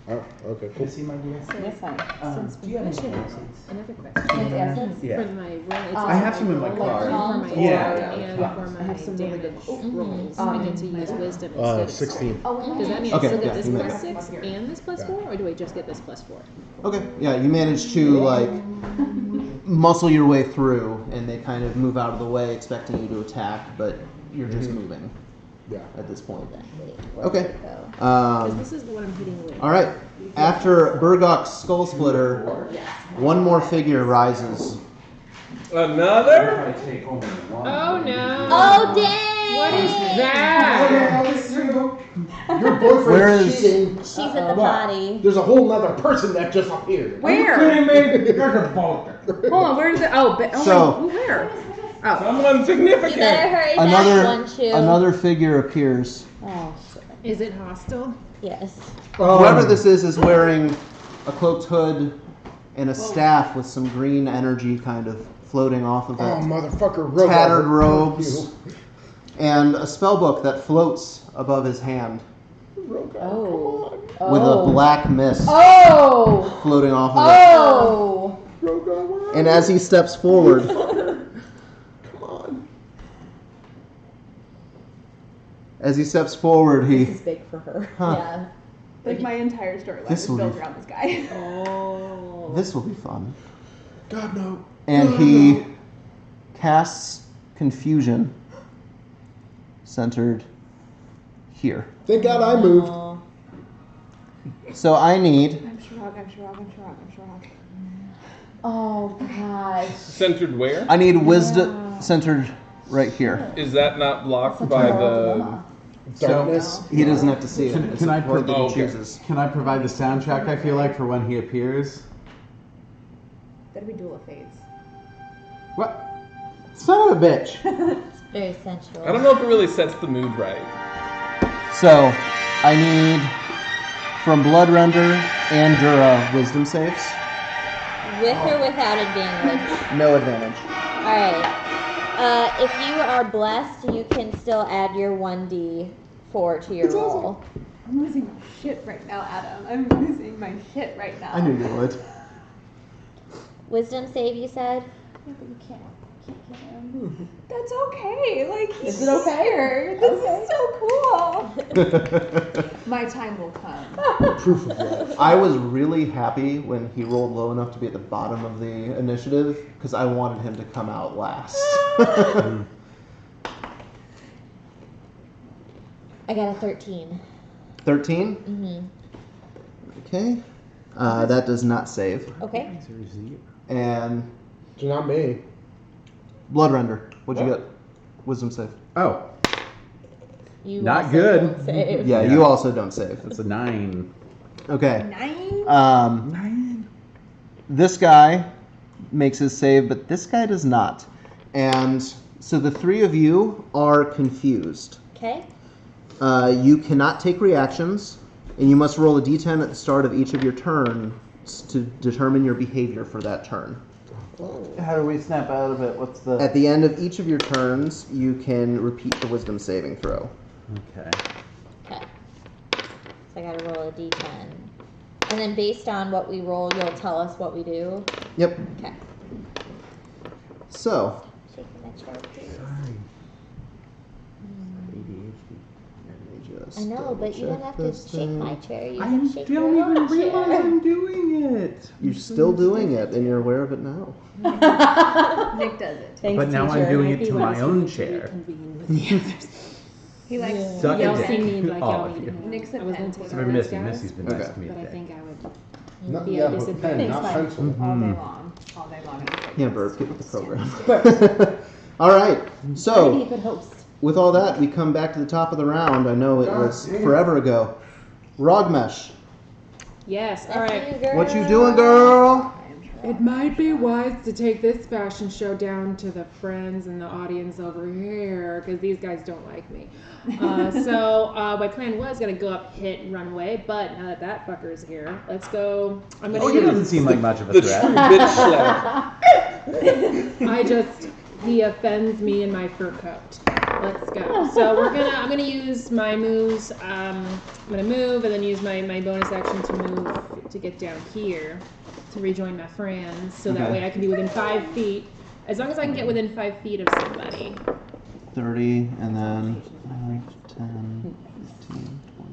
Oh, okay, Can cool. I see my dear? Yes, honey. Do you have any Question. acids? Another question. Acids? Yeah. For my roll, it's I have some in my roll, car. For my Yeah. and Yeah. for I my have some really damage good- rolls, I get to use wisdom instead of 16. Oh, Does that mean Okay, I still yeah, get this you made plus it. 6 and this plus Yeah. 4, or do I just get this plus 4? Okay. Yeah, you managed to like muscle your way through, and they kind of move out of the way, expecting you to attack, but you're just moving Yeah. at this point. Exactly. Okay. Where'd it go? Because this is the one I'm hitting with. All right. After Burgok's skull splitter, one more figure rises. Another? If I take only one. Oh no! Oh, dang! What is that? Your boyfriend's Where is- cheating. She's in the What? potty. There's a whole nother person that just appeared. Where? Hold on, where is it? Oh, So- wait, where? Oh. Someone You significant. better hurry back, one, two. Another figure appears. Oh, shit. Is it hostile? Yes. Whoever this is wearing a cloaked hood and a staff with some green energy kind of floating off of it. Oh, motherfucker. Rogue Tattered Robber. robes and a spell book that floats above his hand Rogue Robber, Oh. with a black mist Oh. floating off of it. Oh. Rogue Robber. And as he steps forward, Come on. as he steps forward, This he is big for her. Huh. Yeah. Like my entire storyline This is will built be- around this guy. Oh. This will be fun. God, no. And he casts confusion centered here. Thank God I moved. So I need I'm Shirog, I'm Shirog, I'm Shirog, I'm Shirog. Oh, gosh. Centered where? I need wisdom centered right here. Is that not blocked by the? Darkness. He doesn't have to see it. Can- It's can I a word that he Oh, okay. chooses. Can I provide the soundtrack I feel like for when he appears? That'd be Duel of Fates. What? Son of a bitch! It's very sensual. I don't know if it really sets the mood right. So I need from Bloodrender and Dura wisdom saves. With or without advantage? No advantage. Alright. If you are blessed, you can still add your 1d4 to your roll. I'm losing my shit right now, Adam. I'm losing my shit right now. I knew you would. Wisdom save, you said? Yeah, but you can't kick him. That's okay. Like, he's Is it okay? here. This is so cool. My time will come. Proof of love. I was really happy when he rolled low enough to be at the bottom of the initiative because I wanted him to come out last. I got a 13. 13? Mm-hmm. Okay. That does not save. Okay. And It's not me. Bloodrender, what'd you What? get? Wisdom save. Oh, You Not also good. don't save. Yeah, Yeah. you also don't save. that's a 9. Okay. 9? This guy makes his save, but this guy does not. And so the three of you are confused. Okay. You cannot take reactions, and you must roll a d10 at the start of each of your turns to determine your behavior for that turn. How do we snap out of it? What's the... At the end of each of your turns, you can repeat the wisdom saving throw. Okay. Okay. So I gotta roll a d10. And then based on what we roll, you'll tell us what we do. Yep. Okay. So, Shaking my chair, please. Sorry. I know, but you don't have to shake my chair. You I can shake don't your even own realize chair. I'm doing it. you're still doing it, and you're aware of it now. Nick does it. Thanks, But now I'm teacher. doing it to my own chair. He likes Suck it Y'all down. see me like All y'all of need you. it. Nick said I was gonna pen. take Or all these Missy. guys, Missy's been nice Okay. to me but I today. think I would Not, be yeah, at but pen, disadvantage. not pencil. All day long. All day long. It's like Yeah, this. Bert, get with the program. Bert. All right. Maybe So, he could host. with all that, we come back to the top of the round. I know it was forever ago. Rogmesh, Yes, That's alright. you, girl. what you doing, girl? It might be wise to take this fashion show down to the friends and the audience over here, because these guys don't like me. So my plan was gonna go up, hit, and run away, but now that that fucker's here, let's go. I'm gonna. Oh, he doesn't seem like much of a The threat. true bitch slap. He offends me in my fur coat. Let's go. So I'm gonna use my moves. I'm gonna move and then use my bonus action to move to get down here to rejoin my friends. So that Okay. way I can be within 5 feet. As long as I can get within 5 feet of somebody. 30, and then 5, 10, 15, 20.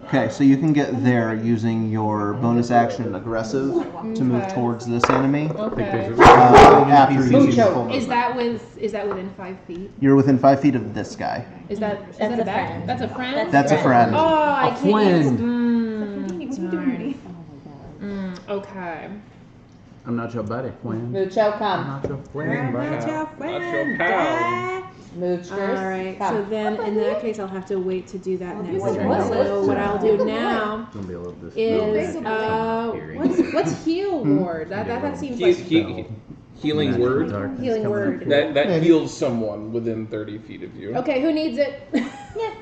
Okay, so you can get there using your bonus action aggressive to move Okay. towards this enemy. Okay. After using your Mucho. full Is movement. that within 5 feet? You're within 5 feet of this guy. Is that That's a a back? friend. That's a friend. That's a friend. Oh, I can't use. friend. What are you doing? Okay. I'm not your buddy, friend. Mucho I'm come. not your friend, buddy. Not your pal. Moochers. Alright, so come. then in that case I'll have to wait to do that next Wait, turn. what? So what I'll do now It's gonna be a little bit is what's heal Hmm? word? That seems He, like healing word. healing word. That Maybe. heals someone within 30 feet of you. Okay, who needs it? Yeah.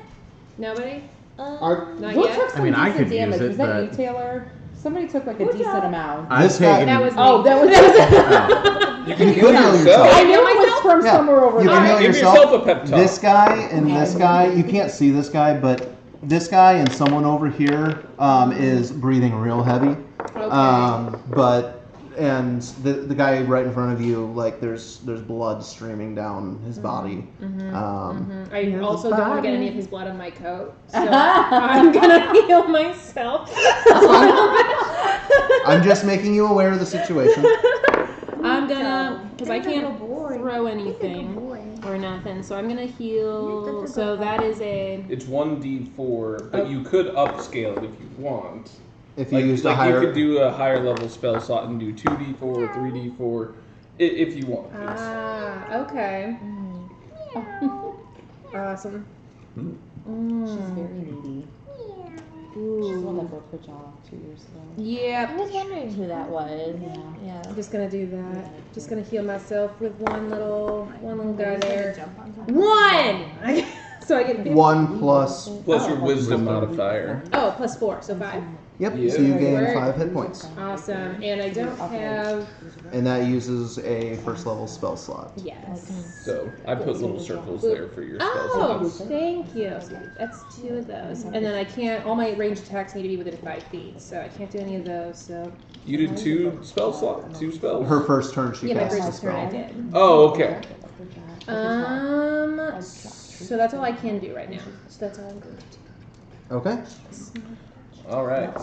Nobody? Are, Not Who yet? took some I mean, I decent could use damage? it, Was that but- you, Taylor? Somebody took like a decent amount. I've taken. That was me. Oh, that was. You can You heal could heal yourself. I knew it was from Yeah, somewhere over you there. can heal Give yourself. yourself a pep talk. This guy and this guy, you can't see this guy, but this guy and someone over here is breathing real heavy. Okay. And the guy right in front of you, like there's blood streaming down his body. I also don't want to get any of his blood on my coat, so I'm gonna heal myself. I'm just making you aware of the situation. I'm gonna, because I can't throw anything or nothing, so I'm gonna heal. So that is a. It's 1d4, but you could upscale it if you want. If you used a you higher, could do a higher level spell slot and do 2d4, 3d4, if you want. Okay. Awesome. She's very needy. She's the one that broke her jaw 2 years ago. I Yeah. was wondering who that was. Yeah. I'm just gonna do that. Just gonna heal myself with one little guy there. One. So I get 1 plus. Plus your wisdom modifier. Oh, plus 4, so 5. Yep. Yeah. So you gain Word. 5 hit points, Awesome. And I don't have. and that uses a first level spell slot. Yes. So I put little circles there for your spell Oh, slots. thank you. That's 2 of those. And then I can't. All my ranged attacks need to be within 5 feet, so I can't do any of those. So You did 2 spell slots? 2 spells? Her first turn, she yeah, my casts a first turn I spell. did. Oh, okay. So that's all I can do right now. So that's all I'm going to do. Okay. Alright.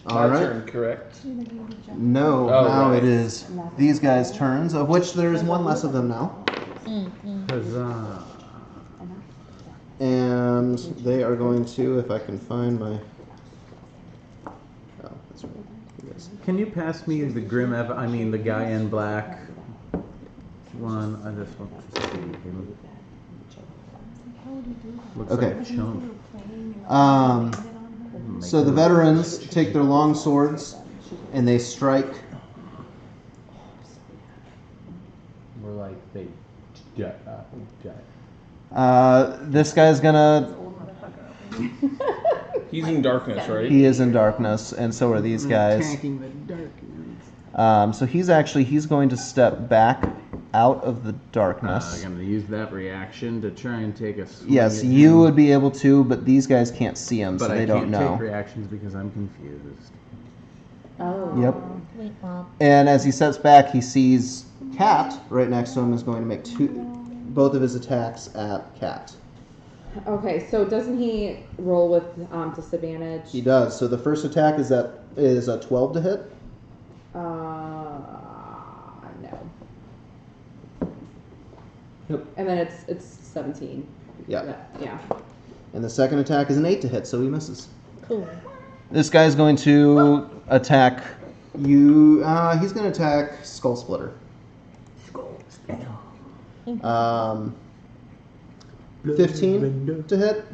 All My right. turn, correct? No, Oh, now right. it is these guys' turns, of which there is one less of them now. Huzzah. And they are going to, if I can find my. Oh, that's right. You guys. Can you pass me the the guy in black one? I just want to see him. Looks Okay. like a chump. So the veterans take their long swords and they strike. We're like they. This guy's gonna. He's in darkness, right? He is in darkness, and so are these guys. Attacking the darkness. So he's going to step back out of the darkness. I'm going to use that reaction to try and take a swing. Yes, at you him. would be able to, but these guys can't see him, But so I they can't don't know. take reactions because I'm confused. Oh. Yep. Wait, Mom. And as he steps back, he sees Cat right next to him is going to make both of his attacks at Cat. Okay, so doesn't he roll with disadvantage? He does. So the first attack is a 12 to hit. No. Yep. And then it's 17. Yeah. Yeah. And the second attack is an 8 to hit, so he misses. Cool. This guy's going to attack you. He's going to attack Skull Splitter. 15 to hit,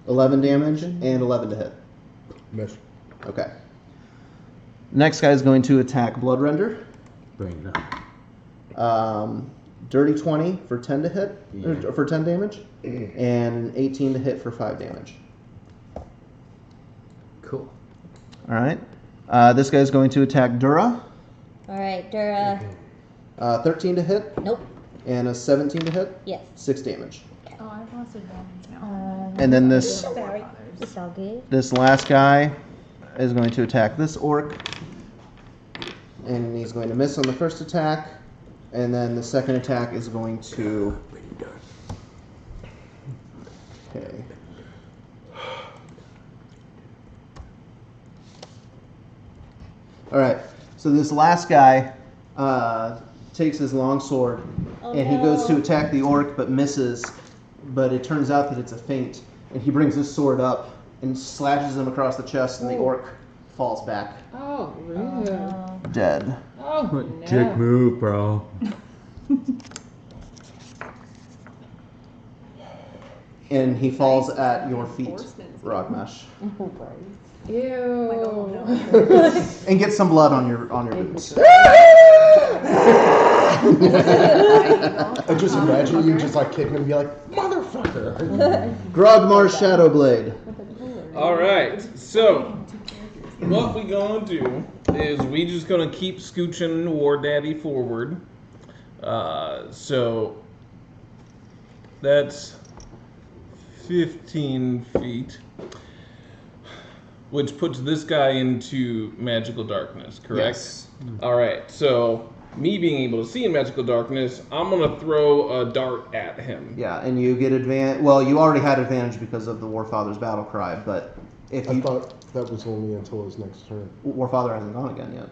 11 damage, and 11 to hit. Miss. Okay. Next guy's going to attack Bloodrender. Bring it up. Dirty 20 for 10 to hit, Yeah. or for 10 damage, and 18 to hit for 5 damage. Cool. All right. This guy's going to attack Dura. All right, Dura. 13 to hit, Nope. and a 17 to hit, Yes. 6 damage. Oh, I've lost advantage now. And then this Sorry. It's all good. this last guy is going to attack this orc, and he's going to miss on the first attack, and then the second attack is going to. Okay. All right. So this last guy takes his long sword, and he goes to attack the orc, but misses. But it turns out that it's a feint, and he brings his sword up and slashes him across the chest, and the orc falls back Oh, rude. dead. Oh, no. Dick move, bro. And he falls at your feet, Rockmesh, Ew. and gets some blood on your boots. I just imagine you just like kicking him and be like, motherfucker. Grogmar's Shadowblade. All right, so what we gonna do is we just gonna keep scooching War Daddy forward. So that's 15 feet, which puts this guy into magical darkness, correct? Yes. All right, so me being able to see in magical darkness, I'm gonna throw a dart at him. Yeah, and you get advantage. Well, you already had advantage because of the Warfather's battle cry, but if I you thought that was only until his next turn. Warfather hasn't gone again yet.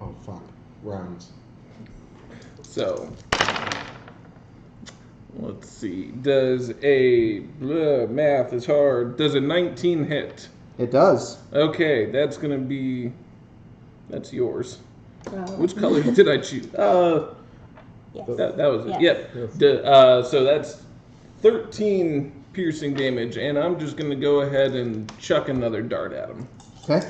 Oh, fuck. Rounds. So, let's see. Does a math is hard? Does a 19 hit? It does. Okay, that's yours. Oh. Which color did I choose? Yes. That was it. Yes. Yep. So that's 13 piercing damage, and I'm just gonna go ahead and chuck another dart at him. Okay.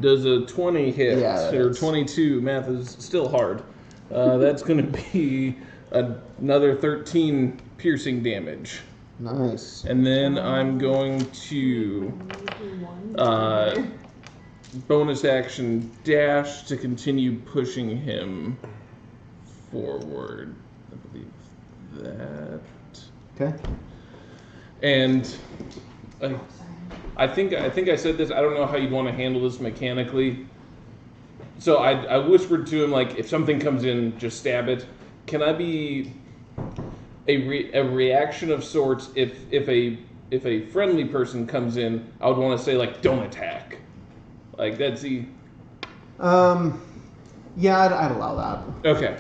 Does a 20 hit? Yeah, that Or hits. 22? Math is still hard. That's gonna be another 13 piercing damage. Nice. And then I'm going to bonus action dash to continue pushing him forward. I believe that. Okay. And I think I said this. I don't know how you'd want to handle this mechanically. So I whispered to him, like, if something comes in, just stab it. Can I be a reaction of sorts if a friendly person comes in? I would want to say, like, don't attack. Like, that's the... Yeah, I'd allow that. Okay.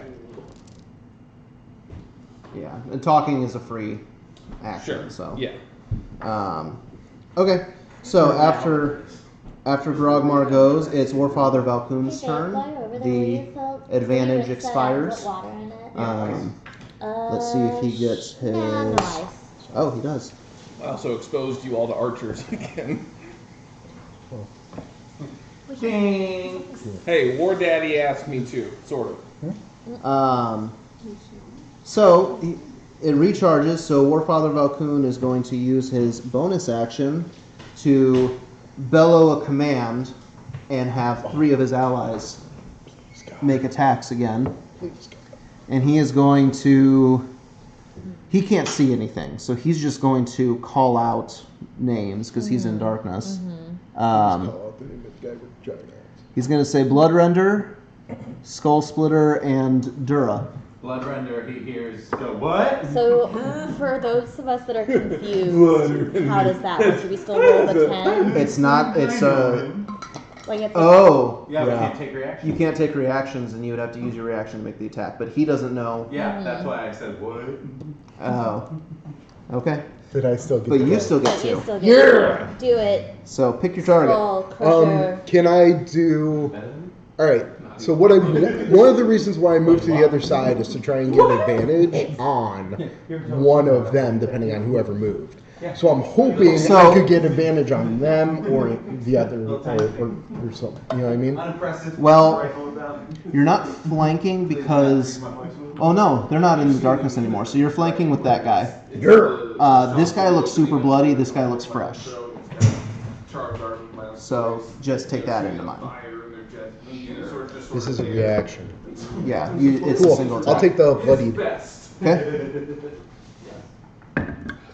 Yeah, and talking is a free action, Sure. so. Yeah. Okay, so after Grogmar goes, it's Warfather Valkoon's Hey, turn. fly over there The with yourself. advantage Put expires. water in it. Let's see if he gets his. Nah, nice. Oh, he does. I also exposed you all to archers again. Hey, War Daddy asked me to, sort of. So it recharges. So Warfather Valkoon is going to use his bonus action to bellow a command and have 3 of his allies make attacks again. Please. And he is going to... He can't see anything, so he's just going to call out names because he's in darkness. Call out the name of the guy with the giant eyes. He's going to say Bloodrender, Skull Splitter, and Dura. Bloodrender, he hears, go, what? So, for those of us that are confused, how does that work? Do we still roll the 10? It's not, it's a... Like if Oh! Yeah, we can't take reactions. You can't take reactions, and you would have to use your reaction to make the attack, but he doesn't know. Yeah, that's why I said, what? Oh. Okay. Did I still get But the you right? still get you 2. still get to do it. So pick your target. Skull Crusher. Can I do... Alright, so one of the reasons why I moved to the other side is to try and get advantage on one of them, depending on whoever moved. So I'm hoping I could get advantage on them or the other, or something. You know what I mean? Well, you're not flanking because... Oh no, they're not in the darkness anymore, so you're flanking with that guy. This guy looks super bloody, this guy looks fresh. So just take that into mind. This is a reaction. Yeah, it's Cool. a single attack. I'll take the bloodied. Okay.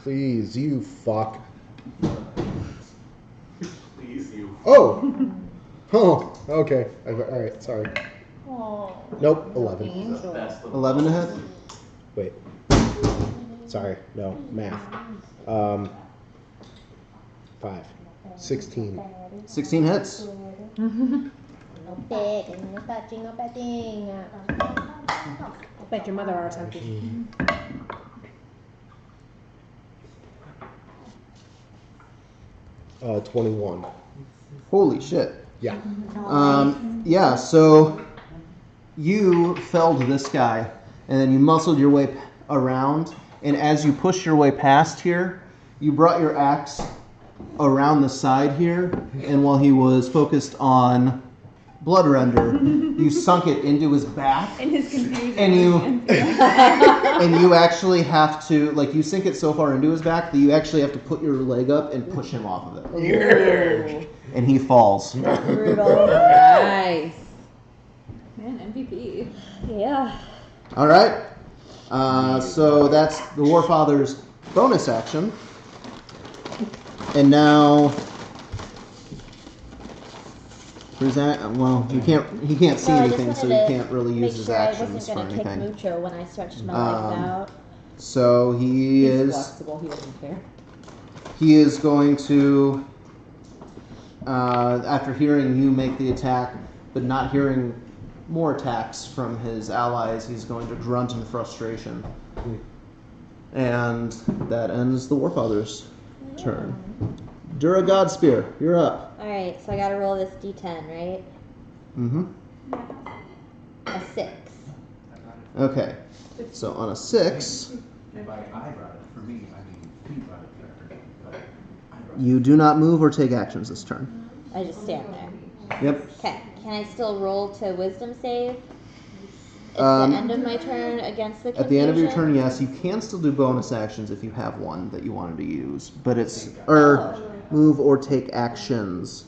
Please, you fuck. Please, you. Oh! Oh, okay. Alright, sorry. Nope, 11. 11 to hit. Wait. Sorry, no, math. 5. 16. 16 hits. No begging, no touching, no petting. Bet your mother or something. 21. Holy shit. Yeah. Yeah, so you felled this guy, and then you muscled your way around, and as you push your way past here, you brought your axe around the side here, and while he was focused on Bloodrender, you sunk it into his back. In his confusion. And you actually have to, like, you sink it so far into his back that you actually have to put your leg up and push him off of it. Yeah. And he falls. Brutal. Nice. Man, MVP. Yeah. All right. So that's the Warfather's bonus action. And now, well, he can't see Well, I just anything, so he wanted to can't really make use his sure actions I for wasn't gonna anything. kick Mucho when I stretched my legs out. So he He's is flexible. He doesn't care. he is going to, after hearing you make the attack, but not hearing more attacks from his allies, he's going to grunt in frustration. And that ends the Warfather's turn. Dura Godspear, you're up. Alright, so I gotta roll this d10, right? Mm-hmm. A 6. Okay. So on a 6, By I brought it. For me, I mean, he brought it there. But I brought it. you do not move or take actions this turn. I just stand there. Yep. Okay, can I still roll to wisdom save? At Um, the end of my turn against the confusion? At the end of your turn, yes, you can still do bonus actions if you have one that you wanted to use, but it's move or take actions.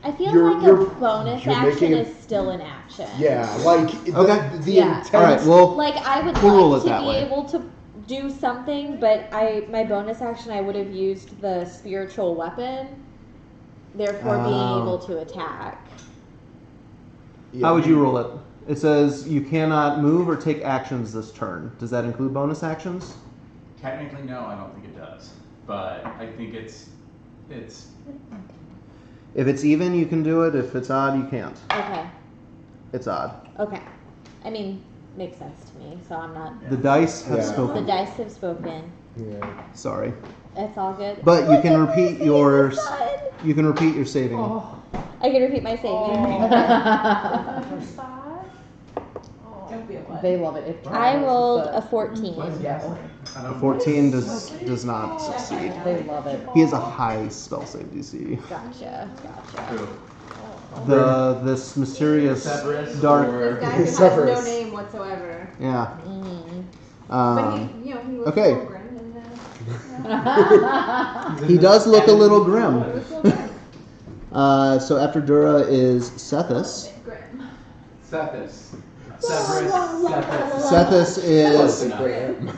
I feel You're- like you're- a bonus you're action making is still an action. Yeah, like Okay. the Yeah. intent. All right. Well, Like I would We'll roll like it to that be way. able to do something, but my bonus action I would have used the spiritual weapon, therefore being Oh. able to attack. Yeah. how would you roll it? It says you cannot move or take actions this turn. Does that include bonus actions? Technically, no, I don't think it does. But I think it's If it's even, you can do it. If it's odd, you can't. Okay. It's odd. Okay. I mean, makes sense to me, so I'm not. The dice have Yeah. The spoken. dice have spoken. Yeah. Sorry, It's all good. but you Look can at my repeat saving your son. you can repeat your saving. I can repeat my saving. Don't be a butt. They love it. If I rolled a 14. Yes. A 14 does not succeed. They love it. He has a high spell save DC. Gotcha. true. This mysterious Cerberus dark. or- This guy who has Severus. no name whatsoever. Yeah. Mm. But he, he was okay. programmed in that. He does look a little grim. So after Dura is Sethus. Sethus. Sethus is,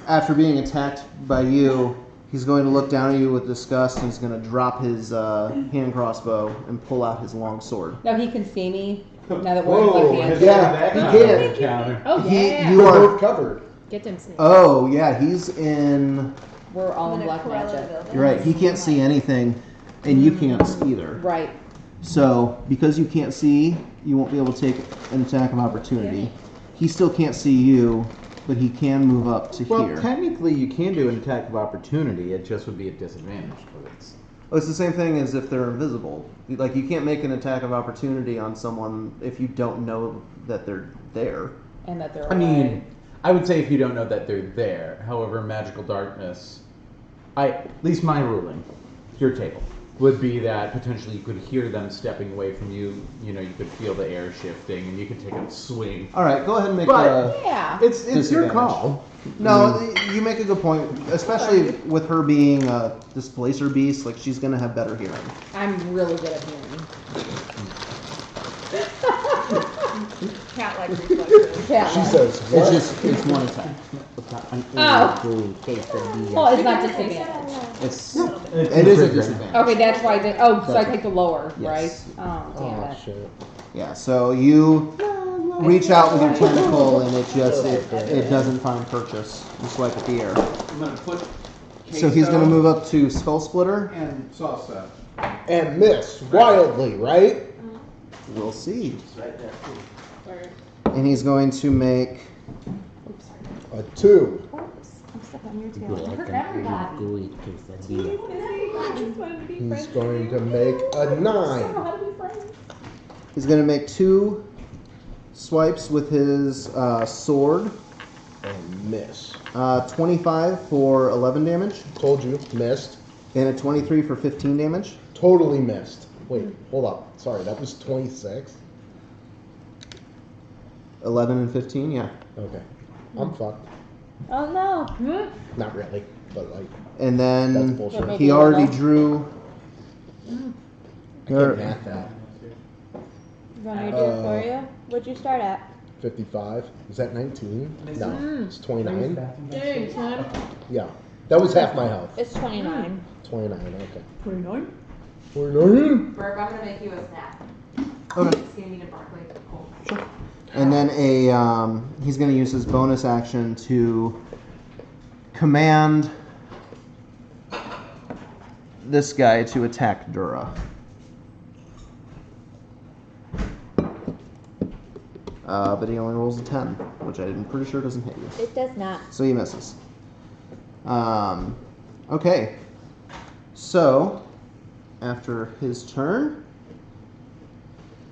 after being attacked by you, he's going to look down at you with disgust, and he's going to drop his hand crossbow and pull out his long sword. Now he can see me. Now that we're in left hands. Yeah, he can. Oh yeah. You We're are. both covered. Get them snakes. Oh yeah, he's in. We're all in In a black Corella magic. building. You're right. He can't see anything, and you can't either. Right. So because you can't see, you won't be able to take an attack of opportunity. He still can't see you, but he can move up to Well, here. technically, you can do an attack of opportunity. It just would be a disadvantage. But It's the same thing as if they're invisible. Like, you can't make an attack of opportunity on someone if you don't know that they're there. And that they're I mean, I would say if you don't know that they're there. However, magical darkness, at least my ruling, your table, would be that potentially you could hear them stepping away from you. You know, you could feel the air shifting, and you could take a swing. All right, go ahead and make But yeah. it's your disadvantage. call. No, you make a good point, especially with her being a displacer beast. Like, she's gonna have better hearing. I'm really good at hearing. Cat-like reflexes. Yeah. She says, It's what? just it's one attack. Oh. Well, it's not disadvantage. It is a disadvantage. Okay, that's why I did. Oh, so I take the lower, Yes. right? Oh, damn Oh, it. shit. Yeah. So you reach out with your tentacle, and it doesn't find purchase. You swipe at the air. I'm gonna put. So he's gonna move up to Skull Splitter. And salsa. And miss wildly, right? We'll see. It's right there too. And he's going to make A 2. I'm stuck on your tail. You hurt everybody. He's going to make a 9. How do we play? He's going to make 2 swipes with his sword. And miss. 25 for 11 damage, Told you, missed. and a 23 for 15 damage. Totally missed. Wait, hold up. Sorry, that was 26. 11 and 15, yeah. Okay. I'm fucked. Oh no. Not really, but like, And that's then bullshit. he already drew. I can't math that. You want me to do it for you? What'd you start at? 55. Is that 19? No, it's 29. Dang, son. Yeah. That was half my health. It's 29. 29, okay. 29? 29? Burke, I'm gonna make you a snack. Okay. Skinny meat and broccoli. Cool. And then he's going to use his bonus action to command this guy to attack Dura. But he only rolls a 10, which I'm pretty sure doesn't hit you. It does not. So he misses. Okay. So, after his turn,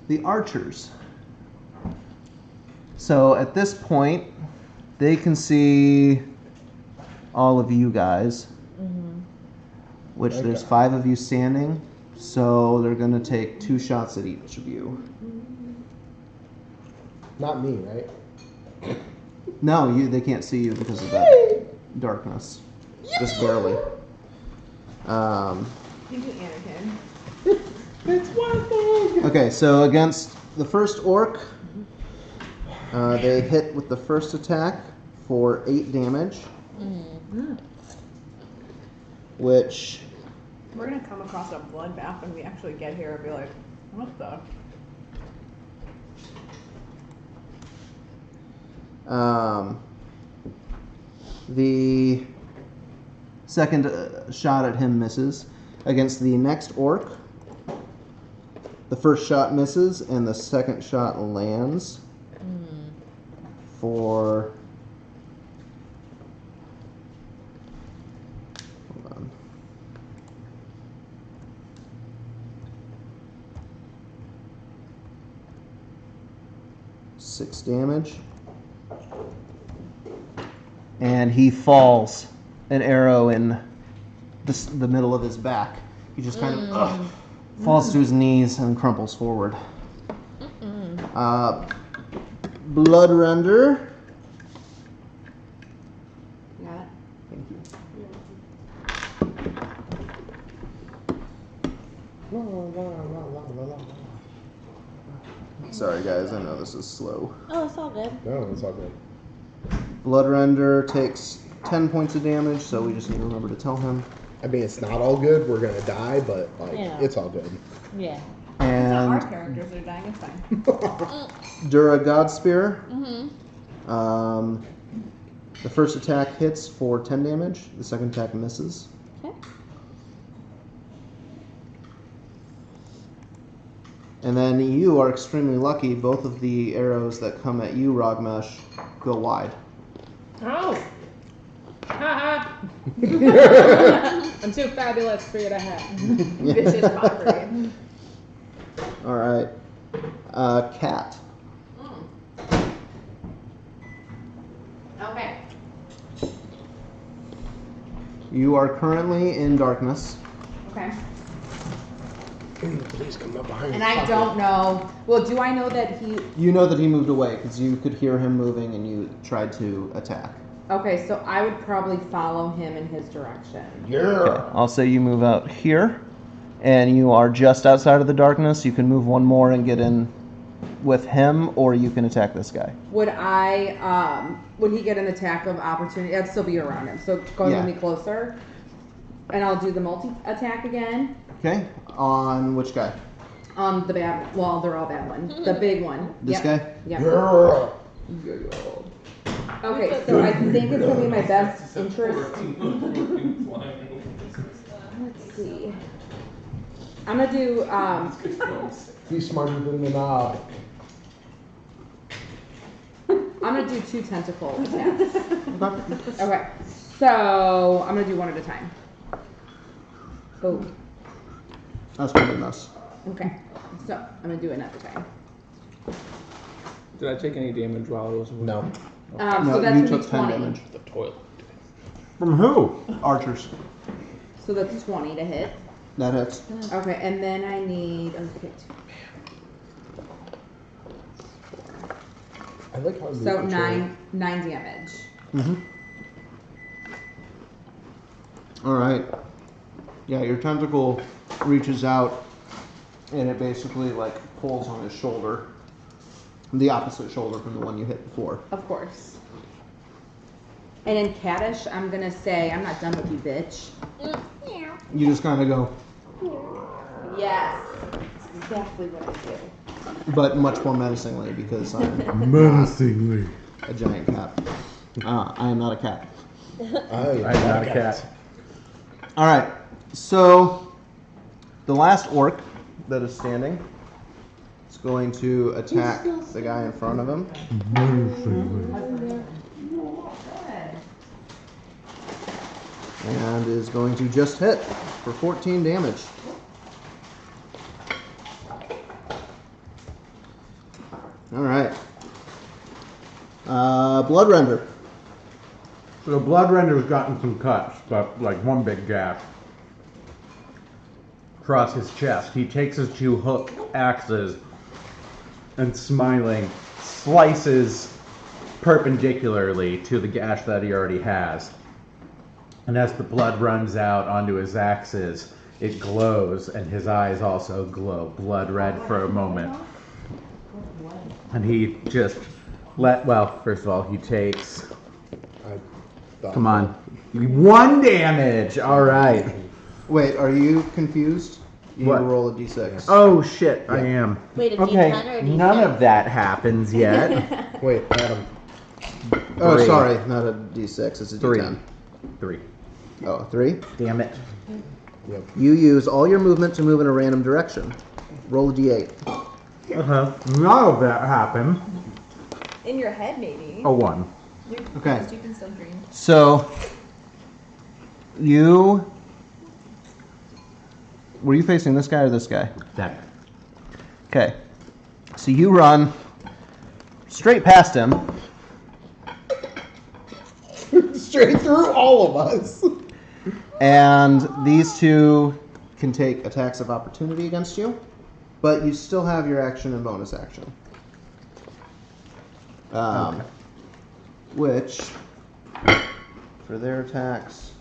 the archers. So at this point, they can see all of you guys, which there's 5 of you standing. So they're going to take 2 shots at each of you. Not me, right? No, they can't see you because of that darkness. Just barely. Thank you, Anakin. It's one thing! Okay, so against the first orc, they hit with the first attack for 8 damage. Which, We're gonna come across a bloodbath when we actually get here and be like, what the? the second shot at him misses. Against the next orc, the first shot misses and the second shot lands for... Hold on. Six damage. And he falls, an arrow in the middle of his back. He just kind of falls to his knees and crumples forward. Bloodrender. Got it. Thank you. Sorry, guys. I know this is slow. Oh, it's all good. No, it's all good. Bloodrender takes 10 points of damage, so we just need to remember to tell him. I mean, it's not all good. We're gonna die, but like, Yeah. it's all good. Yeah. It's not our And characters that are dying, it's fine. Dura Godspear. Mm-hmm. The first attack hits for 10 damage. The second attack misses. Okay. And then you are extremely lucky. Both of the arrows that come at you, Rogmesh, go wide. Oh! Haha! I'm too fabulous for you to have. Vicious mockery. All right. Cat. Okay. You are currently in darkness. Okay. Please come up behind And me. I don't know. Well, do I know that he? You know that he moved away because you could hear him moving and you tried to attack. Okay, so I would probably follow him in his direction. Yeah. I'll say you move out here, and you are just outside of the darkness. You can move one more and get in with him, or you can attack this guy. Would would he get an attack of opportunity? I'd still be around him, so go Yeah. me closer. And I'll do the multi-attack again. Okay. On which guy? The bad, well, they're all bad ones. The big one. This Yep. guy? Yep. Yeah. Okay, so I think it's gonna be in my best interest. Let's see. I'm gonna do, He's smarter than the knob. I'm gonna do 2 tentacle attacks. Okay, so I'm gonna do one at a time. Oh, That's pretty nice. okay. So I'm gonna do it at a time. Did I take any damage while I was away? No. So No, that's you gonna took be 10 20. damage. The toilet. From who? Archers. So that's 20 to hit. That hits. Okay, and then I need, okay, I like how so 9 damage. Mm-hmm. All right. Yeah, your tentacle reaches out, and it basically like pulls on his shoulder, the opposite shoulder from the one you hit before. Of course. And in Caddish, I'm gonna say, I'm not done with you, bitch. You just kind of go, Yes. That's exactly what I do. but much more menacingly because I'm Menacingly. a giant cat. I am not a cat. I'm not a cat. All right. So the last orc that is standing is going to attack the guy in front of him. And is going to just hit for 14 damage. All right. Bloodrender. So Bloodrender's gotten some cuts, but like one big gash across his chest. He takes his 2 hook axes and, smiling, slices perpendicularly to the gash that he already has. And as the blood runs out onto his axes, it glows, and his eyes also glow blood red for a moment. And he just first of all, he takes, come on, 1 damage. All right. Wait, are you confused? You What? need to roll a d6. Oh shit, I am. Wait, a Okay, D10 or a D6? none of that happens yet. Wait, Adam. Oh, 3. sorry, not a d6. It's a 3. d10. 3. Oh, 3? Damn it. Yep. You use all your movement to move in a random direction. Roll a d8. None of that happened. In your head, maybe. A 1. Okay. You can still dream. So, were you facing this guy or this guy? That. Okay. So you run straight past him. Straight through all of us. And these two can take attacks of opportunity against you, but you still have your action and bonus action. Which, for their attacks...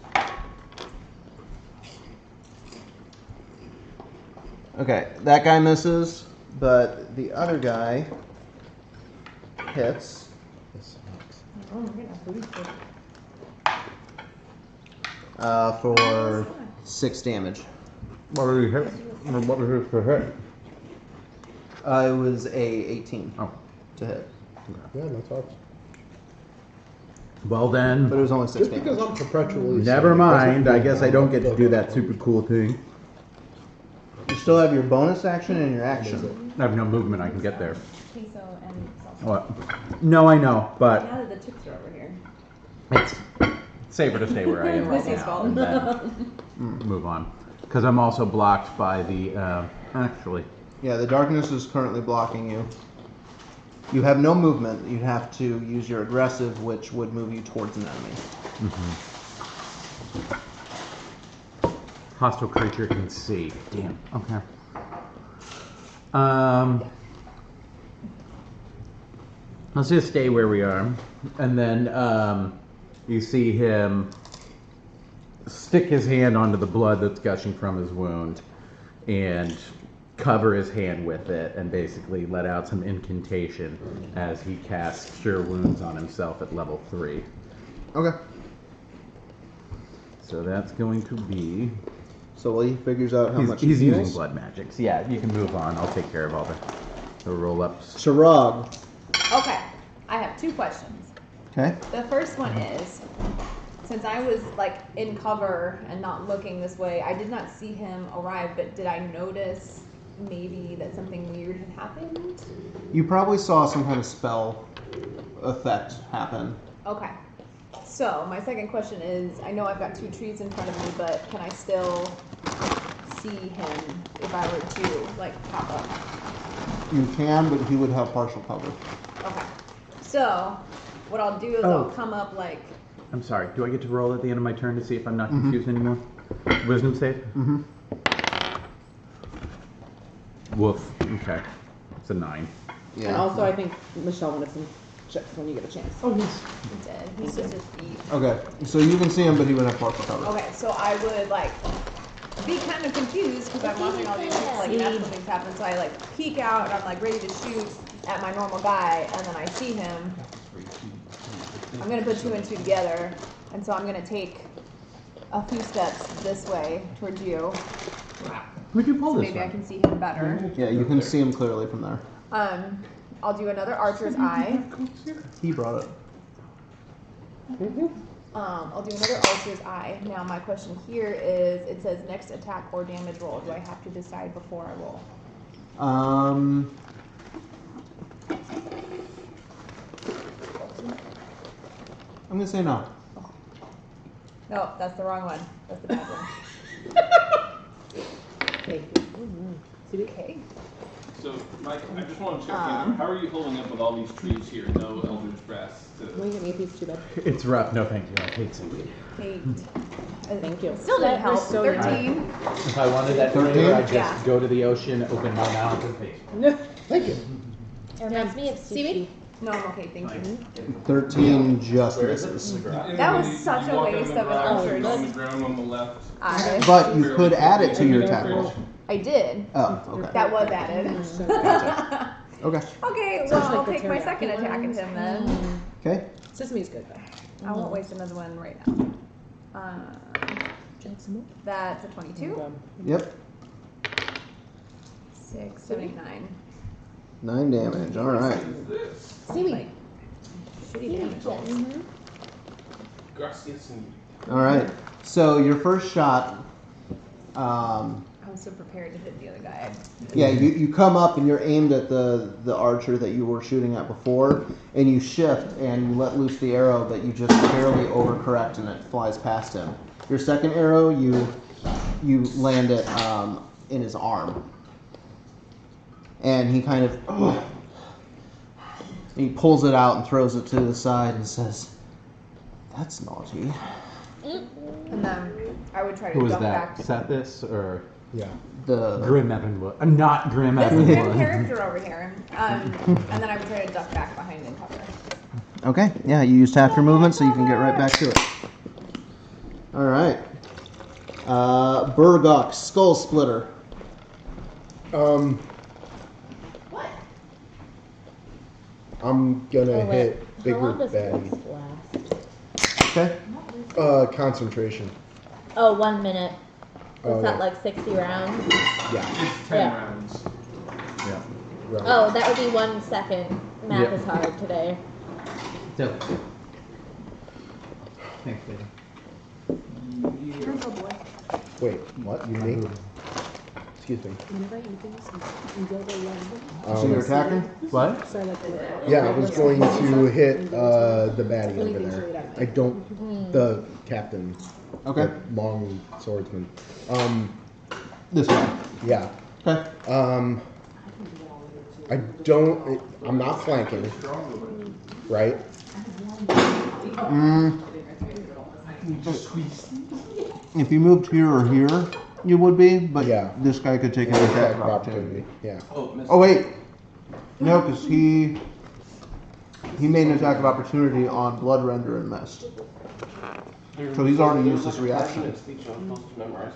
Okay, that guy misses. but the other guy hits. Oh my goodness. For 6 damage. What did he hit? What was his for hit? It was a 18 to hit. Yeah, that's awesome. Well then, But it was only 6 Just because damage. I'm perpetually. never saying mind. doesn't I guess I don't get to feel do that bad. super cool thing. You still have your bonus action and your action. I have no movement. I can get there. Queso and salsa. What? No, I know, but Now that the chicks are over here. it's safer to stay where I am right Chrissy's now fault. and then move on. Because I'm also blocked by the. Actually, Yeah, the darkness is currently blocking you. You have no movement. You'd have to use your aggressive, which would move you towards an enemy. hostile creature can see. Damn. Okay. Let's just stay where we are, and then you see him stick his hand onto the blood that's gushing from his wound, and cover his hand with it, and basically let out some incantation as he casts Cure Wounds on himself at level 3. Okay. So that's going to be. So while he figures out how much he's he using heals, blood magics. Yeah, you can move on. I'll take care of all the roll ups. Chirag. Okay, I have 2 questions. Okay. The first one is, since I was like in cover and not looking this way, I did not see him arrive, but did I notice maybe that something weird had happened? You probably saw some kind of spell effect happen. Okay. So my second question is, I know I've got 2 trees in front of me, but can I still see him if I were to like pop up? You can, but he would have partial cover. Okay. So what I'll do is I'll come up like. I'm sorry. Do I get to roll at the end of my turn to see if I'm not confused anymore? Wisdom save? Mm-hmm. Woof. Okay. It's a 9. Yeah. And also, I think Michelle wanted some chips when you get a chance. Oh, yes. He did. He's just his feet. Okay. So you can see him, but he would have partial cover. Okay, so I would like be kind of confused because I'm watching all these like natural things happen. So I like peek out and I'm like ready to shoot at my normal guy, and then I see him. I'm gonna put 2 and 2 together, and so I'm gonna take a few steps this way towards you. Where'd you pull So this maybe I from? can see him better. Yeah, you can see him clearly from there. I'll do another archer's eye. He brought it. I'll do another archer's eye. Now my question here is, it says next attack or damage roll. Do I have to decide before I roll? I'm gonna say no. No, that's the wrong one. That's the bad one. Okay. So, Mike, I just want to check in. How are you holding up with all these trees here? No Eldritch Brass. Will you get me a piece too bad? It's rough. No, thank you. I hate something. 8. Thank you. Still didn't help. so 13. If I wanted that 13? flavor, I'd just Yeah. go to the ocean, open my mouth, and face. Thank you. It reminds me of sushi. No, I'm okay, thank you. 13 just misses. That was such a waste of an archer's on the ground on the left. eye. But you could add it to your attack roll. I did. Oh, okay. That was added. Okay. Okay, well, I'll take my second attack at him then. Okay. Sesame's good though. I won't waste another one right now. That's a 22. Yep. 6, 7, 8, 9. 9 damage. All right. Seaweed. Shitty damage. Gracias and All right. So your first shot. I was so prepared to hit the other guy. Yeah, you come up and you're aimed at the archer that you were shooting at before, and you shift and you let loose the arrow, but you just barely overcorrect and it flies past him. Your second arrow, you land it in his arm, and he kind of he pulls it out and throws it to the side and says, "That's naughty." And then I would try to Who was duck that? back. Sethis or Yeah. The Grim Evanwood? Not Grim This is Evanwood. my character over here. And then I would try to duck back behind and cover. Okay, yeah, you used half your movement, so you can get right back to it. All right. Burgok, Skull Splitter. I'm gonna Oh, wait. hit How bigger long does baddie. Blitz last? Okay. Concentration. Oh, 1 minute. Oh, Was that yeah. like 60 rounds? Yeah. It's 10 Yeah. rounds. Yeah. Right. Oh, that would be 1 second. Math Yep. is hard today. So. Thanks, baby. Wait, what? You me? Excuse me. So you're attacking? What? Yeah, I was going to hit the baddie over there. I don't. The captain. Okay. The long swordsman. This one. Yeah. Okay. I don't. I'm not flanking. Right? If you moved here or here, you would be, but Yeah. this guy could take an attack of opportunity. Yeah. Oh wait, no, because he made an attack of opportunity on Bloodrender and Mist, so he's already used his reaction,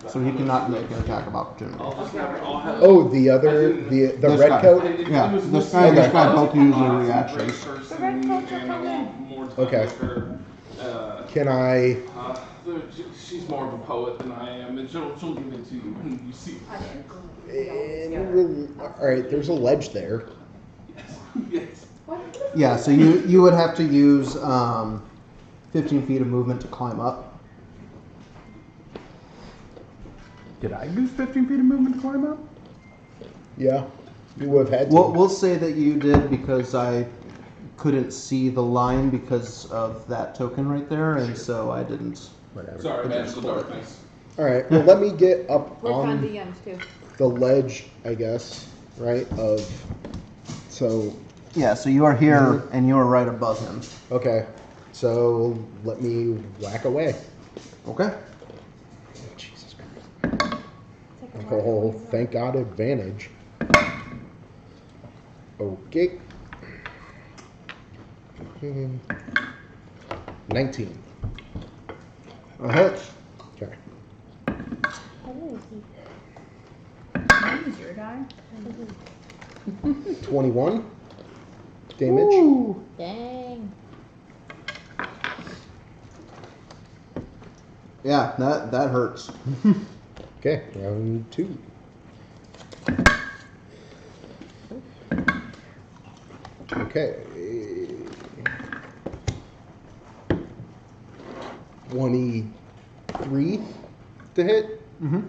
so he cannot make an attack of opportunity. Oh, the other, the This red guy. coat. Yeah, this guy and this guy both use their reactions. The red coats are coming. Okay. Can I? She's more of a poet than I am, and she'll give it to you when you see All right. There's a ledge there. Yes. Yeah, so you would have to use 15 feet of movement to climb up. Did I use 15 feet of movement to climb up? Yeah. You would have had to. We'll say that you did because I couldn't see the line because of that token right there, and so I didn't. Whatever. Sorry, magical darkness. All right. Well, let me get up Work on on DMs too. the ledge, I guess. Right. So. Yeah, so you are here and you are right above him. Okay. So let me whack away. Okay. Jesus Christ. Oh, thank God, advantage. Okay. 19. A hit. Okay. Use your die. 21 damage. Ooh. Dang. Yeah, that hurts. Okay, round 2. Okay. 23 to hit. Mm-hmm.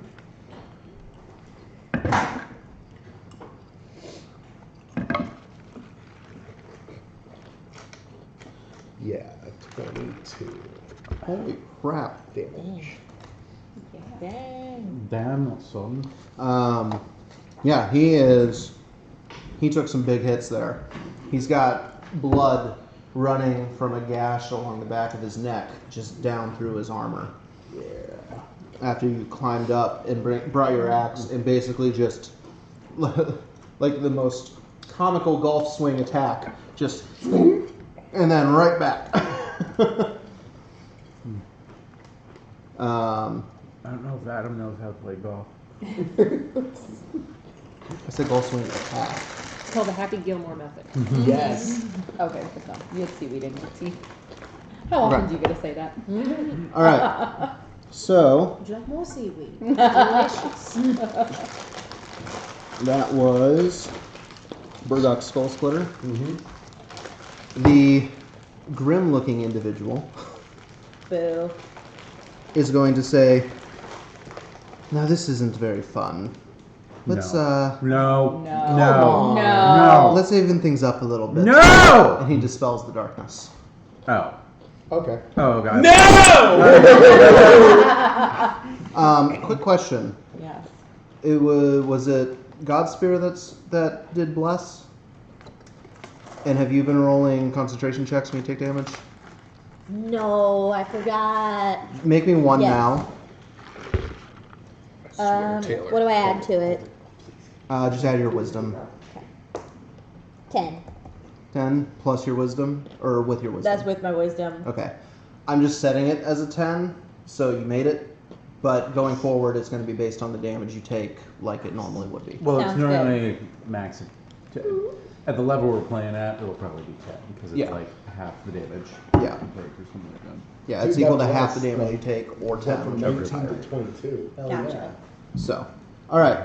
Yeah, 22 Holy crap. damage. Dang. Damn, son. Yeah, he took some big hits there. He's got blood running from a gash along the back of his neck, just down through his armor. Yeah. After you climbed up and brought your axe and basically just, like the most comical golf swing attack, just, and then right back. I don't know if Adam knows how to play golf. I said golf swing attack. It's called the Happy Gilmore method. Yes. Okay, good enough. You had seaweed in your tea. How often do you get to say that? All right. So Would you like more seaweed? Delicious. that was Burdock's Skull Splitter. Mm-hmm. The grim-looking individual Boo. is going to say, "Now this isn't very fun. Let's No. No. let's even things up a little bit." No! And he dispels the darkness. Oh. Okay. Oh, God. Quick question. Yes. It was it Godspear that did bless? And have you been rolling concentration checks when you take damage? No, I forgot. Make me one Yes. now. What do I add to it? Just add your wisdom. 10. 10 plus your wisdom, or with your wisdom? That's with my wisdom. Okay. I'm just setting it as a 10, so you made it. But going forward, it's going to be based on the damage you take, like it normally would be. Well, Sounds it's normally max. At the level we're playing at, it'll probably be 10 because it's Yeah. like half the damage. Yeah. Or something like that. Yeah, it's Dude, equal to that half the was, damage like, you take, or Went 10, from whichever is 19 higher. to 22. Hell Gotcha. So, all right.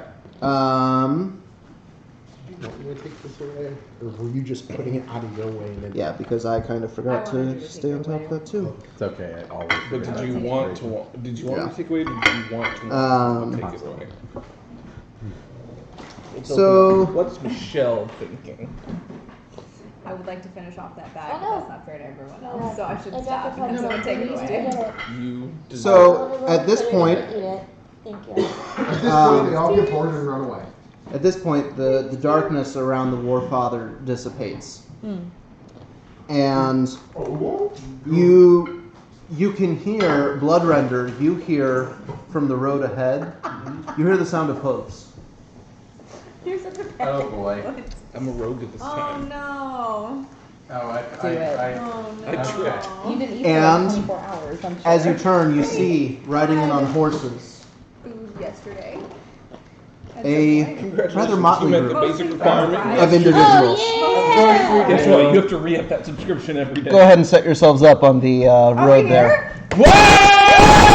You want me to take this away? Or were you just putting it out of your way? And then Yeah, because I kind of forgot I wanted you to to take stay on it top away. of that too. It's okay. I always But forget did you that want to? situation. Did you want Yeah. me to take away? Or did you want to take it away? Let's So- open up. What's Michelle thinking? I would like to finish off that bag, Oh, but no. that's not fair to everyone else. So I should I stop dropped and the have someone take it pencil. away. You deserve So, at this point, Eat it. Thank you. At this point, they all get bored and run away. at this point, the darkness around the Warfather dissipates, and you can hear Bloodrender. You hear from the road ahead. You hear the sound of hooves. You're such a bad Oh boy. I'm a rogue at this Oh time. no. Oh, I Oh no. I tried. You didn't eat And for like 24 hours, I'm sure. As you turn, you see riding in on horses Food yesterday. a Congratulations, rather motley you met the group basic requirement. of individuals. Guess what? You have to re-up that subscription every day. Go ahead and set yourselves up on the road there.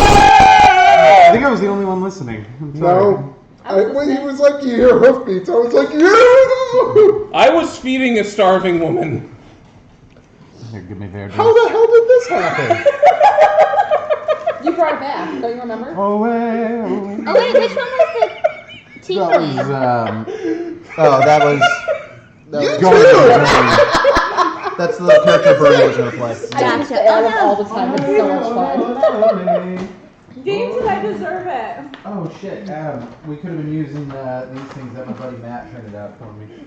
I think I was the only one listening. I'm sorry. No. When he was like, you hear hoofbeats, I was like, yeah! I was feeding a starving woman. Here, give me there. How the hell did this happen? You brought it back, don't you remember? Oh wait, which one was the That tiefling? was, That was that's the character Bernie was gonna play. I used to Gotcha. add them all the time, it's so much fun. James said I deserve it. Oh shit, Adam. We could have been using these things that my buddy Matt printed out for me.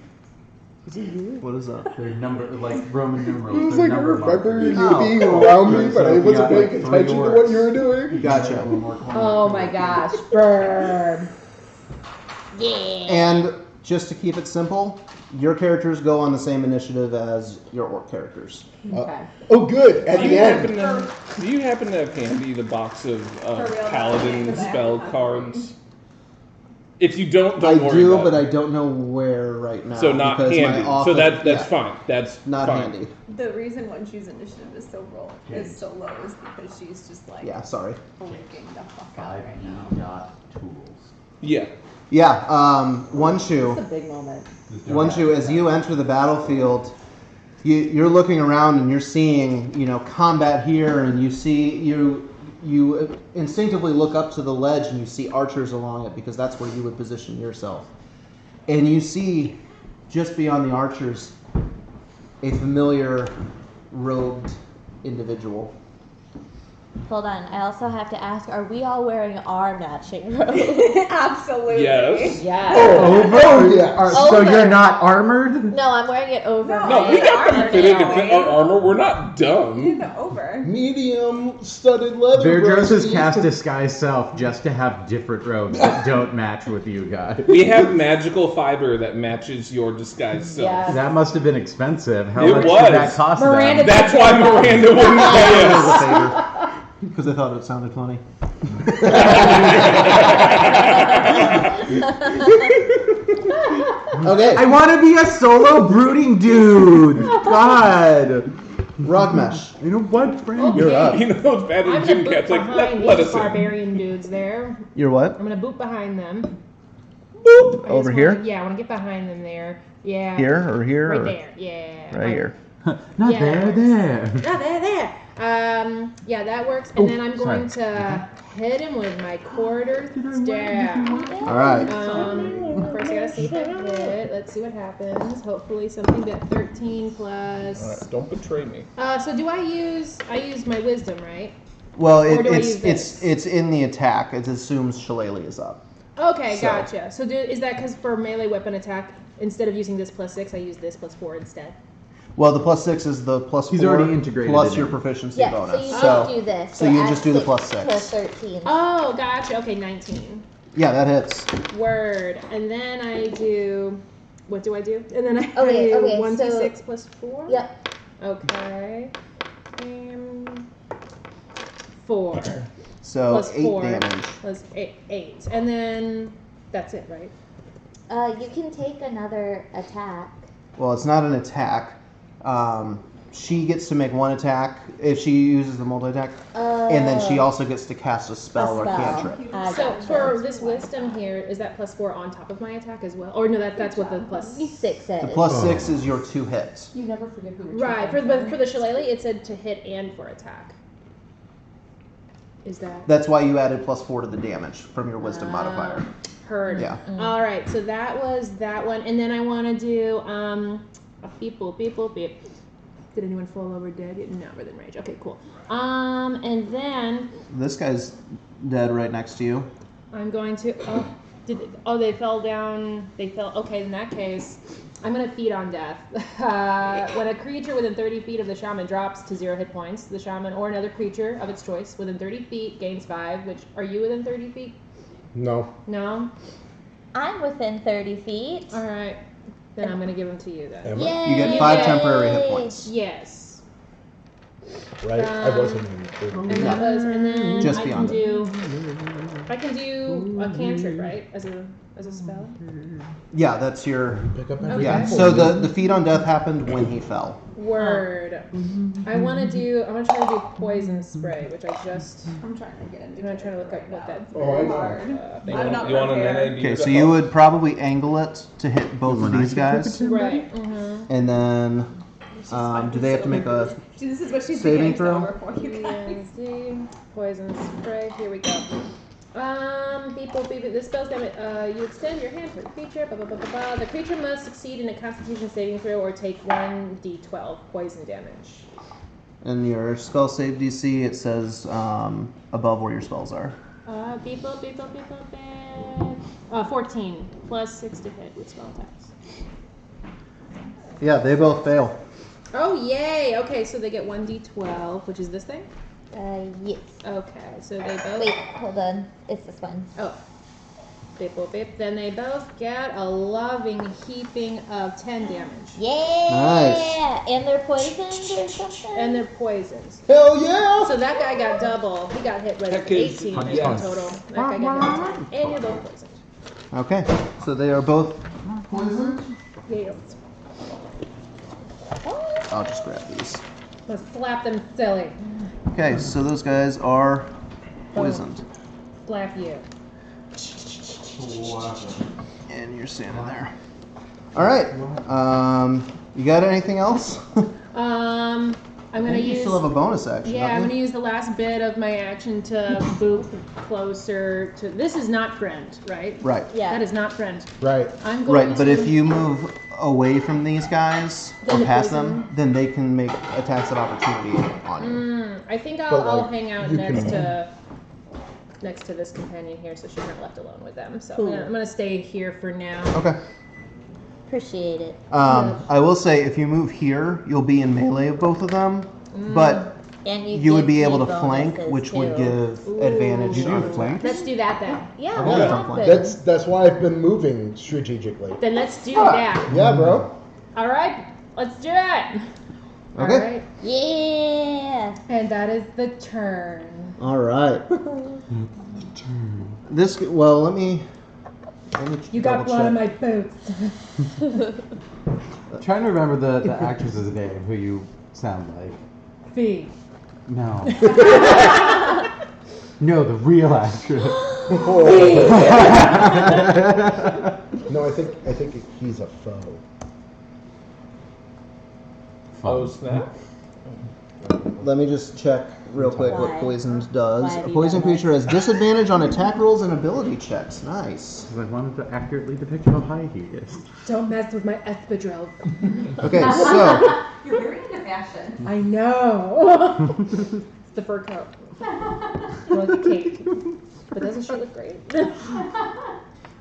What is that? They're number, like Roman numerals. It was They're like, I number remember markers. you being around me, but I So if you wasn't got, paying like, three attention to what words, you were doing. Gotcha. Oh my gosh, burn. Yeah. And just to keep it simple, your characters go on the same initiative as your orc characters. Okay. Oh, good. At Do the you end. happen to have handy the box of For real, paladin because I spell have cards? If you don't I worry do, about but it. I don't know where right now. So not because handy. my office, So that's yeah, fine. That's not fine. handy. The reason one shoe's initiative is so low is because she's just like Yeah, sorry. freaking the fuck out right now. Tools. Yeah. Yeah, one shoe. It's a big moment. One shoe. As you enter the battlefield, you're looking around and you're seeing, combat here, and you see you instinctively look up to the ledge and you see archers along it because that's where you would position yourself. And you see just beyond the archers a familiar robed individual. Hold on. I also have to ask: are we all wearing our matching robes? Absolutely. Yes. Yeah. Oh, yeah. So Over. you're not armored? No, I'm wearing it over No. my No, we got armor them fitted to now. fit our armor. We're not dumb. The over. Medium studded leather. Verdros has broskies. cast disguise self just to have different robes that don't match with you guys. We have magical fiber that matches your disguised self. Yeah. That must have been expensive. How It much was. did that cost Miranda them? That's why Miranda wouldn't pay us. Because I thought it sounded funny. Okay, I want to be a solo brooding dude. God. Rogmesh. You know what, friend? You're up. You know what's bad I'm in gonna gym boot cats? Like, behind let these us in. barbarian dudes there. You're what? I'm gonna boot behind them. Boop. I Over just here? wanna- yeah, I want to get behind them there. Yeah. Here or here? Right or there. Yeah. Right here. Not Yeah, there, that there. Ah, there. Yeah, that works. And then I'm going sorry. to hit him with my quarter staff. All right. First I gotta see if I hit. Let's see what happens. Hopefully something that 13 plus. Alright, don't betray me. So do I use my wisdom, right? Well, Or do I use it's in the attack. It assumes Shillelagh is up. Okay, So- gotcha. So is that because for melee weapon attack, instead of using this +6, I use this +4 instead? Well, the +6 is the +4 He's already integrated plus it your in. proficiency Yeah, bonus. so you So, just do this. so you add just do the 6 +6. to 13. Oh, gotcha. Okay, 19. yeah, that hits. Word. And then I do. What do I do? And then I Okay, do okay, 1d6 +4? Yep. Okay. 4 So plus 8 4 damage. plus 8. And then that's it, right? You can take another attack. well, it's not an attack. She gets to make one attack if she uses the multi-attack, and then she also gets to cast a spell or cantrip. So for this wisdom here, is that +4 on top of my attack as well? Or no, that's what the +6 is. The +6 is your 2 hits. You never forget who. Right. For the shillelagh, it said to hit and for attack. Is that? That's why you added +4 to the damage from your wisdom modifier. Heard. Yeah. All right. So that was that one, and then I want to do a beep boop beep boop beep. Did anyone fall over dead? No, within range. Okay, cool. And then This guy's dead right next to you. I'm going to. They fell down. They fell. Okay, in that case, I'm gonna feed on death. When a creature within 30 feet of the shaman drops to 0 hit points, the shaman or another creature of its choice within 30 feet gains 5. Which are you within 30 feet? No. No. I'm within 30 feet. All right. Then I'm gonna give them to you then. Am I? Yay! You get 5 temporary hit points. Yes. Right? I wasn't in the And then Just I can beyond it. do a cantrip, right? As a spell. Yeah, that's your. Pick up Okay. every Yeah. apple. So the feed on death happened when he fell. Word. I want to try to do poison spray, which I just. I'm trying to get into I'm trying to look up what that. Oh, I know. You I'm not want an prepared. NAD? Okay, so you would probably angle it to hit both of these guys, Right. and then do they have to make a See, this is what she's saving beginning to throw? over for you guys. ENZ, poison spray. Here we go. People, this spell's damage. You extend your hand toward the creature. Blah, blah, blah, blah, blah. The creature must succeed in a Constitution saving throw or take 1d12 poison damage. And your spell save DC, it says above where your spells are. Beep, 14 plus 6 to hit with spell attacks. Yeah, they both fail. Oh, yay! Okay, so they get 1d12, which is this thing? Yes. Okay, so they both. Wait, hold on. It's this one. Oh. Beep, boop, beep. Then they both get a loving heaping of 10 damage. Yeah! Nice. And they're poisoned or something? And they're poisons. Hell yeah! So that guy got double. He got hit with Heck is- 18 in yes. total. That guy got hit with 10. And you're both poisoned. Okay, so they are both poisoned. Yeah. I'll just grab these. Let's slap them silly. Okay, so those guys are poisoned. Slap you. And you're standing there. All right. You got anything else? I'm I gonna think you use. still have a bonus action. Yeah, don't I'm you? gonna use the last bit of my action to boop closer to. This is not friend, right? Right. Yeah. That is not friend. Right. I'm going Right, but to. if you move away from these guys Then or the past poison- them, then they can make attacks of opportunity on you. I think But, I'll like, hang out you next can- to this companion here, so she's not left alone with them. So Cool. I'm gonna stay here for now. Okay. Appreciate it. I will say if you move here, you'll be in melee of both of them, but And you would give be me able to flank, bonuses, which would too. give Ooh. advantage You on do flank. Let's do that then. Yeah, Okay. what Yeah. happened? That's why I've been moving strategically. Then let's do that. Yeah, bro. All right, let's do it. All Okay. right, Yeah! and that is the turn. All right. This well, let me You got double blood check. on my boots. Trying to remember the actress's name, who you sound like. Fee. No. No, the real actress. No, I think he's a foe. Oh, snap. Let me just check real quick what Why? poisoned does. Why A have you poison done that? creature has disadvantage on attack rolls and ability checks. Nice. I wanted to accurately depict how high he is. Don't mess with my espadrille. Okay, so You're very into fashion. I know. It's the fur coat. More like a cake. But doesn't she look great?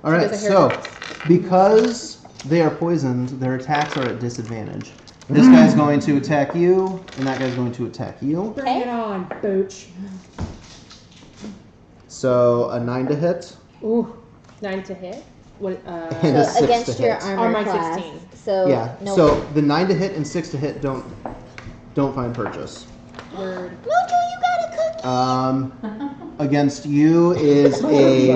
all right, She does a so haircut. because they are poisoned, their attacks are at disadvantage. This guy's going to attack you, and that guy's going to attack you. Bring it on, booch. So a 9 to hit. Ooh, 9 to hit. What? And a So 6 against to your hit. armor Armor class. 16. So Yeah. no. So the 9 to hit and 6 to hit don't find purchase. Word. Mojo, you got a cookie. Against you is a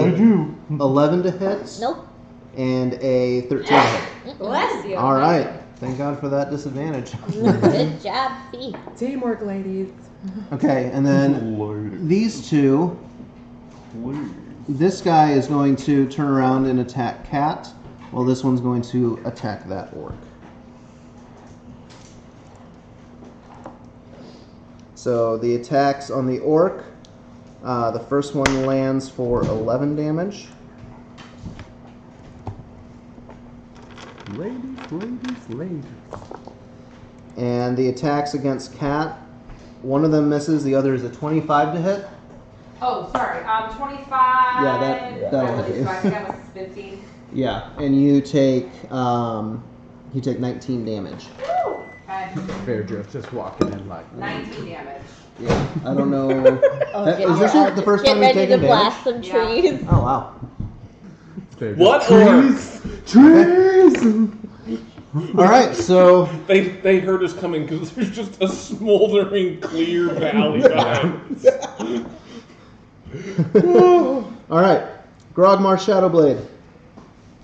11 to hit Nope. and a 13 to hit. Bless you. All right. Thank God for that disadvantage. Good job, Fee. Teamwork, ladies. Okay, and then these two. This guy is going to turn around and attack Cat, while this one's going to attack that orc. So the attacks on the orc, the first one lands for 11 damage. Ladies. And the attacks against Cat, one of them misses, the other is a 25 to hit. Oh, sorry. 25. Yeah, that'll hit you. So I think that was 15. Yeah, and you take 19 damage. Okay. Fair joke, just walking in like 19 damage. Yeah, I don't know. Get Is this the first get time you've ready taken to blast damage? some trees. Oh wow. fair joke. What orcs? Trees. All right, so They heard us coming because there's just a smoldering clear valley behind us. all right, Grogmar Shadowblade /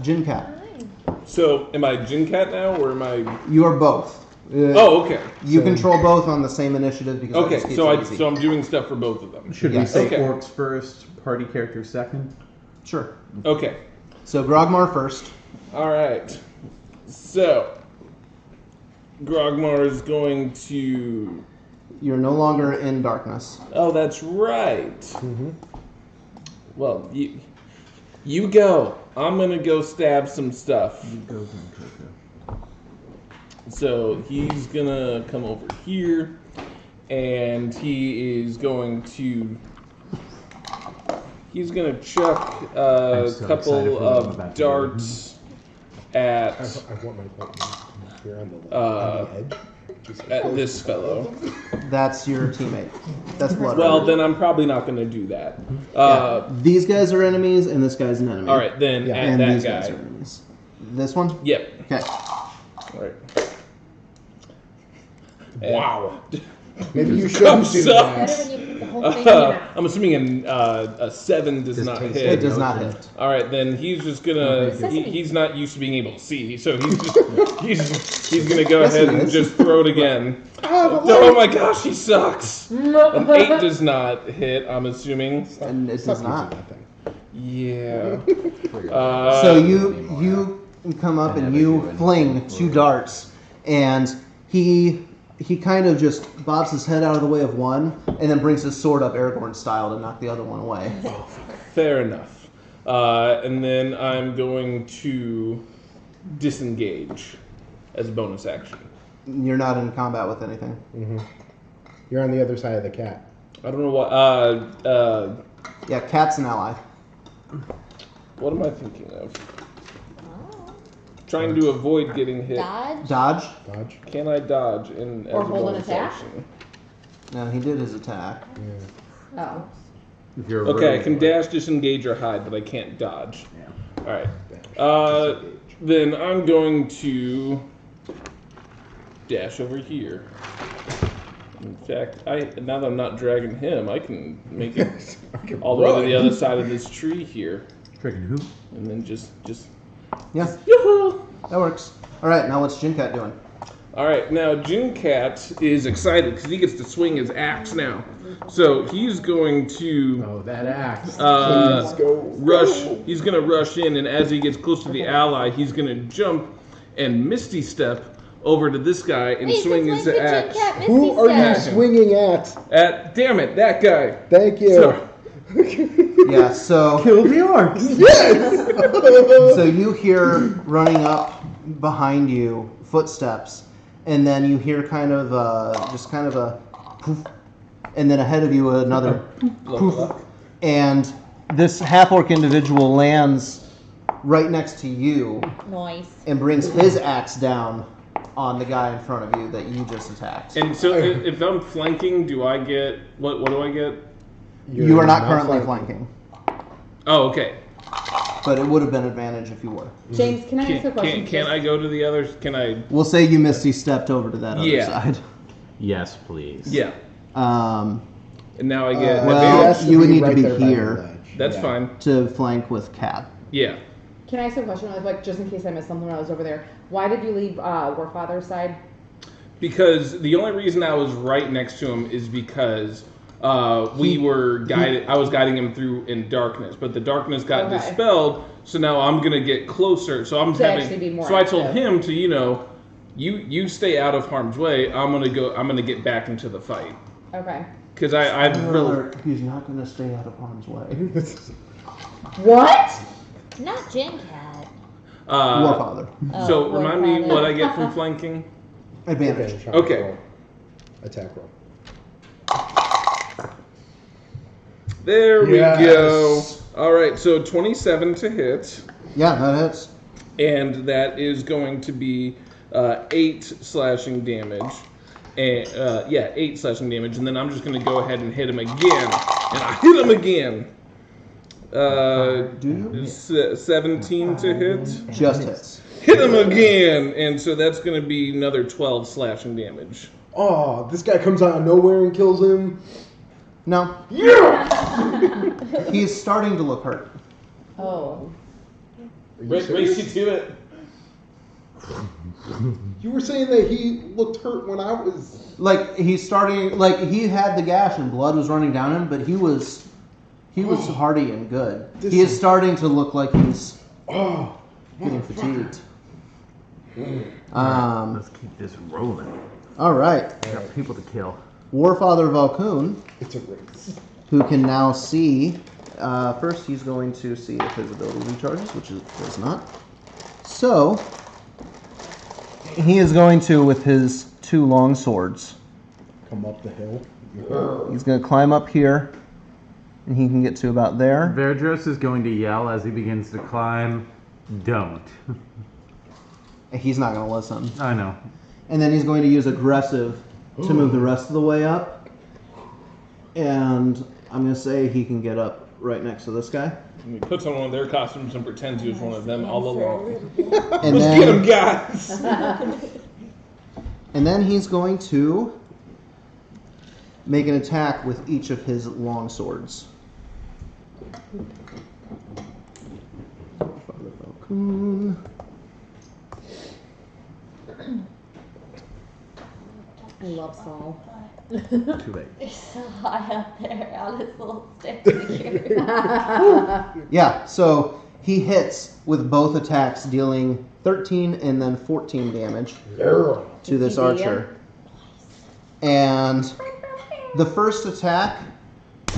Jincat. So, am I Jincat now, or am I? You are both. Oh, okay. You control both on the same initiative because that Okay, just keeps so it easy. I'm doing stuff for both of them. Should Yeah. we say Okay. orcs first, party characters second? Sure. Okay. So Grogmar first. All right. So, Grogmar is going to. You're no longer in darkness. Oh, that's right. Well, you go. I'm gonna go stab some stuff. Go. So he's gonna come over here, and he's going to chuck I'm a so excited couple for what I'm of about to darts at I want my button here on the edge. at this fellow. That's your teammate. That's blood. Well, Rider. then I'm probably not gonna do that. These guys are enemies, and this guy's an enemy. All right, then at And that these guy. guys are enemies. This one? Yep. Okay. All right. Wow. Maybe you Come shouldn't do suck. Better that. when you put the whole thing in your mouth. I'm assuming a 7 does not taste hit. It does not hit. All right, then he's just gonna. He's not used to being able to see, so he's just he's gonna go Yes, he ahead and is. just throw it again. Oh my gosh, he sucks. An 8 does not hit. I'm assuming. And it does not. Yeah. So you come up and you fling 2 darts, and he kind of just bobs his head out of the way of one, and then brings his sword up Aragorn style to knock the other one away. Fair enough. And then I'm going to disengage as a bonus action. You're not in combat with anything. You're on the other side of the cat. I don't know what. Yeah, Cat's an ally. What am I thinking of? Trying to avoid getting hit. Dodge? Dodge? Dodge. Can I dodge in as Or a hold an bonus attack? action? No, he did his attack. Oh. If you're Okay, I can dash, disengage, or hide, but I can't dodge. Yeah. All right. Then I'm going to dash over here. In fact, now that I'm not dragging him, I can make it all the way to the other side of this tree here, Dragon who? and then just Yeah, yoo-hoo! that works. All right, now what's Jincat doing? All right, now Jincat is excited because he gets to swing his axe now. So he's going to Oh, that axe. rush. He's going to rush in, and as he gets close to the ally, he's going to jump and Misty Step over to this guy and Wait, swing since his when did axe. Jincat Who Misty are you Step? swinging at? Damn it, that guy. Thank you. So- Yeah, so Kill the orcs. so you hear running up behind you footsteps, and then you hear kind of just kind of a poof, and then ahead of you another poof, and this half-orc individual lands right next to you Nice. and brings his axe down on the guy in front of you that you just attacked. And so if I'm flanking, do I get what do I get? You are not currently flanking, Oh, okay. but it would have been advantage if you were. James, can I ask a question? Can I go to the others? Can I? We'll say you Misty stepped over to that other Yeah. side. Yes, please. Yeah. Um, And now I get well, It has advantage. you would need to right be there by the here. ledge. That's Yeah. fine. to flank with Cat. Yeah. Can I ask a question, like, just in case I missed something when I was over there? Why did you leave Warfather's side? Because the only reason I was right next to him is because we were guided. I was guiding him through in darkness, but the darkness got dispelled. So now I'm gonna get closer. So I'm actually be more So I told active. him to, you stay out of harm's way. I'm gonna get back into the fight. Okay. Because I've really. He's not going to stay out of harm's way. What? Not Jin Cat. Warfather. So Oh, remind me Warfather. what I get from flanking. Advantage. Okay. Attack roll. There Yes. we go. All right, so 27 to hit, Yeah, that hits. and that is going to be 8 slashing damage. And 8 slashing damage, and then I'm just going to go ahead and hit him again, and I hit him again. 17 to hit. Just hits. Hit him again, and so that's going to be another 12 slashing damage. Oh, this guy comes out of nowhere and kills him. No. Yeah! He's starting to look hurt. Oh. Race you to it. You were saying that he looked hurt when I was... Like, he's starting... Like, he had the gash and blood was running down him, but he was hardy and good. He is starting to look like he's getting fatigued. Let's keep this rolling. All right. I got people to kill. Warfather Valkoon, It's a race. who can now see... first, he's going to see if his ability recharges, which it does not. So... he is going to, with his 2 long swords, Come up the hill. he's going to climb up here, and he can get to about there. Verdros is going to yell as he begins to climb, don't. He's not going to listen. I know. And then he's going to use aggressive to move the rest of the way up. And I'm going to say he can get up right next to this guy. And he puts on one of their costumes and pretends he was one of them all along. And Let's get him, guys! And then he's going to make an attack with each of his long swords. Father Falcon. I love Saul. Too late. He's so high up there on his little stick figure. Yeah, so he hits with both attacks, dealing 13 and then 14 damage to this archer. And the first attack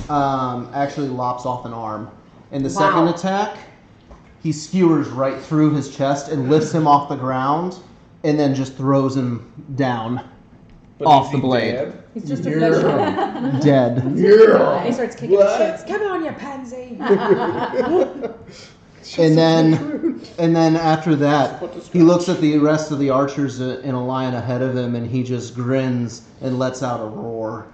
actually lops off an arm. And the second attack, he skewers right through his chest and lifts him off the ground and then just throws him down off the blade. Dead? He's just a vegetable. Dead. He starts kicking his shins. Come on, you pansy. And then after that, he looks at the rest of the archers in a line ahead of him, and he just grins and lets out a roar.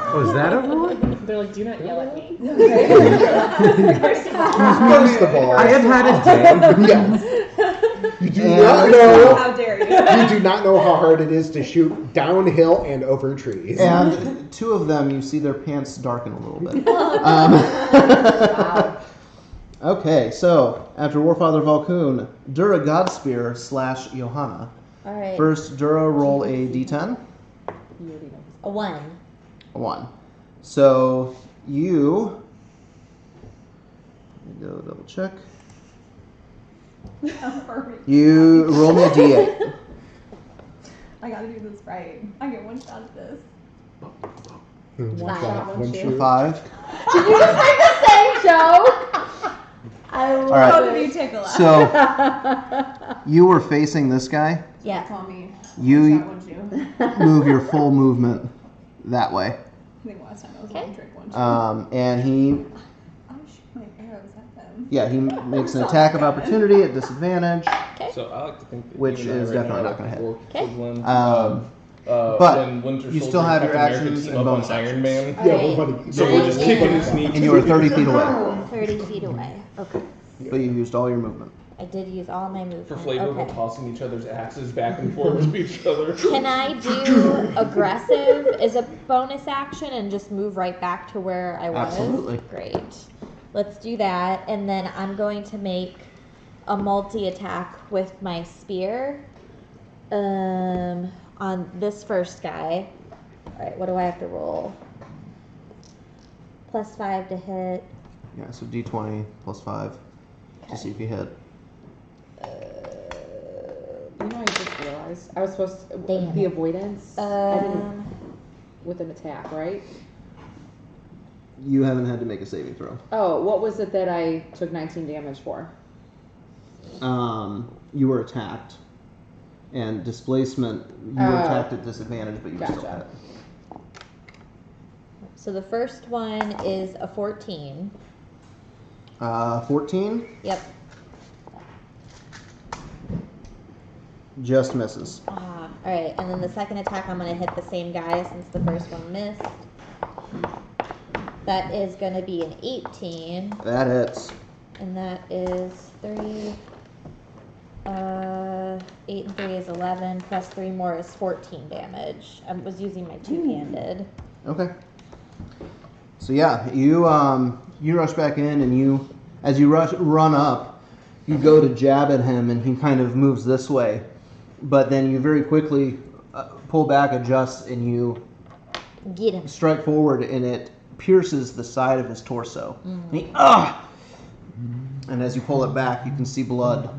Oh, is that a roar? They're like, do not yell at me. First of all, I have had a day. yes. You do not know. How dare you? You do not know how hard it is to shoot downhill and over trees. And 2 of them, you see their pants darken a little bit. Okay, so after Warfather Valkoon, Dura Godspear / Johanna. All right. First, Dura, roll a d10. A 1. A 1. So you... Let me go double check. You roll me a d8. I gotta do this right. I get 1 shot at this. One shot, One one shoot. shoot. 5. Did you just make the same joke? I love right. Both of you take a laugh. So you were facing this guy. Yeah. Tommy. You Shot 1 shoot. move your full movement that way. I think last time I was Okay. one trick 1 shoot. And he, I'm shooting my arrows at them. yeah, he makes an attack of opportunity at disadvantage. So I like to think that Which you and I is right now definitely are not gonna hit. more Okay. equivalent, But when Winter you still Soldier have your Captain America actions team and up on bonus Iron actions. Man. Yeah, Alright. we're funny. So we're just kicking and sneaking. And you are 30 feet away. 30 feet away. Okay. But you used all your movement. I did use all my movement. For flavor, we're Okay. tossing each other's axes back and forth to each other. Can I do aggressive as a bonus action and just move right back to where I was? Absolutely. Great. let's do that. And then I'm going to make a multi-attack with my spear on this first guy. Alright, what do I have to roll? +5 to hit. Yeah, so d20 plus 5 to see if you hit. You know, I just realized I was supposed to Damn the it. avoidance. I didn't with an attack, right? You haven't had to make a saving throw. Oh, what was it that I took 19 damage for? You were attacked. And displacement, you were attacked at disadvantage, but you were still hit. So the first one is a 14. 14? Yep. Just misses. Alright, and then the second attack I'm going to hit the same guy since the first one missed. That is going to be an 18. That hits. And that is 3. 8 and 3 is 11, plus 3 more is 14 damage. I was using my two-handed. Okay. So yeah, you rush back in, and as you run up, you go to jab at him, and he kind of moves this way, but then you very quickly pull back, adjust, and you Get him. strike forward, and it pierces the side of his torso. And and as you pull it back, you can see blood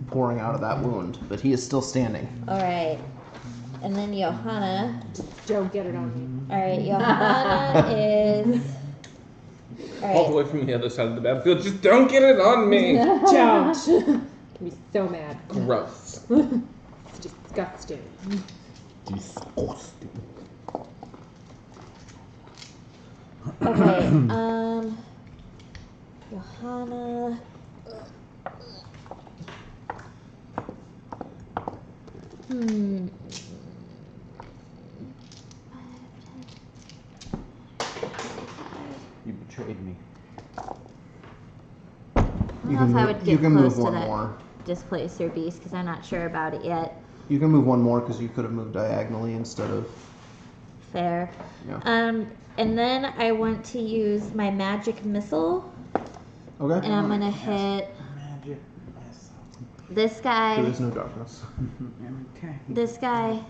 pouring out of that wound, but he is still standing. Alright. And then Johanna. Don't get it on me. Alright, Johanna is. All the way from the other side of the battlefield. Just don't get it on me. Don't. Can be so mad. Gross. It's disgusting. Disgusting. Okay, Johanna. You betrayed me. I don't know if I would You get can close move to one that more. displacer beast because I'm not sure about it yet. You can move one more because you could have moved diagonally instead of. Fair. Yeah. And then I want to use my magic missile, Okay. and I'm gonna hit Magic. this guy, There is no darkness. Okay. this guy,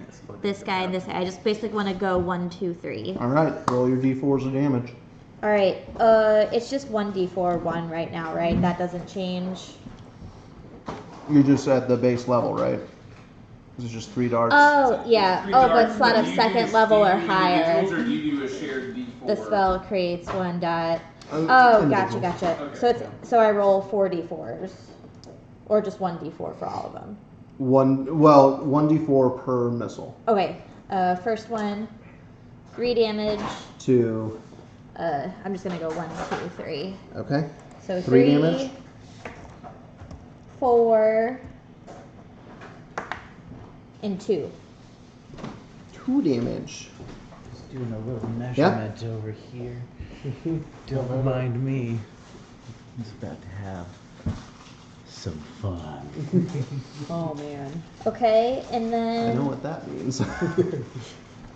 this guy, and this guy. I just basically want to go 1, 2, 3. All right. Roll your d4s of damage. All right. It's just 1d4 1 right now, right? That doesn't change. You're just at the base level, right? This is just 3 darts. Oh yeah. Three Oh, darts, but slot of you second do level or individuals, higher. Or do you do a shared D4? The spell creates 1 dot. Oh, Oh, individual. gotcha. Okay. So I roll 4 d4s, or just 1d4 for all of them. 1d4 per missile. Okay. First one, 3 damage. 2. I'm just gonna go 1, 2, 3. Okay. So 3 3 damage. 4, and 2. 2 damage. Just doing a little measurement over here. Don't mind me. I'm just about to have some fun. Oh man. Okay, and I know then what that means.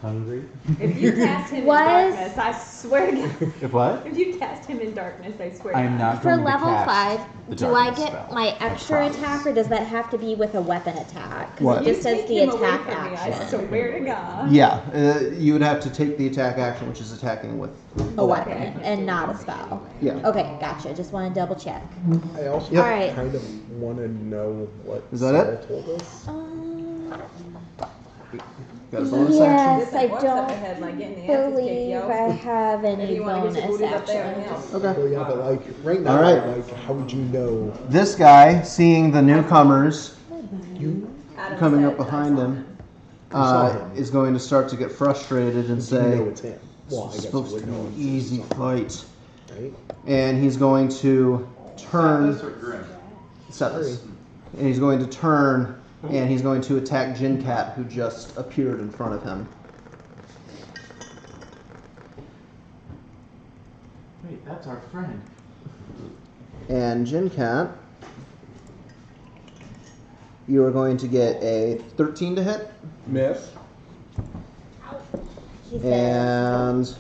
Hungry? If you cast him in Was- darkness, I swear to God. If what? If you cast him in darkness, I swear to I'm God. not for going to level cast 5, the do I darkness get spell. my I extra promise. attack, or does that have to be with a weapon attack? 'Cause What? it just says Take the him away attack from me, I action. swear to God. Yeah, you would have to take the attack action, which is attacking with A weapon, and not a spell. Yeah. Okay, gotcha. Just want to double check. I also Yep. Alright. kind of want to know what Is that Saul it? told us. Got a bonus Yes, This I ain't one step don't ahead, like getting the asses kicked, believe yo. I have Maybe any you want to get your bonus booties up there and actions. help. Okay. Well, yeah, but like right now, Alright. like how would you know? This guy, seeing the newcomers You Adam coming said, up behind him, saw him. is going to start to get frustrated and you say, know it's him. Well, I "It's guess you supposed to would be know an it's easy something, fight." right? And he's going to turn. Sadness or Grim? Sadness. And he's going to turn, and he's going to attack Jin Cat, who just appeared in front of him. Wait, that's our friend. And Jin Cat, you are going to get a 13 to hit, Miss. He says,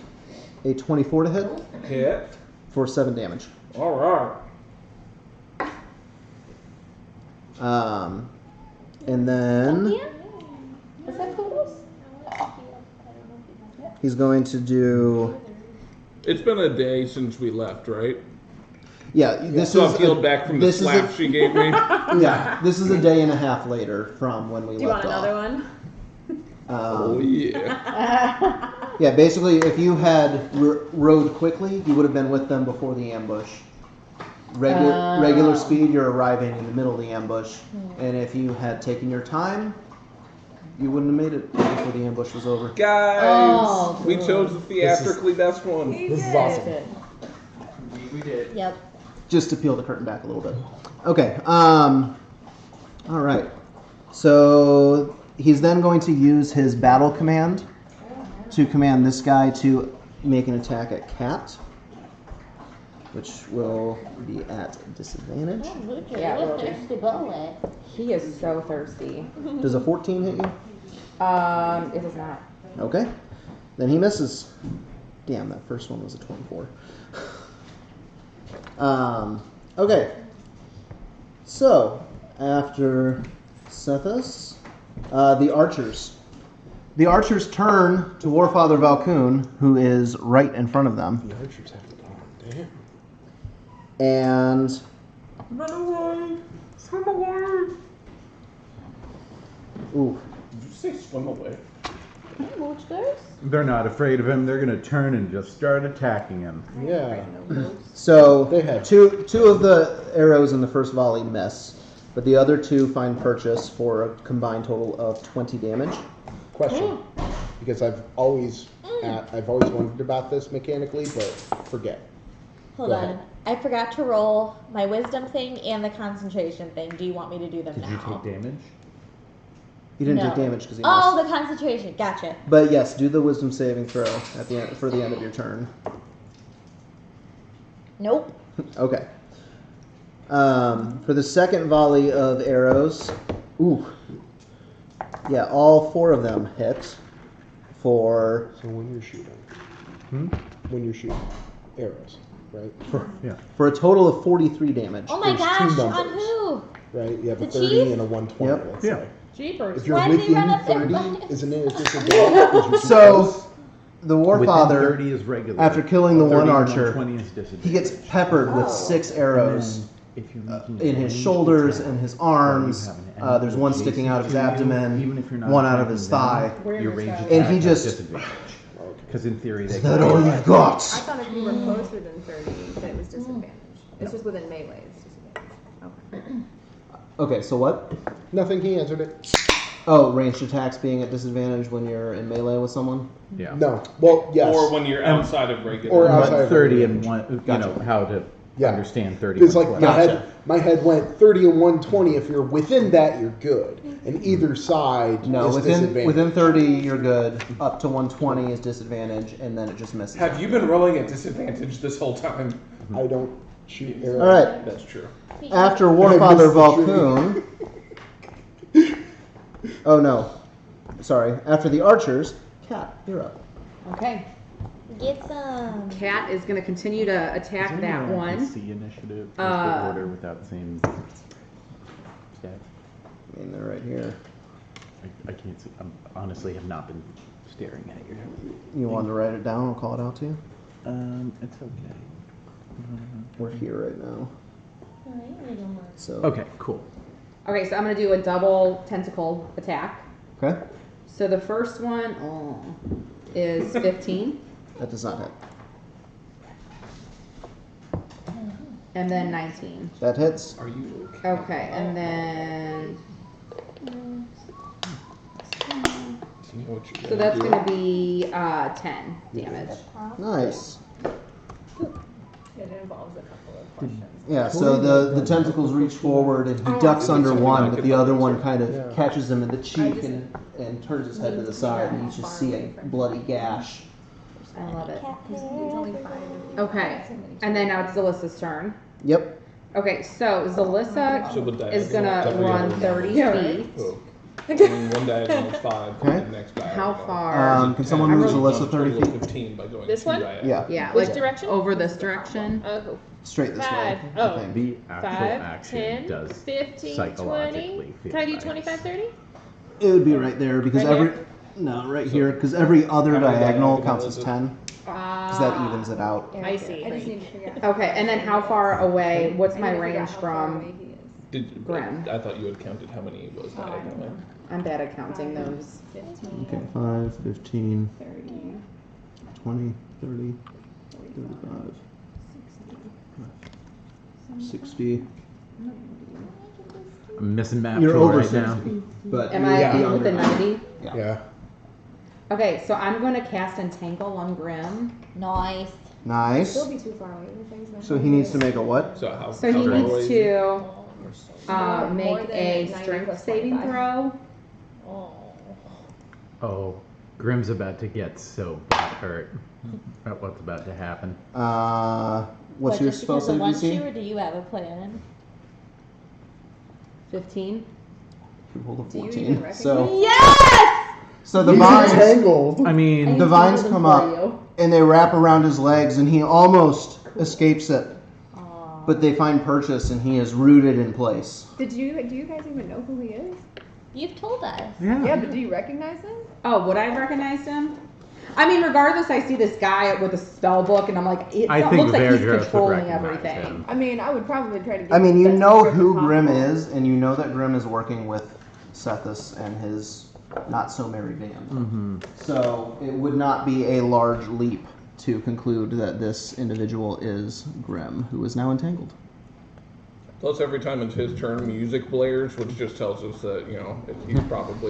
and a 24 to hit Hit. for 7 damage. All right. And then Is that photos? he's going to do. It's been a day since we left, right? Yeah, this So is I'm peeled back from the this is slap she gave me. Yeah, this is a day and a half later from when we Do you left want another off. one? Oh yeah. Yeah, basically, if you had rode quickly, you would have been with them before the ambush. Regular speed, you're arriving in the middle of the ambush, and if you had taken your time, you wouldn't have made it before the ambush was over. Guys, we chose the theatrically best one. This is awesome. We did. Yep. Just to peel the curtain back a little bit. Okay. All right. So he's then going to use his battle command to command this guy to make an attack at Cat, which will be at disadvantage. Yeah, With will their be. stability. He is so thirsty. Does a 14 hit you? It is not. Okay. Then he misses. Damn, that first one was a 24. Okay. So, after Sethus, the archers. The archers turn to Warfather Valkoon, who is right in front of them. The archers haven't gone. Damn. And Run away! Swim away! ooh, Did you say swim away? They're not afraid of him. They're going to turn and just start attacking him. Yeah. so They had- two of the arrows in the first volley miss, but the other two find purchase for a combined total of 20 damage. Question. Because I've always wondered about this mechanically, but forget. Hold Go on. ahead. I forgot to roll my wisdom thing and the concentration thing. Do you want me to do them Did now? you take damage? He didn't No. take damage because he Oh, missed. the concentration. Gotcha. But yes, do the wisdom saving throw at the end, for the end of your turn. Nope. Okay. For the second volley of arrows, ooh, yeah, all 4 of them hit for So when you're shooting, Hmm? when you're shooting arrows, right? Yeah. for a total of 43 damage. Oh my There's gosh, two on numbers. who? Right? You have a The 30 chief? and a 120. Yep. Let's Yeah. say. Jeepers. If you're Why did he run within up there 30, by isn't it a disadvantage? 'Cause you're too So, close? the Within Warfather, 30 is regular. after killing the 30 one and archer, 120 is disadvantage. he gets peppered with 6 arrows And then if you're making in a his ranged shoulders attack, and his while you arms. have an enemy There's one adjacent sticking out of his to you, abdomen, even if you're not one out of his attacking thigh. Where Your is range that? attack And he has just- disadvantage. Because in theory they Is that all you've got? I thought if you were closer than 30, that it was disadvantage. It's just within melee, it's disadvantage. Okay. Okay, so what? Nothing, he answered it. Oh, ranged attacks being at disadvantage when you're in melee with someone? Yeah. No. Well, yes. Or when you're outside of regular. Or But outside of 30 range. and one, you Gotcha. know how to Yeah. understand 30. It's like and my 120. head went 30 and 120. If you're within that, you're good. And either side No, is within disadvantage. 30 you're good. Up to 120 is disadvantage, and then it just misses. Have you been rolling at disadvantage this whole time? I don't shoot arrows. All right. That's true. After I Warfather missed the Valkoon. Oh no, sorry. After the archers, Cat, you're up. Okay. Get some. Cat is going to continue to attack Is that anyone one. can see initiative with the order without seeing stats? I mean, they're right here. I can't see. I honestly have not been staring at your. You want to write it down? I'll call it out to you. It's okay. We're here right now. So. Okay, cool. Okay, so I'm going to do a double tentacle attack. Okay. So the first one is 15, That does not hit. and then 19. That hits. Are you okay? Okay, and then Do you know what you're so gonna that's do? going to be 10 damage. Nice. It involves a couple of questions. Yeah, so the tentacles reach forward and he ducks under one, but the other one kind of catches him in the cheek and turns his head to the side, and you just see a bloody gash. I love it. There's only 5 of you. Okay, and then now it's Zalyssa's turn. Yep. Okay, so Zalissa So the is going to diagonal- run 30 feet. Oh. And one diagonal is 5. Okay. And the next diagonal. How far? Can someone move I'm Zalissa 30 Total of feet? 15 by going This two one? diagonals. Yeah. Yeah, Which like direction? over this direction. Oh, straight this way. 5. I Oh. think. The actual 5, action 10, does 15, psychologically 20. feel Can I do nice. 25, 30? It would be right there because Right every here? no right here because every other How many diagonal diagonals counts is as it? 10 because that evens it out. I see. I just need to figure out. Okay, and then how far away? What's I my need to figure out range how far from? away he is. Did Grim. I thought you had counted how many it was Oh, I don't diagonally. know. I'm bad at counting those. 15, Okay, 5, 15, 30, 20, 30, 45, 35, 60. I'm missing map You're tool over right 60, now. but Am you I would be with the under 90? Yeah. Okay, so I'm going to cast Entangle on Grim. Nice. Nice. Still be too far away. The thing's not So he needs to make a what? So how? So how he far needs away is to More make than a 90 strength plus saving 25. throw. Oh. Oh, Grim's about to get so hurt at what's about to happen. What's But your just spell because of save one DC? shoe, or do you have a plan? 15. You rolled a Do you 14. even recognize? So, Yes! so the He's vines, entangled. I mean, the vines come up and they wrap around his legs, and he almost escapes it. But they find purchase, and he is rooted in place. Do you guys even know who he is? You've told us. Yeah, but do you recognize him? Oh, would I have recognized him? I mean, regardless, I see this guy with a spell book, and I'm like, it I think looks like he's Verdros would controlling recognize everything. him. I mean, I would probably try to get I mean, the you best know description who Grim possible. is, and you know that Grim is working with Sethus and his not-so-merry band. Mm-hmm. So it would not be a large leap to conclude that this individual is Grim, who is now entangled. Plus, every time it's his turn, music blares, which just tells us that he's probably.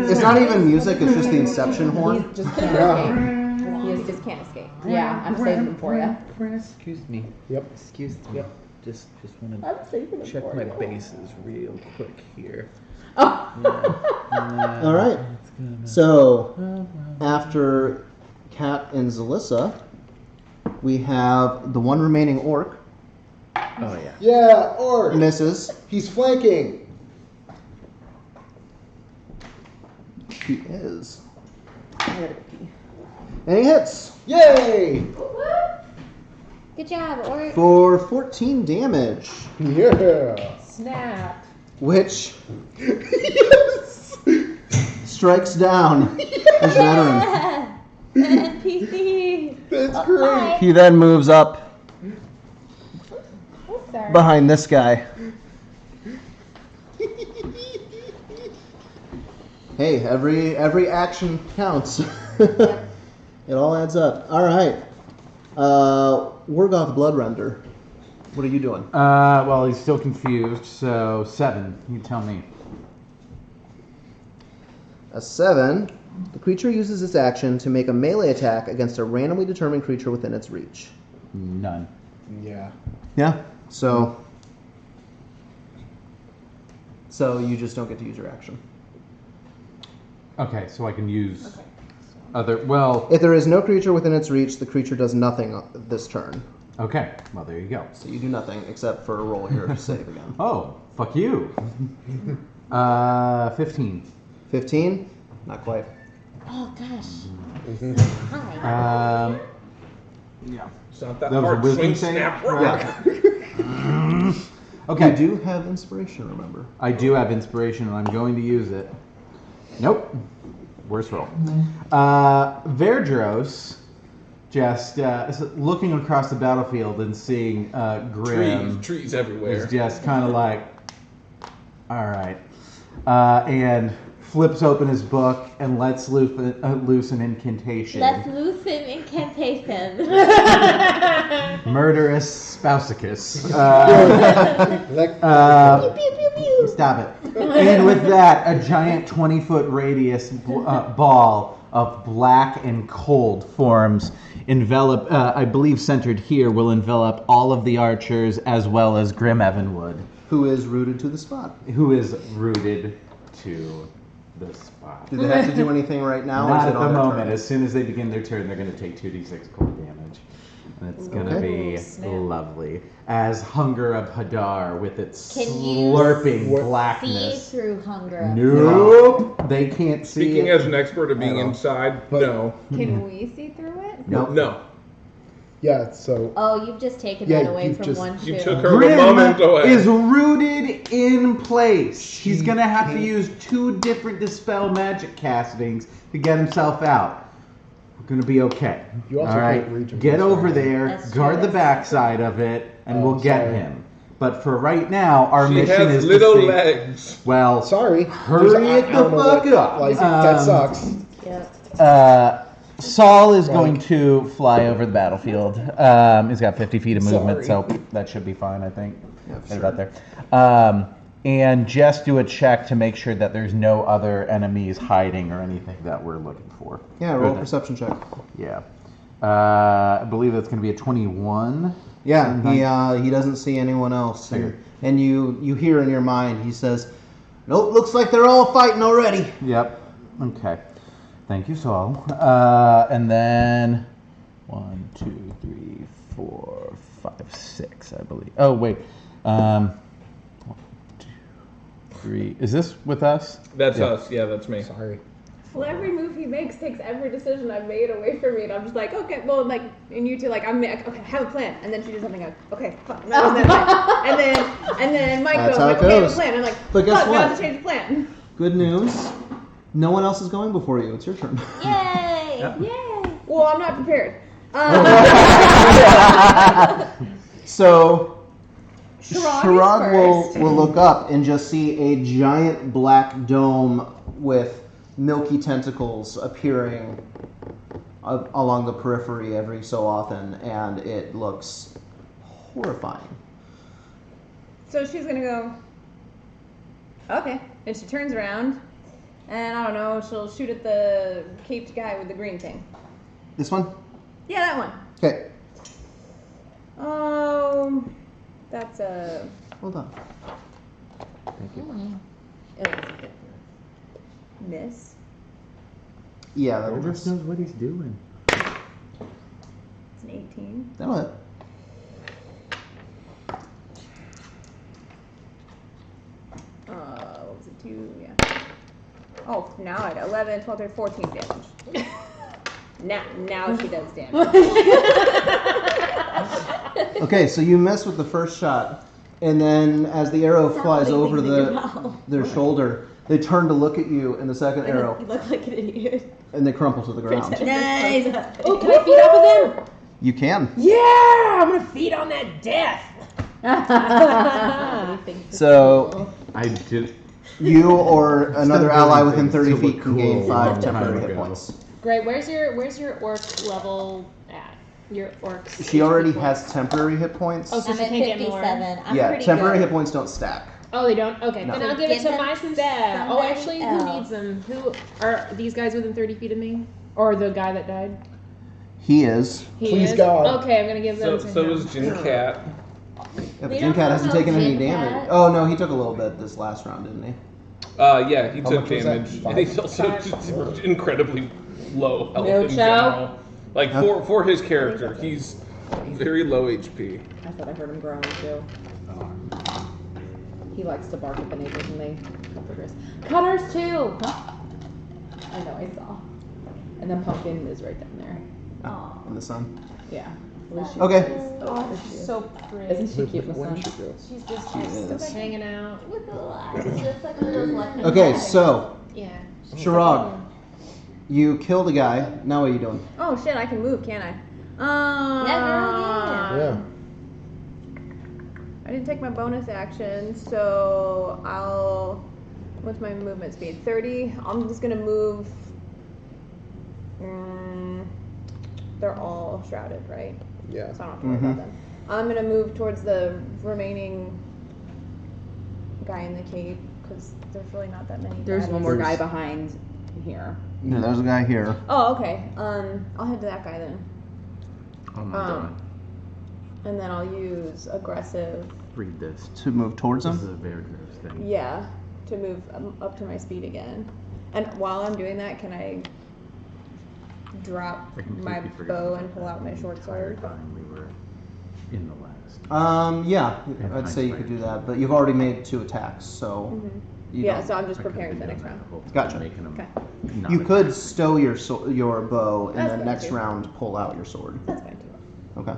It's not even music; it's just the Inception horn. He just can't escape. He just can't escape. Yeah, I'm saving him for you. Excuse me. Yep. Excuse me. Yep. Just want I'm saving him to check for my you. bases real quick here. Oh. All right. So after Kat and Zelissa, we have the one remaining orc. Oh yeah. Yeah, or Misses. he's flanking. He is. I gotta go pee. And he hits Yay! Good job, or for 14 damage, Yeah. Snap. which Yes. strikes down his veteran. NPC. That's great. He then moves up Sorry. behind this guy. Hey, every action counts. It all adds up. All right. Wargoth Bloodrender. What are you doing? Well, he's still confused, so 7. You tell me. A 7. The creature uses its action to make a melee attack against a randomly determined creature within its reach. None. Yeah. Yeah. So you just don't get to use your action. Okay, so I can use other. Well, If there is no creature within its reach, the creature does nothing this turn. okay. Well, there you go. So you do nothing except for roll your save again. Oh, fuck you. 15. 15? Not quite. Oh gosh. Mm-hmm. Yeah. It's not that That was a hard. wisdom Swing, save? snap, rock. Yeah. Okay. You do have inspiration, remember. I do have inspiration, and I'm going to use it. Nope. Worst roll. Verdros just is looking across the battlefield and seeing Grim. Trees everywhere. Is just kind of like, all right, and flips open his book and lets loose an incantation. Let's loose an incantation. Murderous Spousicus. Pew, pew, pew. Stop it. And with that, a giant 20-foot radius ball of black and cold forms. Envelop, I believe centered here, will envelop all of the archers as well as Grim Evanwood, Who is rooted to the spot. who is rooted to the spot. Do they have to do anything right now? or Not is at it the on their moment. turn? As soon as they begin their turn, they're going to take 2d6 cold damage. And it's going to Okay. be snap. lovely. As Hunger of Hadar with its Can you slurping See blackness. through hunger. Nope. They can't see Speaking it. as an expert of being I know. inside, But- no. Can we see through it? Nope. No. Yeah, so Oh, you've just taken Yeah, that away you've from just- one You shoe. took her Grim moment away. is rooted in place. He's gonna have to can't- use 2 different dispel magic castings to get himself out. We're gonna be okay. You also All right, can't reach him get from over the side. there, That's guard true, the that's backside of it, and Oh, we'll get sorry. him. But for right now, our She mission has is little to save. legs. Well, Sorry. hurry I it don't the know fuck what- up. Like, that sucks. Yeah. Saul is Like- going to fly over the battlefield. He's got 50 feet of movement, Sorry. so that should be fine, I think. Yeah, Get sure. it out there. And just do a check to make sure that there's no other enemies hiding or anything that we're looking for. Yeah, roll a perception check. Yeah. I believe that's going to be a 21. Yeah, he doesn't see anyone else. And you hear in your mind, he says, "Nope, looks like they're all fighting already." Yep. Okay. Thank you, Saul. And then 1, 2, 3, 4, 5, 6, I believe. Oh, wait. 1, 2, 3. Is this with us? That's Yeah. us. Yeah, that's me. Sorry. Well, every move he makes takes every decision I've made away from me, and I'm just like, okay, well, like, and you two, like, okay, have a plan, and then she does something, like, okay, fuck, no, and then Mike That's goes, how like, it okay, have goes. a plan, I'm like, But guess fuck, now I have what? to change the plan. Good news. No one else is going before you. It's your turn. Yay! Yay! Well, I'm not prepared. So Sharad Sharad is will look up and just see a giant black dome with milky tentacles appearing along the periphery every so often, and it looks horrifying. So she's gonna go, okay, and she turns around, and I don't know, she'll shoot at the caped guy with the green thing. This one? Yeah, that one. Okay, Oh, that's a. hold on. Thank you. Miss. Yeah, that'll Collabris knows what he's doing. It's an 18. That'll hit. What was it? 2? Yeah. Oh, now I got 11, 12, 13, 14 damage. now she does damage. Okay, so you miss with the first shot, and then as the arrow flies putting over things in your mouth. their shoulder, they turn to look at you in the second You arrow, look like an idiot. and they crumple to the ground. Nice. Oh, can I feed off of them? You can. Yeah, I'm gonna feed on that death. So I did. you or another Stop ally doing within things 30 so feet can gain cool 5 long temporary time hit ago. points. Great. Where's your orc level at? Your orcs. She already HP has points. temporary hit points. Oh, so I'm she at can't get more. 57. I'm Yeah, pretty temporary good. hit points don't stack. Oh, they don't. Okay, No. then I'll give it Give to them my to Seb. Oh, somebody actually, else. who needs them? Who are these guys within 30 feet of me, or the guy that died? He is. He Please is. God. Okay, I'm gonna give them to So him. is Jin Cat. Yeah, but We Jim don't Cat hasn't know taken any Jim damage. Cat. Oh no, he took a little bit this last round, didn't he? Yeah, he How took much was that? damage, and he's also just incredibly low health No in show? general. Like Huh? for his character, he's very low HP. I thought I heard him growling too. He likes to bark at the neighbors and they cut their grass. Cutters too. I know, I saw. And then Pumpkin is right down there. Aw. In the sun. Yeah. Where is she? Okay. Oh, there she is. So pretty. Isn't she cute in the Where sun? did she go? She's just She is. hanging out. With the lights. Just like with those electric Okay, lights. so Yeah. Sharad, you killed a guy. Now what are you doing? Oh shit, I can move, can't I? Yeah, girl, Yeah. I didn't take my bonus action, so I'll. What's my movement speed? 30. I'm just gonna move. They're all shrouded, right? Yeah. So I don't have to worry about them. I'm gonna move towards the remaining guy in the cave because there's really not that many. There's one more guy There's- behind here. Yeah, there's a guy here. Oh, okay. I'll head to that guy then. Oh my god. And then I'll use aggressive. Read this. To move towards This him. is a very gross thing. Yeah, to move up to my speed again. And while I'm doing that, can I drop I completely my forgot bow about and pull that out my the short entire sword? time we were in the last. Yeah, Yeah, I'd say you could hindsight. do that, but you've already made 2 attacks, so you Yeah, don't- so I'm just I could've preparing for the done next that round. the whole time, Gotcha. making 'em Okay. not you could attack. stow your bow and That's then fine, next too. round pull out your sword. That's fine too. Okay.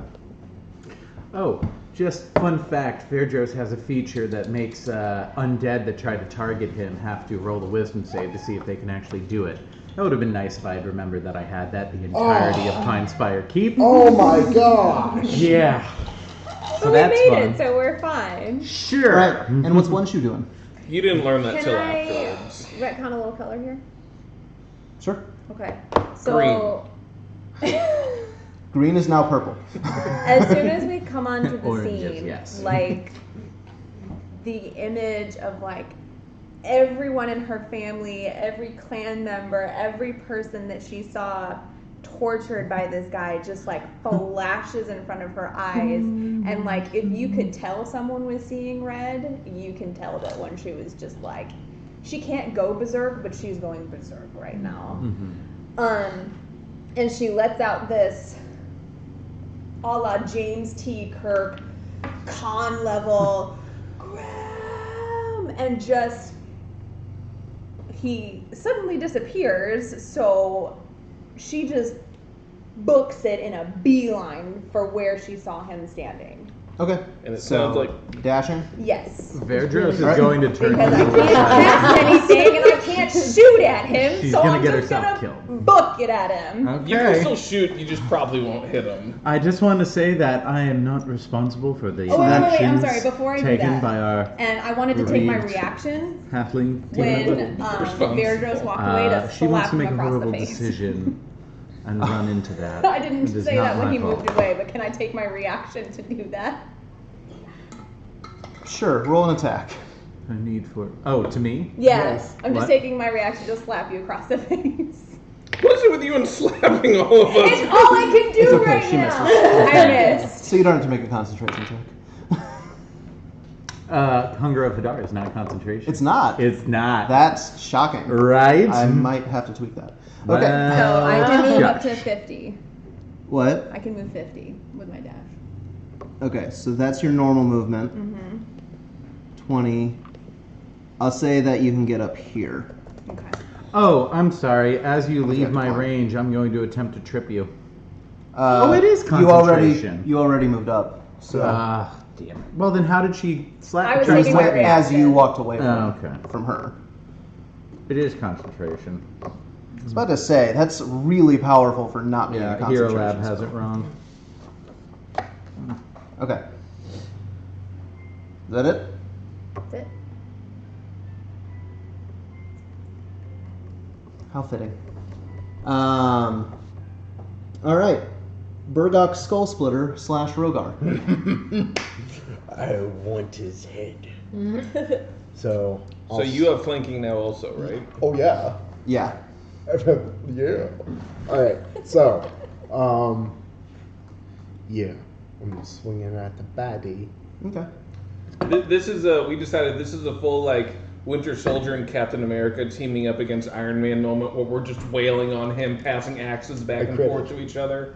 Oh, just fun fact, Verdros has a feature that makes undead that try to target him have to roll a wisdom save to see if they can actually do it. That would have been nice if I had remembered that I had that the entirety of Pinespire Keep. Oh my gosh! Yeah. So So we that's made fun. it, so we're fine. Sure. Right. And what's One Shoe doing? You didn't learn that Can till I afterwards. retcon a little color here? Sure. Okay. So Green is now purple. as soon as we come onto the Oranges, scene, yes. like the image of like everyone in her family, every clan member, every person that she saw tortured by this guy just like flashes in front of her eyes. And like if you could tell someone was seeing red, you can tell that One Shoe was just like, she can't go berserk, but she's going berserk right now. And she lets out this a la James T. Kirk con level Graham, and just he suddenly disappears, so she just books it in a beeline for where she saw him standing. Okay. And it so, sounds like dashing? Yes. Verdros is Right. going to turn Because I into can't cast anything and I can't shoot at him, She's so gonna I'm get just herself gonna killed. book it at him. you can Okay. still shoot, you just probably won't hit him. I just want to say that I am not responsible for the Oh, wait, actions I'm sorry, before I do taken that. by our And I wanted to take my Reed. reaction halfling. when Verdros walked away to She wants slap to him make a across the horrible face. decision and run into that. I didn't It is say not that when my he fault. moved away, but can I take my reaction to do that? Sure. Roll an attack. A need for to me? Yes. I'm just What? taking my reaction to slap you across the face. What is it with you and slapping all of us? It's all I can do It's okay, right she now. misses. I missed. So you don't have to make a concentration check. Hunger of Hadar is not concentration. It's not. It's not. That's shocking. Right? I might have to tweak that. Well, Okay. So I can move up shush. to 50. What? I can move 50 with my dash. Okay, so that's your normal movement. Mm-hmm. 20. I'll say that you can get up here. Okay. Oh, I'm sorry. As you leave Okay, my come on. range, I'm going to attempt to trip you. It is concentration. You already moved up. So Ah, damn it. Well, then how did she slap I was try to taking my slap me? reaction. as you walked away Oh, okay. from her. It is concentration. I was about to say, that's really powerful for not being a Yeah, concentration Hero Lab has spell. it wrong. Okay. Is that it? That's it. How fitting. All right. Burgok Skull Splitter / Rogar. I want his head. So. So you have flanking now also, right? Oh yeah. Yeah. Yeah. All right. So, yeah, I'm swinging at the baddie. Okay. This is we decided this is a full like Winter Soldier and Captain America teaming up against Iron Man moment where we're just wailing on him, passing axes back and forth to each other.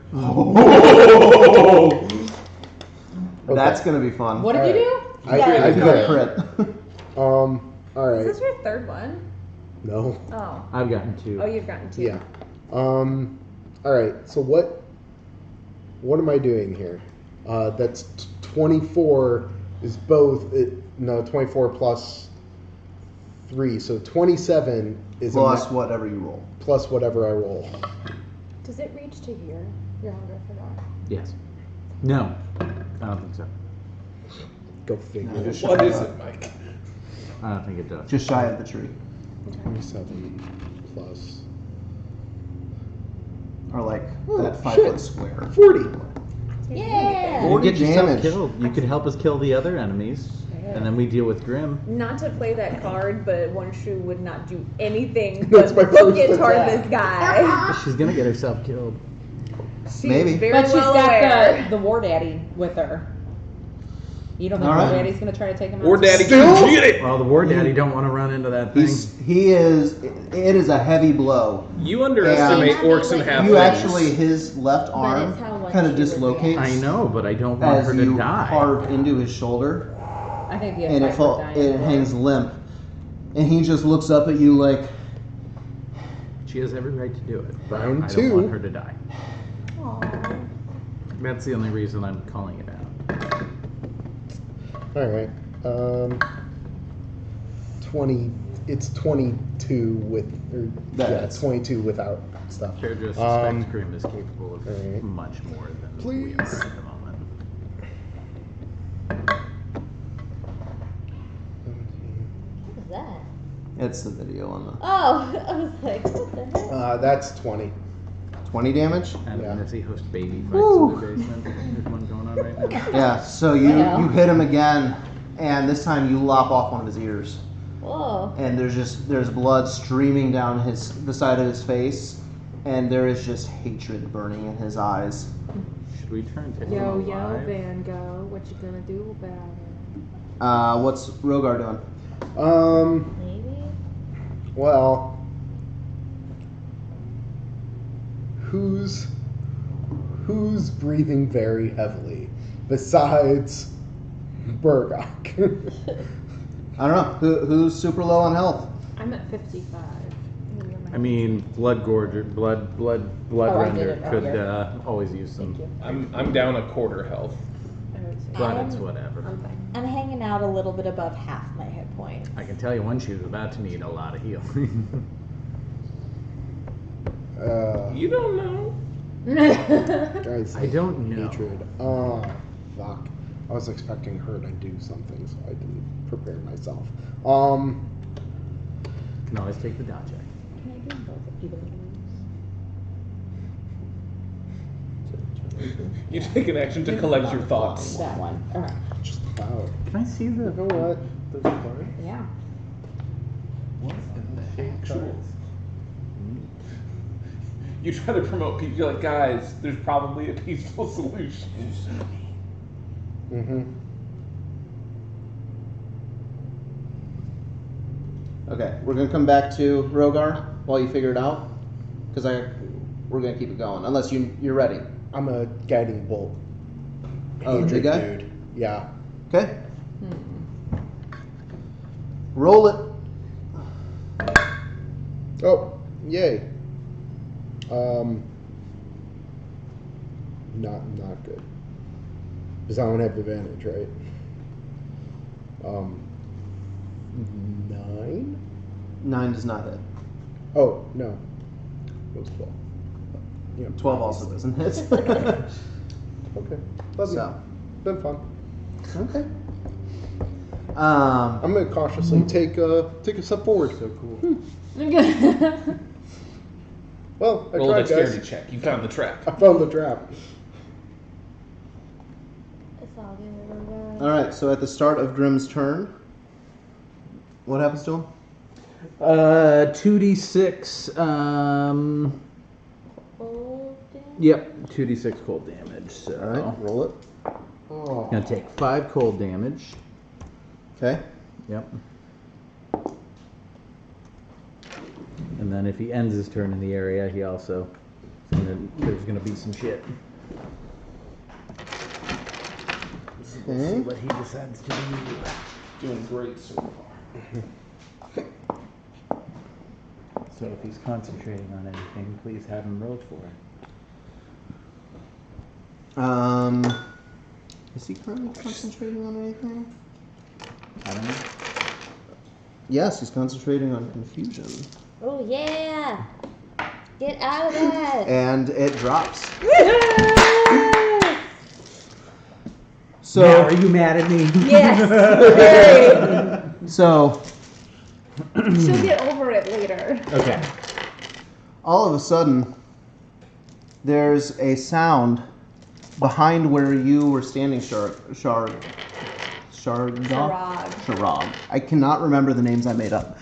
That's gonna be fun. What did you do? I You got a crit. crit. All right. Is this your third one? No. Oh. I've gotten 2. Oh, you've gotten 2. Yeah. All right. So what am I doing here? That's 24 is both. 24 plus 3. So 27 is Plus whatever you roll. plus whatever I roll. Does it reach to here? Your hunger for that? Yes. No. I don't think so. Go figure. No, just What shy is of it, Mike? I don't think it does. Just shy of the tree. 27 plus Or like Oh, that 5 shit. foot square. 40. Yeah. You 40 get yourself damage. killed. You could help us kill the other enemies, and then we deal with Grim. Not to play that card, but One Shoe would not do anything That's but my book first it toward attack. this guy. She's gonna get herself killed. She's Maybe. very But she's well got aware. the war daddy with her. You don't think All war right. daddy's gonna try to take him out? Or Daddy Still? can get it. Well, the war daddy don't want to run into that thing. It is a heavy blow. You underestimate Yeah. orcs and halflings. You actually, his left But arm it's how one kind of shoe would dislocates I know, but I don't want as her to you die. carve into his shoulder, I think the and attack it hangs limp. And he just looks up at you like, She has every right to do it, but Round I two. don't want her to die. That's the only reason I'm calling it out. All right. 20. It's 22 with, or That's- 22 without stuff. Fair Joe suspects Grim is capable of alright. much more than Please. we are at the moment. What was that? It's the video on the Oh, I was like, what the heck? That's 20. 20 damage. And Yeah. as he hosts baby fights Woo. in the basement, there's one going on right now. Yeah. So you Wow. you hit him again, and this time you lop off one of his ears, Whoa. and there's blood streaming down the side of his face, and there is just hatred burning in his eyes. Should we turn to Yo, him yo, alive? Van Gogh, what you gonna do about it? What's Rogar doing? Maybe? Well, who's breathing very heavily besides Burgok? I don't know. Who's super low on health? I'm at 55. I mean, blood I did render it. Oh, could yeah. always use some. I'm down a quarter health. But it's whatever. I'm hanging out a little bit above half my hit point. I can tell you one, she was about to need a lot of healing. You don't know. Guys, I don't know. hatred. Oh, fuck. I was expecting her to do something, so I didn't prepare myself. Can always take the dodge act. Can I do both either of You take an action to collect your thoughts. those? That one. All right. Just cloud. Can I see the? You know what? Those cards? Yeah. What in the heck? You try to promote peace. You're like, guys, there's probably a peaceful solution. Mm-hmm. Okay, we're gonna come back to Rogar while you figure it out, because we're gonna keep it going unless you're ready. I'm a guiding bolt. Oh, Hatred big guy? dude. Yeah. Okay. Roll it. Oh, yay. Not good. Because I don't have advantage, right? 9? 9 does not hit. Oh, no. It was 12. Yeah, 12 also doesn't hit. Okay. Love So. you. Been fun. Okay. I'm gonna cautiously take a step forward. So cool. Well, I Roll a tried, dexterity guys. check. You found the trap. I found the trap. It's all good. All right. So at the start of Grimm's turn, what happens to him? 2d6. Hold it. Yep, 2d6 cold damage. So All right. Roll it. Oh. gonna take 5 cold damage. Okay. Yep. And then if he ends his turn in the area, he also there's gonna be some shit. We'll see what he decides to do. Doing great so far. So if he's concentrating on anything, please have him roll for it. Is he currently concentrating on anything? I don't know. Yes, he's concentrating on confusion. Oh yeah! Get out of that! And it drops. So Now, are you mad at me? Yes. So She'll get over it later. Okay. all of a sudden, there's a sound behind where you were standing, Sharag. I cannot remember the names I made up.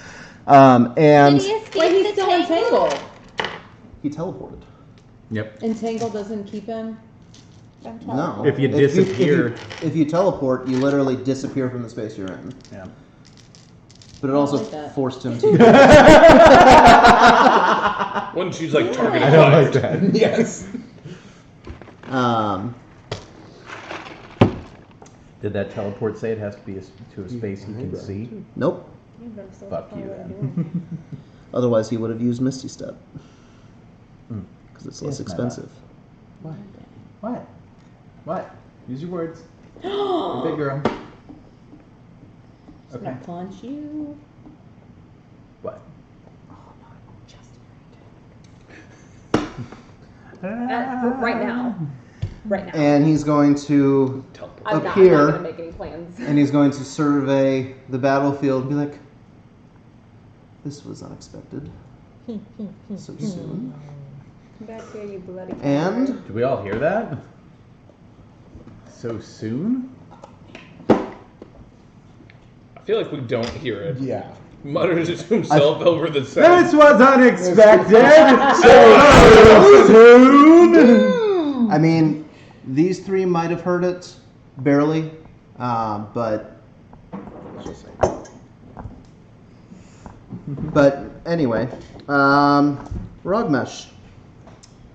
And Did he escape Wait, he's the still tangle? entangled. he teleported. Yep. Entangled doesn't keep him. From No. teleport. If you disappear. If you teleport, you literally disappear from the space you're in. Yeah. But it also like that. forced him to. When she's like targeting I don't like fire. that. Yes. Did that teleport say it has to be to a space he can see? Nope. Fuck you then. Otherwise, he would have used Misty Step. Mm. Because it's less Yes, my expensive. What? What? Use your words. You're big girl. Just gonna punch you. What? Right now. Right now. And he's going to I'm not appear, gonna make any plans. and he's going to survey the battlefield and be like, this was unexpected. So soon. Come back here, you bloody. And Do we all hear that? So soon? I feel like we don't hear it. Yeah. Mutters it to himself over the sound. This was unexpected! So soon! I mean, these three might have heard it, barely, but anyway, Rogmesh.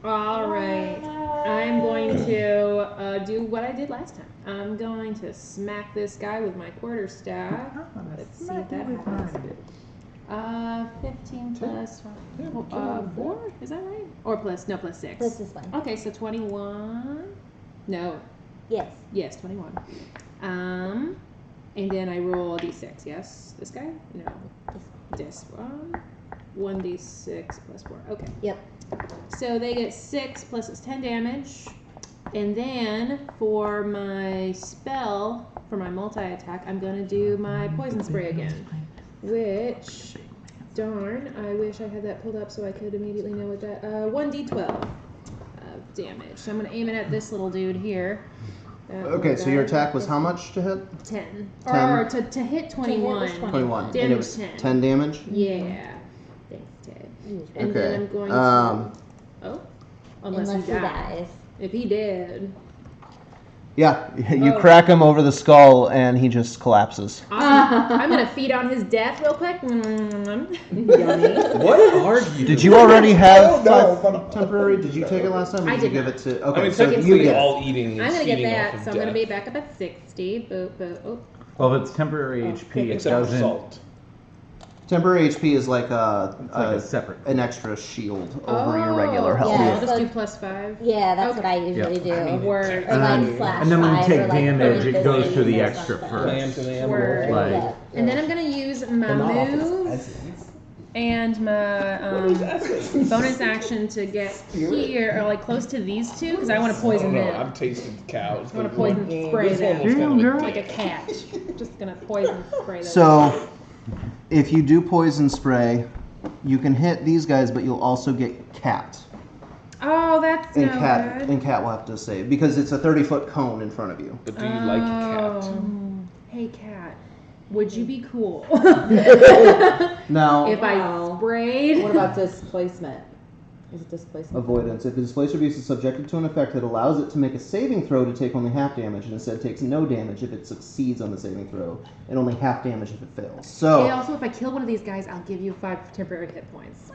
All right. I'm going to do what I did last time. I'm going to smack this guy with my quarterstaff. Let's see if that happens. 15 plus 4? Is that right? Or plus 6. Plus this one. Okay, so 21. No. Yes. Yes, 21. And then I roll a d6. Yes, this guy? No. This one. 1d6 plus 4. Okay. Yep. So they get 6 plus it's 10 damage. And then for my spell, for my multi-attack, I'm going to do my poison spray again. Which, darn, I wish I had that pulled up so I could immediately know what that, 1d12 of damage. So I'm going to aim it at this little dude here. Okay, so your attack was how much to hit? 10. 10. Or to hit 21. 21. And it Damage was 10. 10 damage? Yeah. Thanks, Ted. And Okay. then I'm going to... Unless he dies. If he did. Yeah, you crack him over the skull and he just collapses. Awesome. I'm going to feed on his death real quick. What are you? Did you already have temporary? Did you take it last time? Or I did you did give not. it to? I Okay, mean, so technically, you get it. all eating is I'm going to get feeding that, off of so I'm going to be death. back up at 60. Well, if it's temporary HP, it Except for doesn't. salt. Temporary HP is like It's like a separate. an extra shield over your regular health. Yeah. I'll just do plus 5. Yeah, that's Okay. what I usually do. Word. Or like slash And then when you 5 take or like damage, it goes invisibility to the or extra something. first. Word. Like, Yeah. And then I'm going to use my move and my bonus action to get here, or like close to these two, because I want to I poison don't know. them. I've tasted cows. I want to poison spray This one them was kind of like a cat. Just going to poison spray them. So, if you do poison spray, you can hit these guys, but you'll also get cat. Oh, that's And no cat good. and cat will have to save because it's a 30-foot cone in front of you. But do you like cat? Hey, cat. Would you be cool Now, if I sprayed? What about displacement? Is it displacement? avoidance. If the displacer beast is subjected to an effect that allows it to make a saving throw to take only half damage, and instead takes no damage if it succeeds on the saving throw, and only half damage if it fails. So, Hey, also, if I kill one of these guys, I'll give you 5 temporary hit points.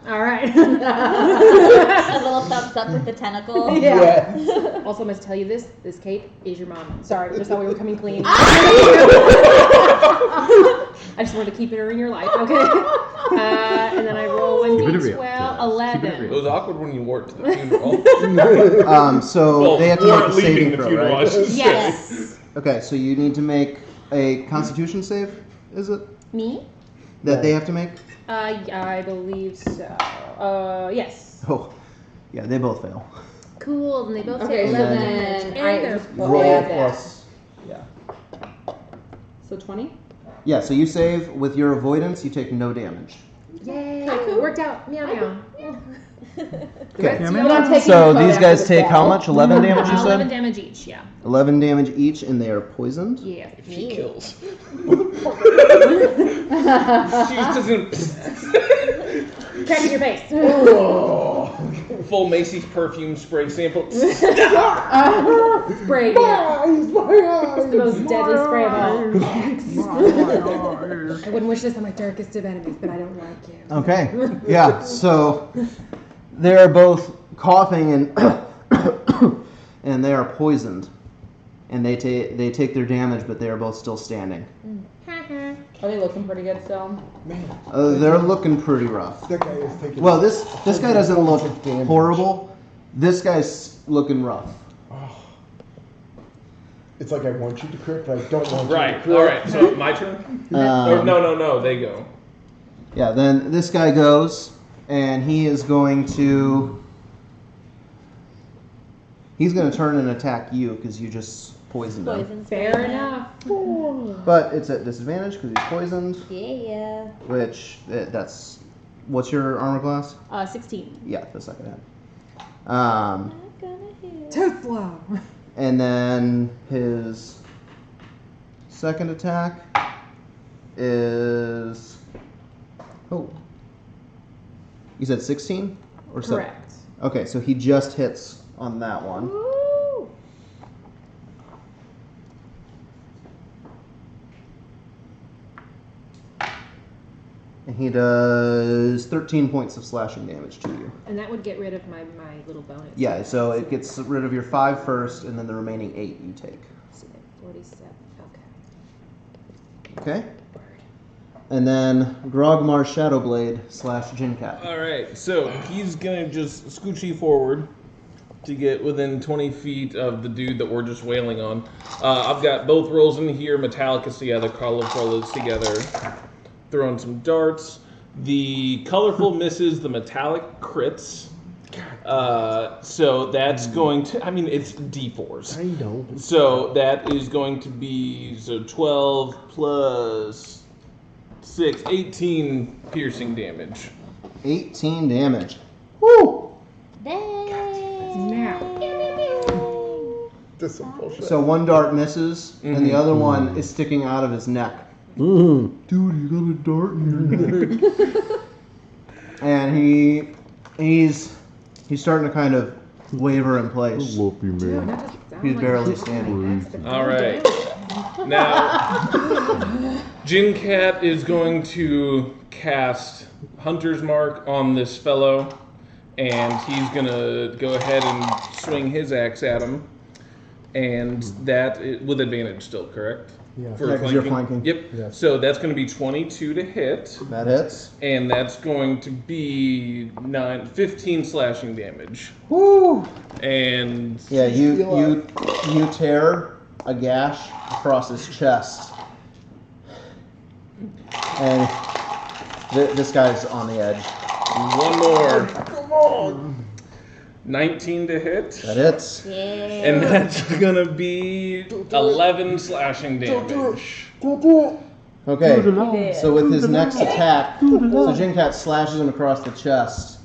All right. A little thumbs up with the tentacle. Yeah. Also, I must tell you this. This cape is your mom. Sorry, just thought we were coming clean. I just wanted to keep it in your life, okay? And then I roll Keep it real. 1d12, Keep it 11. It was awkward when you wore it to the funeral. so Well, they have to we're make a leaving saving the throw, funeral, I right? should say. Yes. Okay, so you need to make a Constitution save. Is it Me? that they have to make? I believe so. Yes. Oh, yeah, they both fail. Cool. And they both Okay, take so 11 then damage. I And they're just Roll add that. plus. Yeah. So 20? Yeah, so you save with your avoidance, you take no damage. Yay. Worked out. Meow meow. Okay. I'm not taking So the these code guys after take the how battle. much? 11 damage, you 11 said? damage each, yeah. 11 damage each, and they are poisoned. Yeah. If she kills. She just doesn't. Crack in your face. Full Macy's perfume spray sample. Spray, yeah. It's the most deadly spray of all. I wouldn't wish this on my darkest of enemies, but I don't like you. Okay. Yeah, so they're both coughing and and they are poisoned. And they take their damage, but they are both still standing. Are they looking pretty good still? They're looking pretty rough. That guy is taking. Well, this guy doesn't look damage. horrible. This guy's looking rough. It's like I want you to crit, but I don't want you to Right. crit. All right. So my turn. Or no. They go. Yeah, then this guy goes, and he is going to... He's going to turn and attack you, because you just poisoned him. Poison's Fair very enough. But it's at disadvantage, because he's poisoned, Yeah. which, that's... What's your armor class? 16. Yeah, the second hit. Not gonna hit. Tesla. And then his second attack is... Oh. You said 16? Or so? Correct. Okay, so he just hits on that one. Woo! And he does 13 points of slashing damage to you. And that would get rid of my little bonus. Yeah, so it gets rid of your 5 first, and then the remaining 8 you take. So 47. Okay. Okay? And then Grogmar Shadowblade / Jinkat. All right. So he's gonna just scoochy forward to get within 20 feet of the dude that we're just wailing on. I've got both rolls in here. Metallic is together. Colorful is together. Throwing some darts. The colorful misses. The metallic crits. So that's going to... I mean, it's D4s. I know. So that is going to be... So 12 plus 6, 18 piercing damage. 18 damage. Woo! Now. That's some bullshit. So one dart misses, and the other one is sticking out of his neck. Dude, you got a dart in your neck. And he's starting to kind of waver in place. He's barely standing. All right. Now, Jinkat is going to cast Hunter's Mark on this fellow, and he's going to go ahead and swing his axe at him. And that with advantage still, correct? Yeah. Yeah, 'cause you're flanking. Yep. Yeah. So that's going to be 22 to hit, That hits. and that's going to be 15 slashing damage. Woo! And Yeah, you tear a gash across his chest, and this guy's on the edge. one more. Come on. 19 to hit. That hits. Yeah. And that's gonna be 11 slashing damage. Okay, so with his next attack, so Jinkat slashes him across the chest,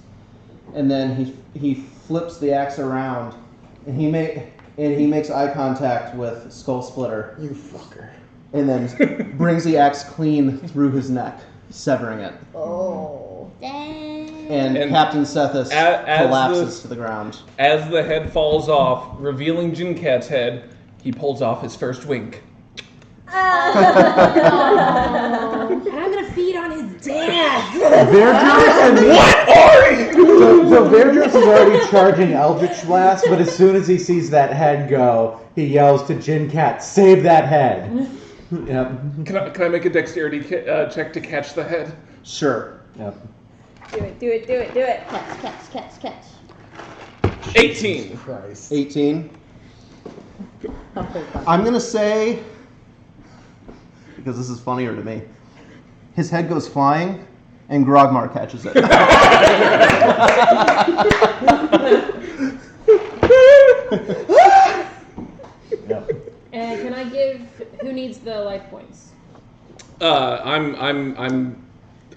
and then he flips the axe around, and he makes eye contact with Skull Splitter, You fucker. and then brings the axe clean through his neck, severing it. Oh. Dang. And Captain Sethus collapses to the ground. As the head falls off, revealing Jinkat's head, he pulls off his first wink. And I'm gonna feed on his dad. So Verdros is already charging Eldritch Blast, but as soon as he sees that head go, he yells to Jinkat, "Save that head!" Yep. Can I make a dexterity check to catch the head? Sure. Yep. Do it. Catch. 18. Christ. 18. I'm gonna say, because this is funnier to me, his head goes flying, and Grogmar catches it. Yep. And can I give who needs the life points?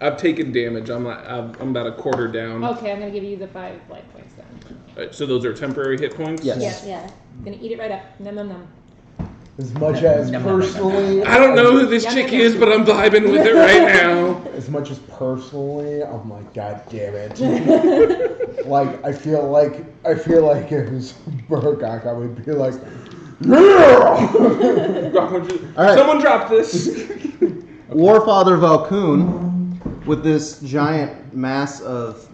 I've taken damage. I'm about a quarter down. Okay, I'm gonna give you the 5 life points then. Right, so those are temporary hit points? Yes. Yeah. I'm gonna eat it right up. Num num num. As much as personally, I don't know who this chick is, but I'm vibing with it right now. as much as personally, I'm like, God damn it. Like, I feel like if it was Burgok, I would be like, right. Someone drop this. Warfather Valkoon, with this giant mass of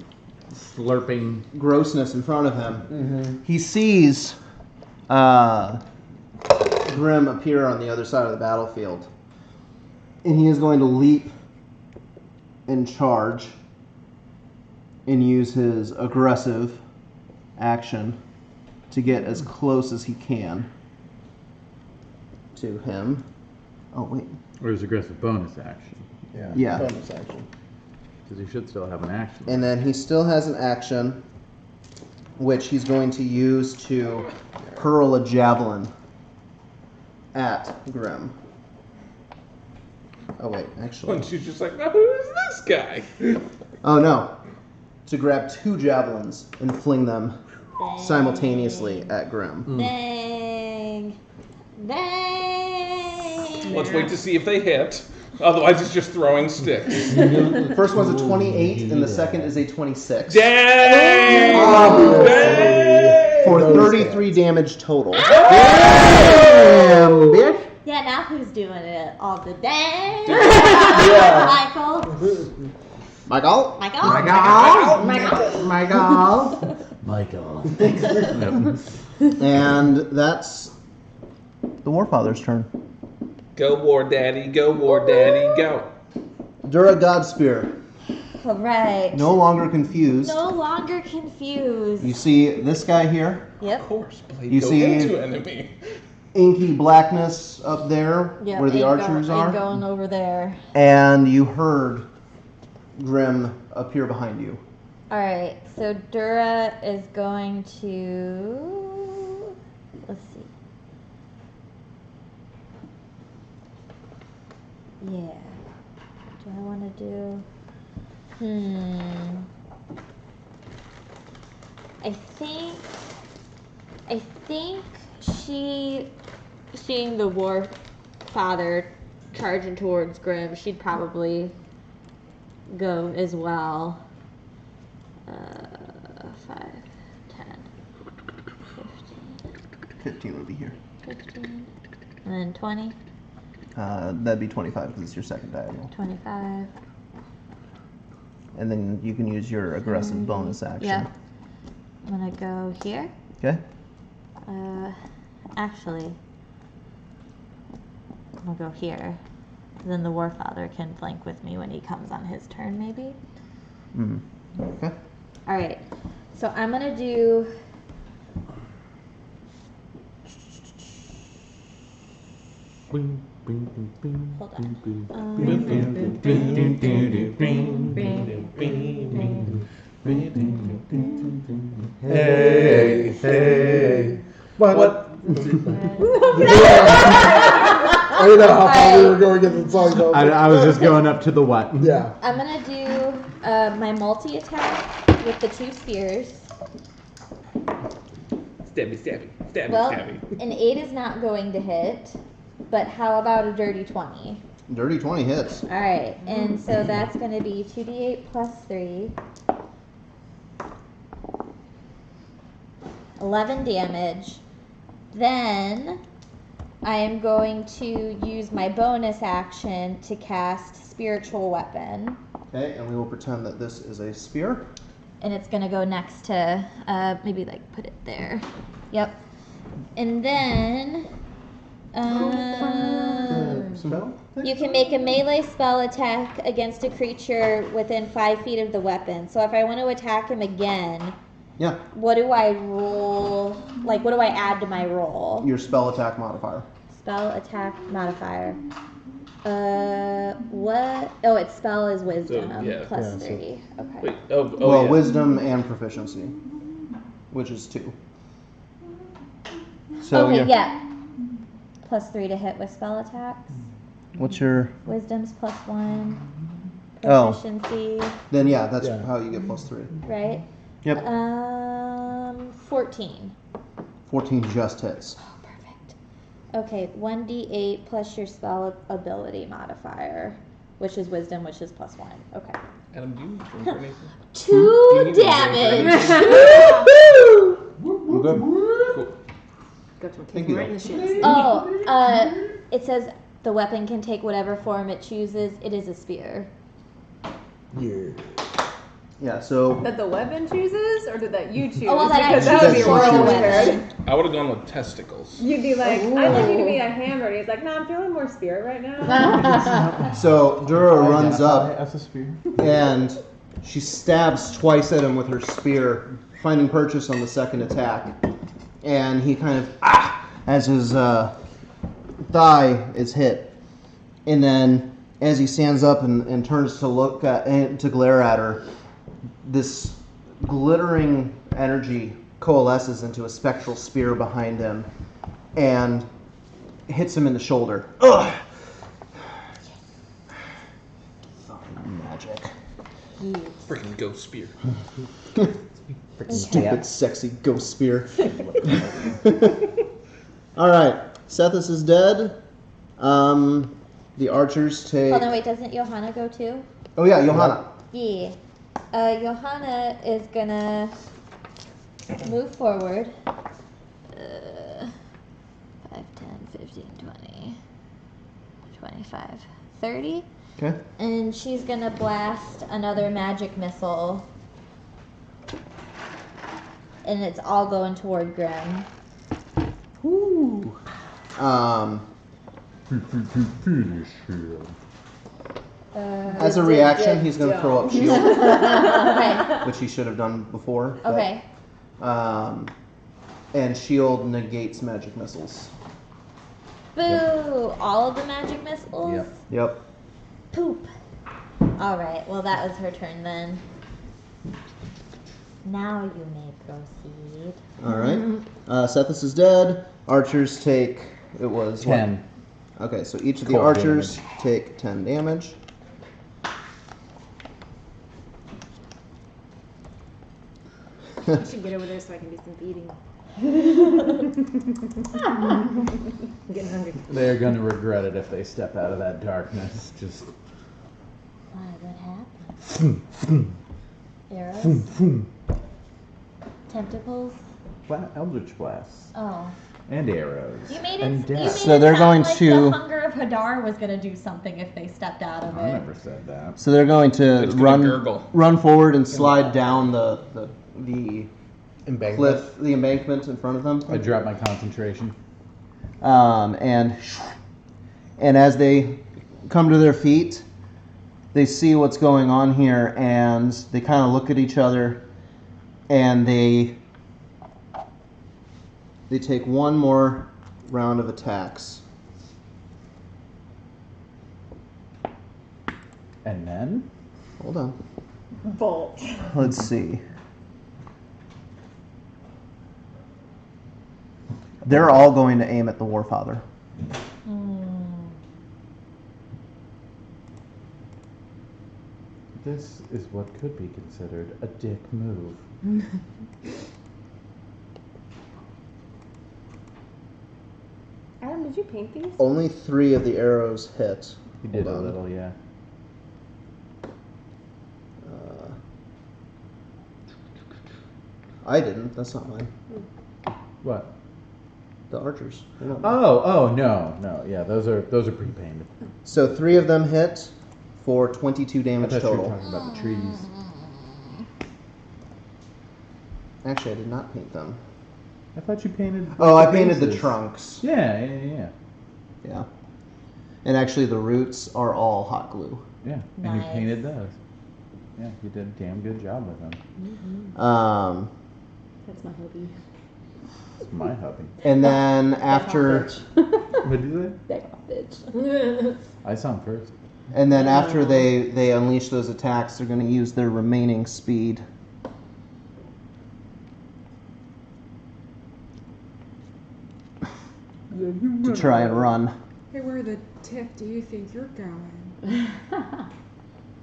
Slurping. grossness in front of him, he sees Grim appear on the other side of the battlefield. And he is going to leap and charge and use his aggressive action to get as close as he can. to him. Oh, wait. Or his aggressive bonus action. Yeah. Bonus action. Because he should still have an action. And then he still has an action, which he's going to use to hurl a javelin at Grim. Oh, wait, actually. And she's just like, now who is this guy? Oh, no. To grab 2 javelins and fling them simultaneously at Grim. Dang. Dang. Let's wait to see if they hit. Otherwise, it's just throwing sticks. The first one's a 28, and the second is a 26. Dang! Obviously. For 33 damage total. Damn, bitch! Yeah, now who's doing it? All the day. Yeah. Michael. Michael? Michael. Michael. And that's the Warfather's turn. Go, War Daddy, go, War Daddy, go. Dura Godspear. All right. No longer confused. No longer confused. You see this guy here? Yep. Of course, Blade, You go see- into enemy. Inky blackness up there Yep. where the ain't archers ain't are. going over there. And you heard Grim appear behind you. All right. So Dura is going to. Let's see. Yeah. Do I want to do? I think she, seeing the war father charging towards Grim, she'd probably go as well. 5, 10, 15 would be here. 15, and then 20, That'd be 25 because it's your second diagonal. 25. And then you can use your aggressive bonus action. Yeah. I'm gonna go here. Okay? Actually, I'm gonna go here. Then the Warfather can flank with me when he comes on his turn, maybe. Okay. All right. So I'm gonna do. Hold Hey. What? I don't know how far we were going to get the song going. I was just going up to the what? Yeah. I'm gonna do my multi attack with the 2 spears. Stabby, stabby, stabby, Well, stabby. an 8 is not going to hit, but how about a dirty 20? Dirty 20 hits. All right, and so that's going to be 2d8 plus 3. 11 damage. Then I am going to use my bonus action to cast Spiritual Weapon. Okay, and we will pretend that this is a spear. And it's going to go next to, maybe like put it there. Yep. And then you can make a melee spell attack against a creature within 5 feet of the weapon. So if I want to attack him again, Yeah, what do I roll? Like, what do I add to my roll? your spell attack modifier. Spell attack modifier. What? Oh, its spell is wisdom plus 3. Okay. Wait, Well, yeah. wisdom and proficiency, which is 2. So Okay, yeah. Plus 3 to hit with spell attacks. What's your? Wisdom's plus 1. Oh. Proficiency, Then yeah, that's Yeah. how you get plus 3. right? Yep. 14. 14 just hits. Oh, perfect. Okay, 1d8 plus your spell ability modifier, which is wisdom, which is plus 1. Okay. Adam, do you drink or anything? 2 need to drink damage! I'm good. Cool. Got to Thank kick you. right in the shins. Oh, it says the weapon can take whatever form it chooses. It is a spear. Yeah. Yeah, so That the weapon chooses, or did that you choose? Oh, well, that I because that would be choose. real That she weird. I would have gone with testicles. You'd be like, I want you to be a hammer. And he's like, no, I'm feeling more spirit right now. so Dura runs up As a spear. and she stabs twice at him with her spear, finding purchase on the second attack. And he kind of as his thigh is hit, and then as he stands up and turns to look at and to glare at her, this glittering energy coalesces into a spectral spear behind him and hits him in the shoulder. Ugh! Magic. Freaking ghost spear. Stupid, sexy ghost spear. All right, Sethus is dead. The archers take. Hold on, wait, doesn't Johanna go too? Oh yeah, Johanna. Yeah. Johanna is gonna move forward. 5, 10, 15, 20, 25, 30. Okay. And she's gonna blast another magic missile. And it's all going toward Grim. Woo. As a reaction, he's going to throw up shield, Okay. which he should have done before. but, Okay. and shield negates magic missiles. Boo! All of the magic missiles? Yep. Yep. Poop. Alright, well that was her turn then. Now you may proceed. All right. Sethus is dead. Archers take. It was 10. What? Okay, so each of the Cold archers take 10 damage. I should get over there so I can do some feeding. I'm getting hungry. They're gonna regret it if they step out of that darkness. Just. Why, what happened? Arrows? Tentacles? Eldritch blasts Oh. and arrows. You made and it, you made death. So it they're sound going like to- the Hunger of Hadar was going to do something if they stepped out of I it. never said that. So they're going to It's gonna gurgle. run forward and slide down the Embankment. cliff, the embankment in front of them. I dropped my concentration. And as they come to their feet, they see what's going on here, and they kind of look at each other, and they take one more round of attacks. And then? Hold on. Bolt. Let's see. They're all going to aim at the Warfather. This is what could be considered a dick move. Adam, did you paint these? Only 3 of the arrows hit. He did Hold a on. little, yeah. I didn't. That's not mine. What? The archers. They're not mine. Oh, no, yeah, those are pre-painted. So 3 of them hit for 22 I damage thought you were total. talking about the trees. Actually, I did not paint them. I thought you painted. Oh, I the painted the bases. trunks. Yeah. Yeah. And actually, the roots are all hot glue. Yeah, and Nice. you painted those. Yeah, you did a damn good job with them. That's my hobby. It's my hobby. And then after, What did you Back off, bitch. say? I saw him first. and then after they unleash those attacks, they're going to use their remaining speed. To try and run. Hey, where the tiff do you think you're going?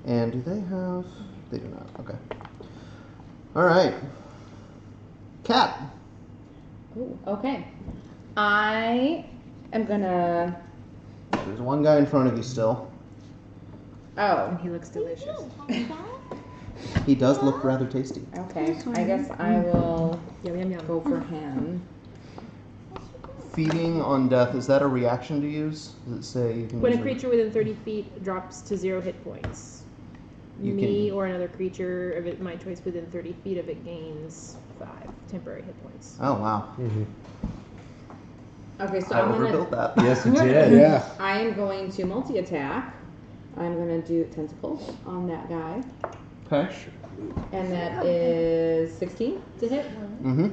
And do they have? They do not. Okay. All right. Cat. Ooh, okay. I am gonna. There's one guy in front of you still. Oh, He looks delicious. He does look rather tasty. okay. I guess I will Yum, yum, yum. go for him. Feeding on death, is that a reaction to use? Does it say you can When a use it? creature within 30 feet drops to 0 hit points, You me can- or another creature of my choice within 30 feet of it gains 5 temporary hit points. Oh, wow. Okay, so I I'm gonna. overbuilt that. Yes, you did. Yeah. I am going to multi-attack. I'm gonna do tentacles on that guy, Okay. and that is 16 to hit, Mm-hmm.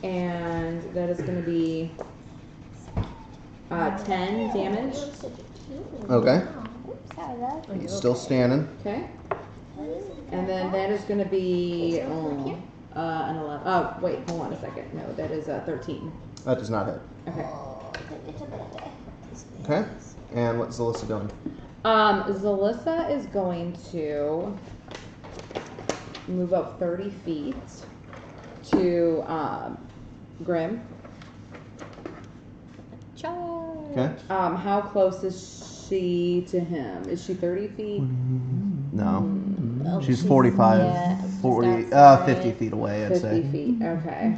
and that is gonna be 10 damage. Okay. Sorry, love. He's still standing. Okay. And then that is going to be an 11. Oh, wait, hold on a second. No, that is 13. That does not hit. Okay. Okay. And what's Zalissa doing? Zalissa is going to move up 30 feet to Grim. Charge. Okay. How close is she to him? Is she 30 feet? No. Oh, She's 45, yeah, she's 40, outside. 50 feet away, I'd 50 say. feet, okay.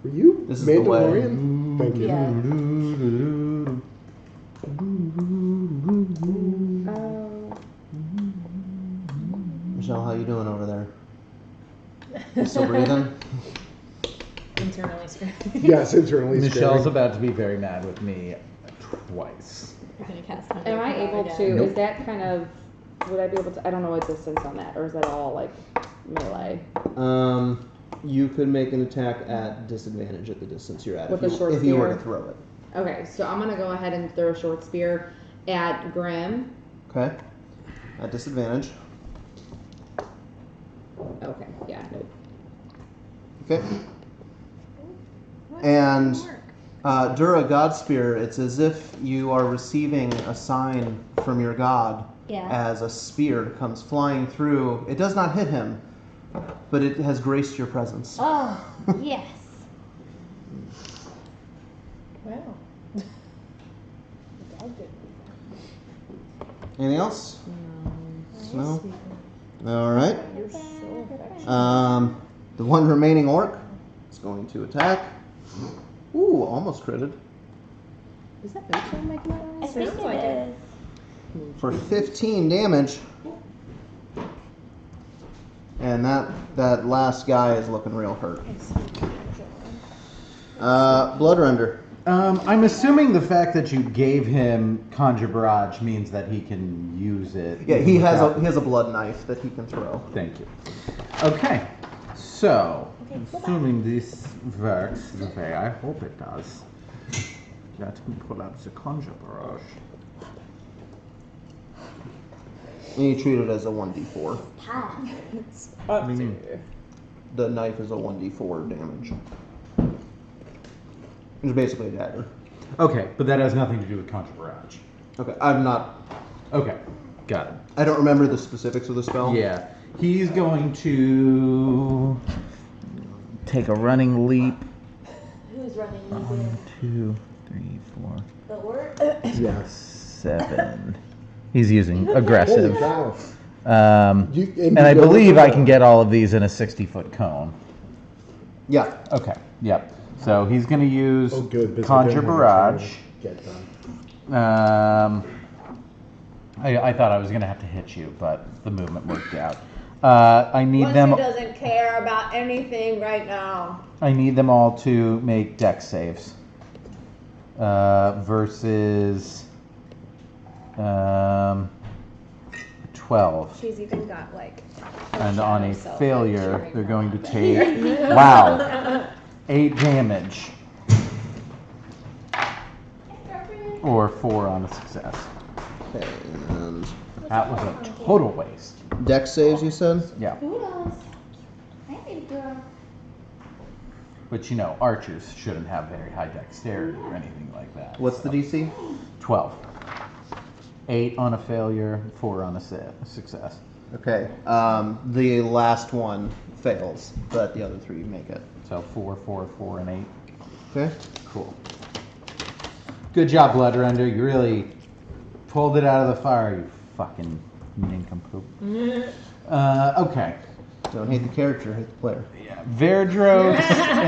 Were you This is the way. Mandalorian? Thank you. Yeah. Michelle, how you doing over there? You still breathing? Internally screaming. Yes, internally Michelle's screaming. about to be very mad with me twice. You're gonna cast Am I able to, Nope. is that kind of, would I be able to, I don't know what distance on that, or is that all like melee? You could make an attack at disadvantage at the distance you're at With if a you, short if you were to spear? throw it. Okay, so I'm gonna go ahead and throw a short spear at Grim. Okay. At disadvantage. Okay, yeah, nope. Okay. And Dura Godspear, it's as if you are receiving a sign from your god Yeah. as a spear comes flying through. It does not hit him, but it has graced your presence. Oh, yes. Wow. Anything else? No. All right. You're so affectionate. The one remaining orc is going to attack. Ooh, almost critted. Is that neutral making that I noise? think Sounds it like it. is. For 15 damage. And that last guy is looking real hurt. Bloodrender. I'm assuming the fact that you gave him Conjure Barrage means that he can use it. Yeah, he without- has a blood knife that he can throw. Thank you. Okay, so Okay, go back. assuming this works the way I hope it does, let me pull out the Conjure Barrage. And you treat it as a 1d4. Ah. The knife is a 1d4 damage. It's basically a dagger. Okay, but that has nothing to do with Conjure Barrage. Okay, I'm not. Okay, got it. I don't remember the specifics of the spell. Yeah, he's going to take a running leap. Who's running? 1, 2, 3, 4, The orc? Yes. 7. He's using aggressive. Holy cow. And you I go believe with I the- can get all of these in a 60-foot cone. Yeah. Okay, yep. So he's going to use Oh, good. because I Conjure didn't want Barrage. to get done. I thought I was going to have to hit you, but the movement worked out. I need them. doesn't care about anything right now. I need them all to make dex saves. Versus 12. She's even got like. And on a failure, they're going to take, wow, 8 damage. Or 4 on a success. Okay, and That was a total waste. dex saves, you said? Yeah. Doodles. Hi, baby girl. But you know, archers shouldn't have very high dexterity or anything like that. What's the DC? 12. 8 on a failure, 4 on a success. Okay. The last one fails, but the other 3 make it. So 4, 4, 4, and 8. Okay. Cool. Good job, Bloodrender. You really pulled it out of the fire, you fucking nincompoop. Okay. Don't hate the character, hate the player. Yeah. Verdros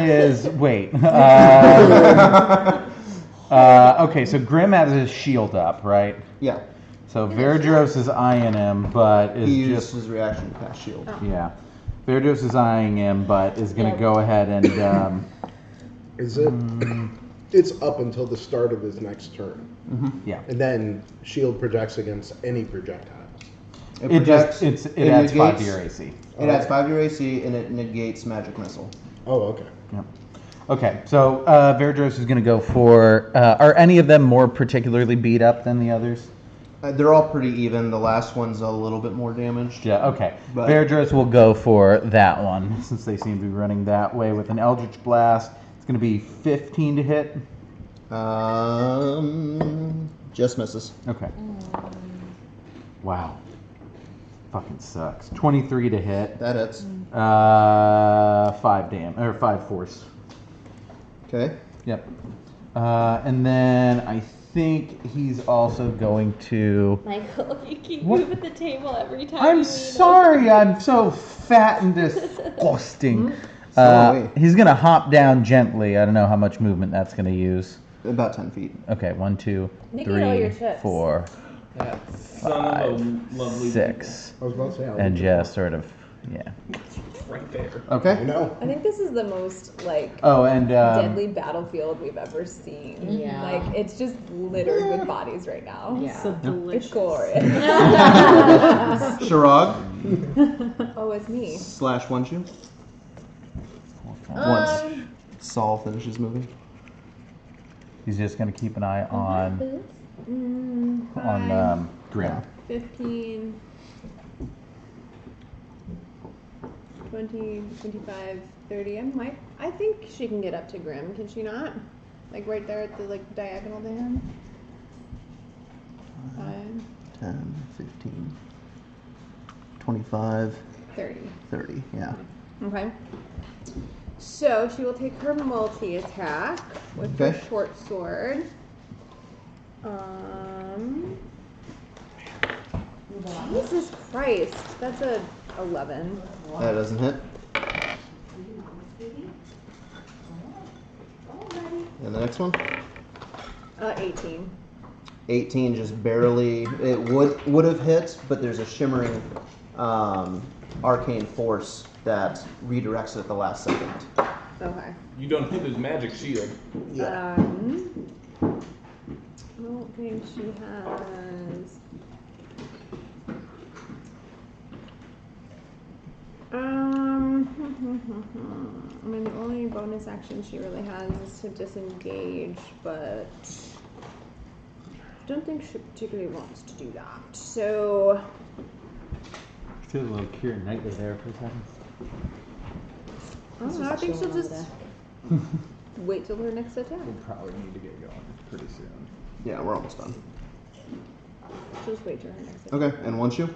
is... Wait. Okay, so Grim has his shield up, right? Yeah. So Verdros is eyeing him, but is He used just... his reaction to cast shield. Yeah. Verdros is eyeing him, but is going to go ahead and... Is it? It's up until the start of his next turn. yeah. And then shield projects against any projectile. It just... It adds 5 to your AC. It adds 5 to your AC, and it negates magic missile. Oh, okay. Yep. Okay, so Verdros is going to go for. Are any of them more particularly beat up than the others? They're all pretty even. The last one's a little bit more damaged. Yeah, okay. But- Verdros will go for that one, since they seem to be running that way with an Eldritch Blast. It's going to be 15 to hit. Just misses. Okay. Wow. Fucking sucks. 23 to hit. That hits. 5 force. Okay. Yep. And then I think he's also going to. Michael, you keep What? moving the table every time. I'm you lean sorry, I'm so fat and disgusting. So are we. He's gonna hop down gently. I don't know how much movement that's gonna use. About 10 feet. Okay, 1, 2, Nick, eat all your 3, chips. 4, That son of a lovely 6, I was about to say. and just sort of, yeah. right there. Okay. I know. I think this is the most like Oh, and deadly battlerfield we've ever seen. Yeah. Like it's just littered with bodies right now. Yeah. So It's delicious. glorious. Shirag Oh, it's me. slash one shoe. Um, Once Saul finishes moving. he's just gonna keep an eye on Grim. 15, 20, 25, 30. I think she can get up to Grim, can she not? Like right there at the diagonal to him. 5, 10, 15, 25, 30. 30. Yeah. Okay. So she will take her multi-attack with her Okay. short sword. Jesus Christ, that's a 11. That doesn't hit. And the next one? 18. 18 just barely. It would have hit, but there's a shimmering arcane force that redirects it at the last second. Okay. You don't hit his magic shield. Yeah. I don't think she has. I mean, the only bonus action she really has is to disengage, but I don't think she particularly wants to do that. So, I feel a little Kieran Knightley there for a second. I don't know, I think she'll just wait till her next attack. We'll probably need to get going pretty soon. Yeah, we're almost done. Just wait till her next attack. Okay, and one shoe?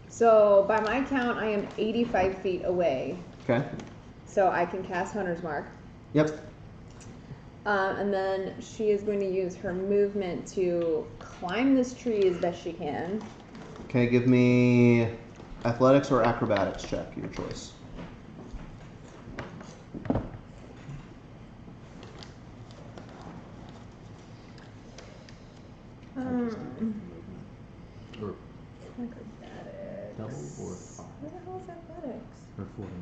So, by my count, I am 85 feet away. Okay. So I can cast Hunter's Mark. Yep. And then she is going to use her movement to climb this tree as best she can. Okay, give me athletics or acrobatics check, your choice. Or Acrobatics. double or 5. Where the hell is athletics? Or 41 or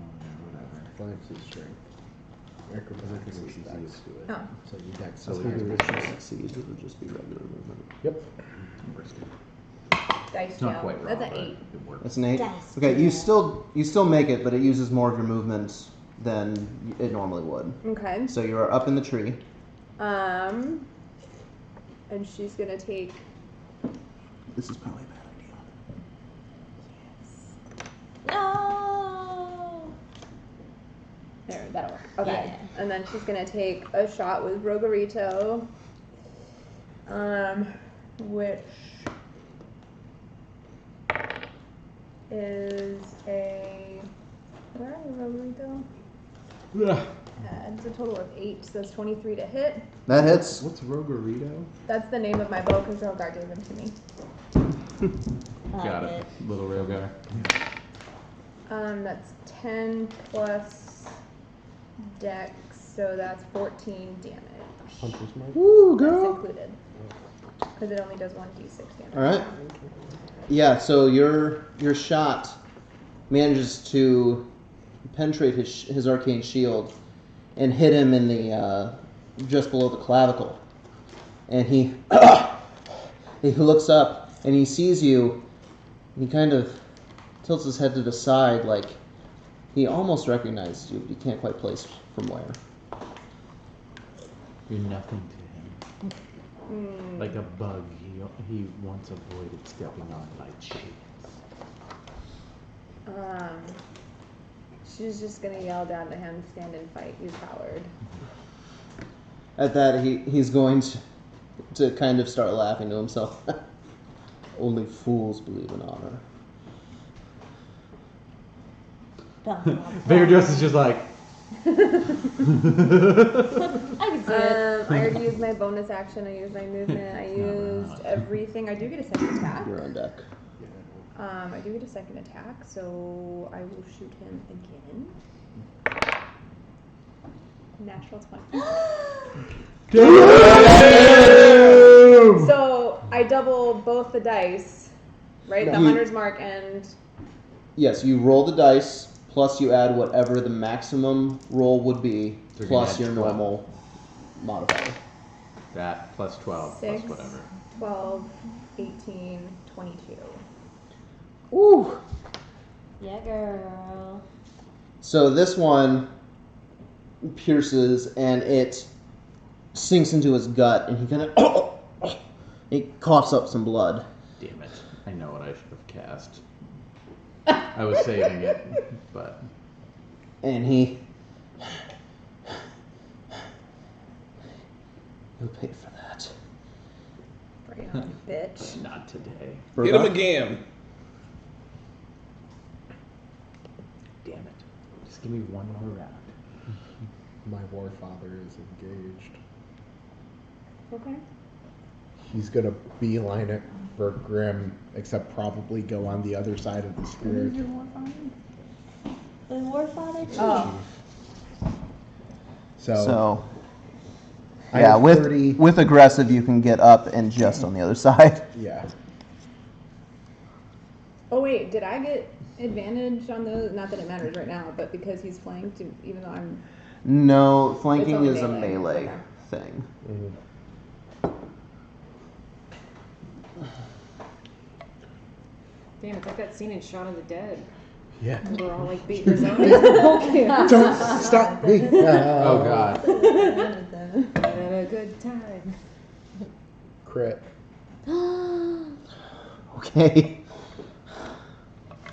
whatever. Athletics is strength. Acrobatics is dex. Oh. So you dex. So So if she succeeds, it would just be regular movement. Yep. Dice It's not jail. quite That's wrong, an but 8. it works. That's an 8? Dice Okay, you still make it, but it uses more of your movement than it normally would. Okay. So you're up in the tree. And she's gonna take. This is probably a bad idea. No. There, that'll work. Okay. Yeah. And then she's gonna take a shot with Rogarito. Which is a. Where are you, Rogarito? It's a total of 8, so that's 23 to hit. That hits. What's Rogarito? That's the name of my bow because Rogar gave them to me. Got it. Little rail guy. That's 10 plus dex, so that's 14 damage. Hunter's Mark? Woo, That's girl. included. Because it only does 1d6 damage. All right. Yeah. So your shot manages to penetrate his arcane shield and hit him in the just below the clavicle, and he looks up and he sees you, and he kind of tilts his head to the side like he almost recognizes you, but he can't quite place from where. You're nothing to him. Like a bug, he once avoided stepping on my cheeks. She's just gonna yell down to him, stand and fight, you coward. At that, he's going to kind of start laughing to himself. Only fools believe in honor. Varadros is just like. I can see it. I already used my bonus action, I used my movement, I used everything. I do get a second attack. You're on deck. I do get a second attack, so I will shoot him again. Natural 20. So I double both the dice, right? The hunter's mark and... Yes, you roll the dice, plus you add whatever the maximum roll would be, plus your normal modifier. That plus 12, 6, plus whatever. 12, 18, 22. Ooh! Yeah, girl. So this one pierces and it sinks into his gut, and he kind of he coughs up some blood. Damn it! I know what I should have cast. I was saving it, but And he'll pay for that. Right on, bitch. not today. Hit him again. Damn it! Just give me one more round. My warfather is engaged. Okay. He's gonna beeline it for Grim, except probably go on the other side of the spirit. The Warfather too. Oh. So I yeah, have 30. with aggressive, you can get up and just on the other side. Yeah. Oh wait, did I get advantage on those? Not that it matters right now, but because he's flanked, even though I'm... No, flanking only is a melee. melee Okay. thing. Mm-hmm. Damn, it's like that scene in Shaun of the Dead. Yeah. We're all like beating our zombies. Don't stop me. Oh god. Having a good time. Crit. Okay.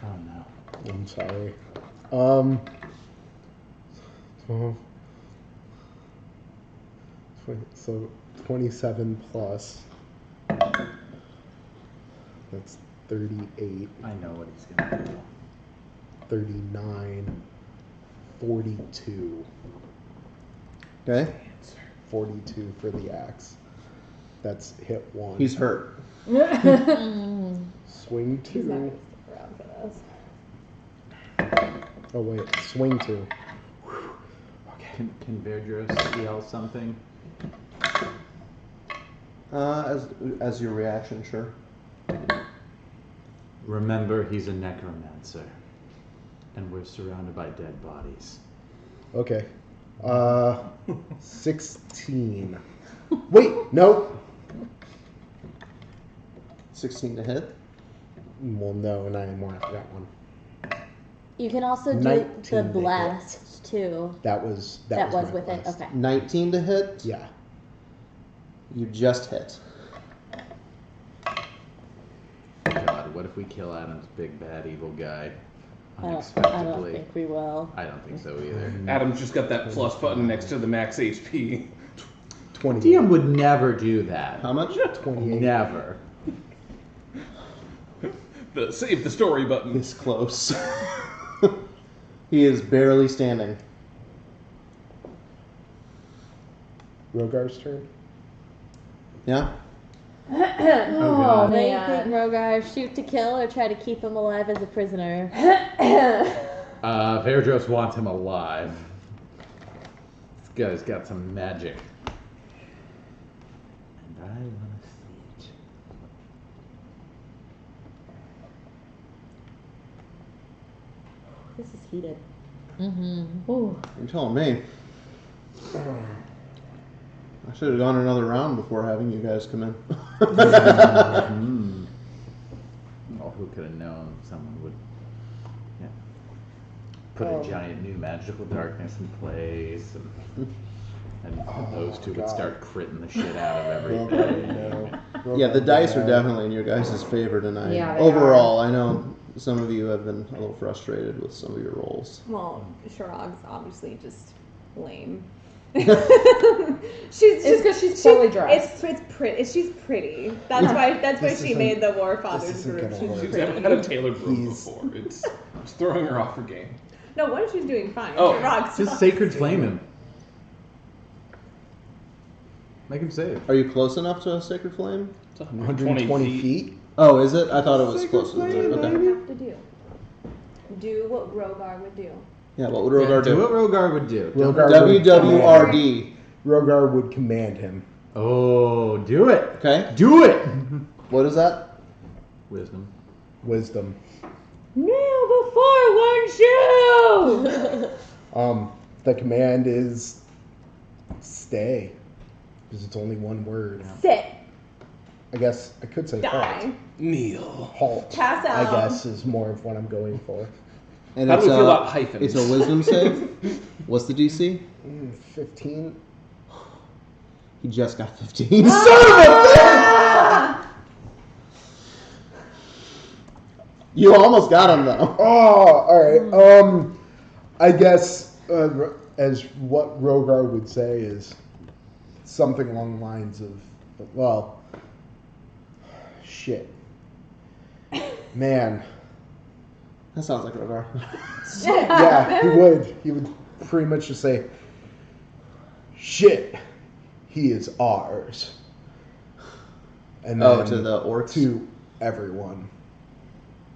Oh no. I'm sorry. So 27 plus. That's 38, I know what he's gonna do. 39, 42. Okay. 42 for the axe. That's hit 1. He's hurt. Swing 2. He's not gonna stick around for this. Oh wait, swing 2. Can Varadros yell something? As your reaction, sure. Remember, he's a necromancer, and we're surrounded by dead bodies. Okay. 16. Wait, no. 16 to hit. Well, no, not anymore after that one. You can also do 19 the to hit. blast too. That was That was my with it. blast. Okay. 19 to hit. Yeah. You just hit. God, what if we kill Adam's big bad evil guy I don't unexpectedly? think we will. I don't think so either. Adam's just got that plus button next to the max HP. 20. DM would never do that. How much? 28. Never. The save the story button. This close. He is barely standing. Rogar's turn. Yeah? Oh, God. they Man. think Rogar shoot to kill or try to keep him alive as a prisoner. Varadros wants him alive. This guy's got some magic. And I want to see it. This is heated. Mm-hmm. Ooh. You're telling me. I should have gone another round before having you guys come in. Oh, who could have known someone would put a giant new magical darkness in place. And And those two would start critting the shit out of Rogar, everything. no. Yeah, the Rogar, dice are bad. definitely in your guys' favor tonight. Yeah, they Overall, I know some of you have been a little frustrated with some of your rolls. Well, Sharag's obviously just lame. It's because she's poorly dressed. It's pretty. She's pretty. That's why. That's why This she isn't- made the War Fathers isn't group. gonna She's work. She's pretty. never had a tailored robe He's- before. It's throwing her off her game. No, what if she's doing fine? Oh, Sharag's Just sacred flame him. Make him save. Are you close enough to a sacred flame? It's 120 feet? Oh, is it? I thought it was Sacred closer than flame, that. What do Okay. you have to do? Do what Rogar would do. Yeah, what would Rogar Do what do? Rogar would do. Rogar would WWRD. Rogar would command him. Oh, do it. Okay. Do it. What is that? Wisdom. Wisdom. Kneel before one shoe. The command is stay. Because it's only one word. Sit. I guess I could say Die. halt. Kneel. Halt. Pass I out. guess is more of what I'm going for. And How it's do we feel a- about hyphens? It's a wisdom save. What's the DC? 15. He just got 15. Son of a bitch! You almost got him though. Oh, alright. I guess as what Rogar would say is something along the lines of, well, shit. Man. That sounds like Rogar. Yeah, he would. He would pretty much just say, shit, he is ours. And then Oh, to the orcs? to everyone.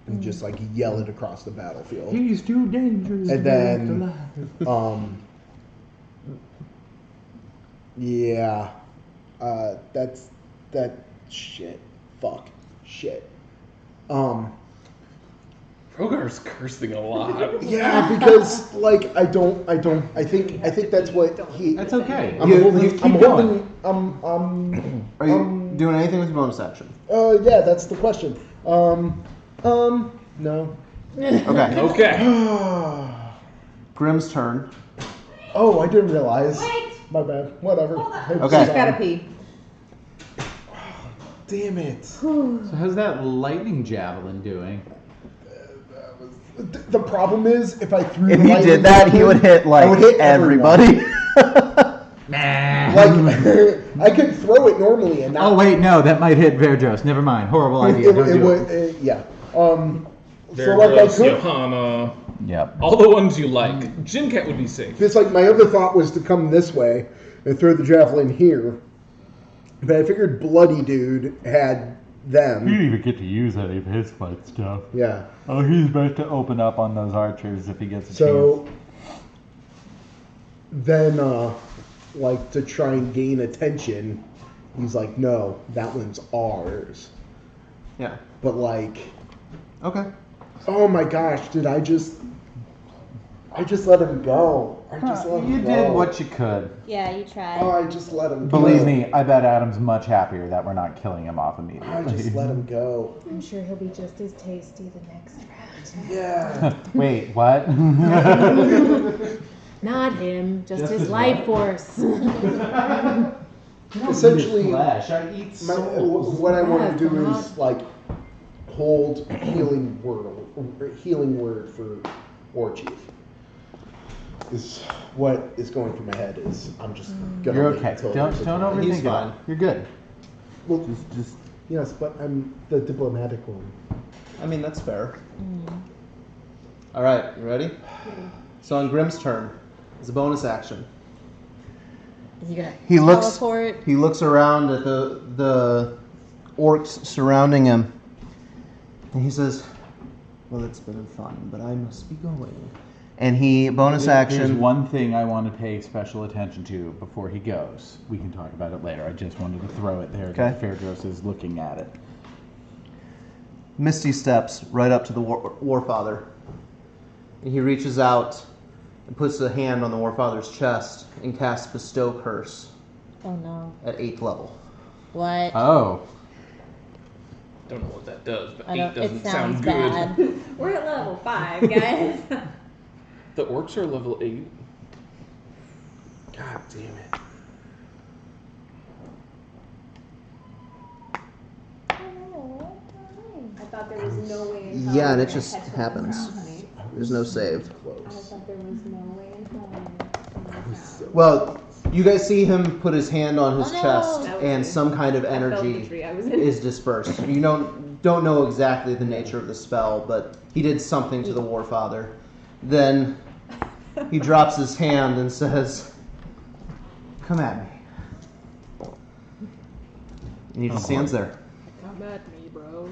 And just like yell it across the battlefield. He's too dangerous. And then, yeah, that's that shit. Fuck, shit. Rogar's cursing a lot. Yeah, because like I think that's what he. That's okay. I'm You holding. keep I'm going. holding. Are you doing anything with your bonus action? Yeah, that's the question. No. Okay. Okay. Grimm's turn. Oh, I didn't realize. Wait. My bad. Whatever. Okay. She's gotta pee. Damn it. So how's that lightning javelin doing? The problem is, if I threw. If the he lightning did that, he bolt would hit I like would hit everybody. Like I could throw it normally and not. Oh wait, no, that might hit Verdros. Never mind. Horrible idea. Don't do it. Yeah. There So like I goes could. Johanna. Yep. All the ones you like. Jincat would be safe. It's like my other thought was to come this way and throw the javelin here, but I figured Bloody Dude had He them. didn't even get to use any of his fight stuff. Yeah. Oh, he's about to open up on those archers if he gets a So then, like to try and gain attention, he's like, "No, that one's ours." Yeah. But like, Okay. oh my gosh, did I just let him go? I just let him You go. did what you could. Yeah, you tried. Oh, I just let him go. Believe me, I bet Adam's much happier that we're not killing him off I immediately. just let him go. I'm sure he'll be just as tasty the next round. Yeah. Wait, what? Not him, just Just his his life what? force. Essentially, flesh. I eat what I want to do come is like hold healing word for War Chief. Is what is going through my head is I'm just gonna. You're wait okay. until Don't there's a don't time. overthink He's it. fine. You're good. Well, Just yes, but I'm the diplomatic one. I mean, that's fair. All right, you ready? So on Grimm's turn, it's a bonus action. Is he gonna He looks. teleport? He looks around at the orcs surrounding him, and he says, "Well, it's been fun, but I must be going." And he bonus There's action. one thing I want to pay special attention to before he goes. We can talk about it later. I just wanted to throw it there. Okay. That Fairgross is looking at it. Misty steps right up to the Warfather. And he reaches out and puts a hand on the Warfather's chest and casts Bestow Curse Oh no. at 8th level. What? Oh. Don't know what that does, but I 8 don't, doesn't it sounds sound good. bad. We're at level 5, guys. The orcs are level 8. God damn it. thought there was no way in hell. Yeah, and we it were just gonna catch him happens. honey. There's no save. I thought there was no way in hell. we were gonna Well, you guys see him put his hand on his Oh, no. chest, That was and me. some kind of I felt the energy tree I was in. is dispersed. You don't know exactly the nature of the spell, but he did something to the Warfather. Then he drops his hand and says, "Come at me." And he just stands there. Come at me, bro.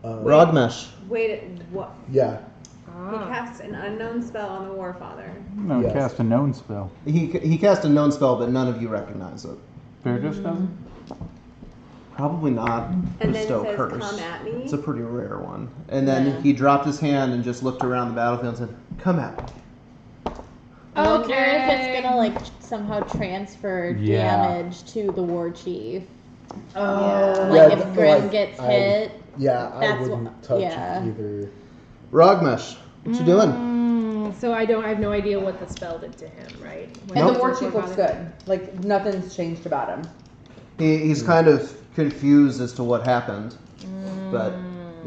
Rogmesh. Wait, what? Yeah. He casts an unknown spell on the Warfather. No, Yes. cast a known spell. He cast a known spell, but none of you recognize it. Vergis doesn't? Probably not. And then Bestow says, curse. "Come at me." It's a pretty rare one. And then Yeah. he dropped his hand and just looked around the battlefield and said, "Come at me." I wonder if Okay. it's gonna like somehow transfer Yeah. damage to the war chief. Oh. Like Yeah, if Grim like, gets I- hit. Yeah, I That's wouldn't what- touch yeah. either. Rogmesh, what you doing? So I have no idea what the spell did to him, right? When And he the war was chief looks about it? good. Like nothing's changed about him. He's kind of confused as to what happened. But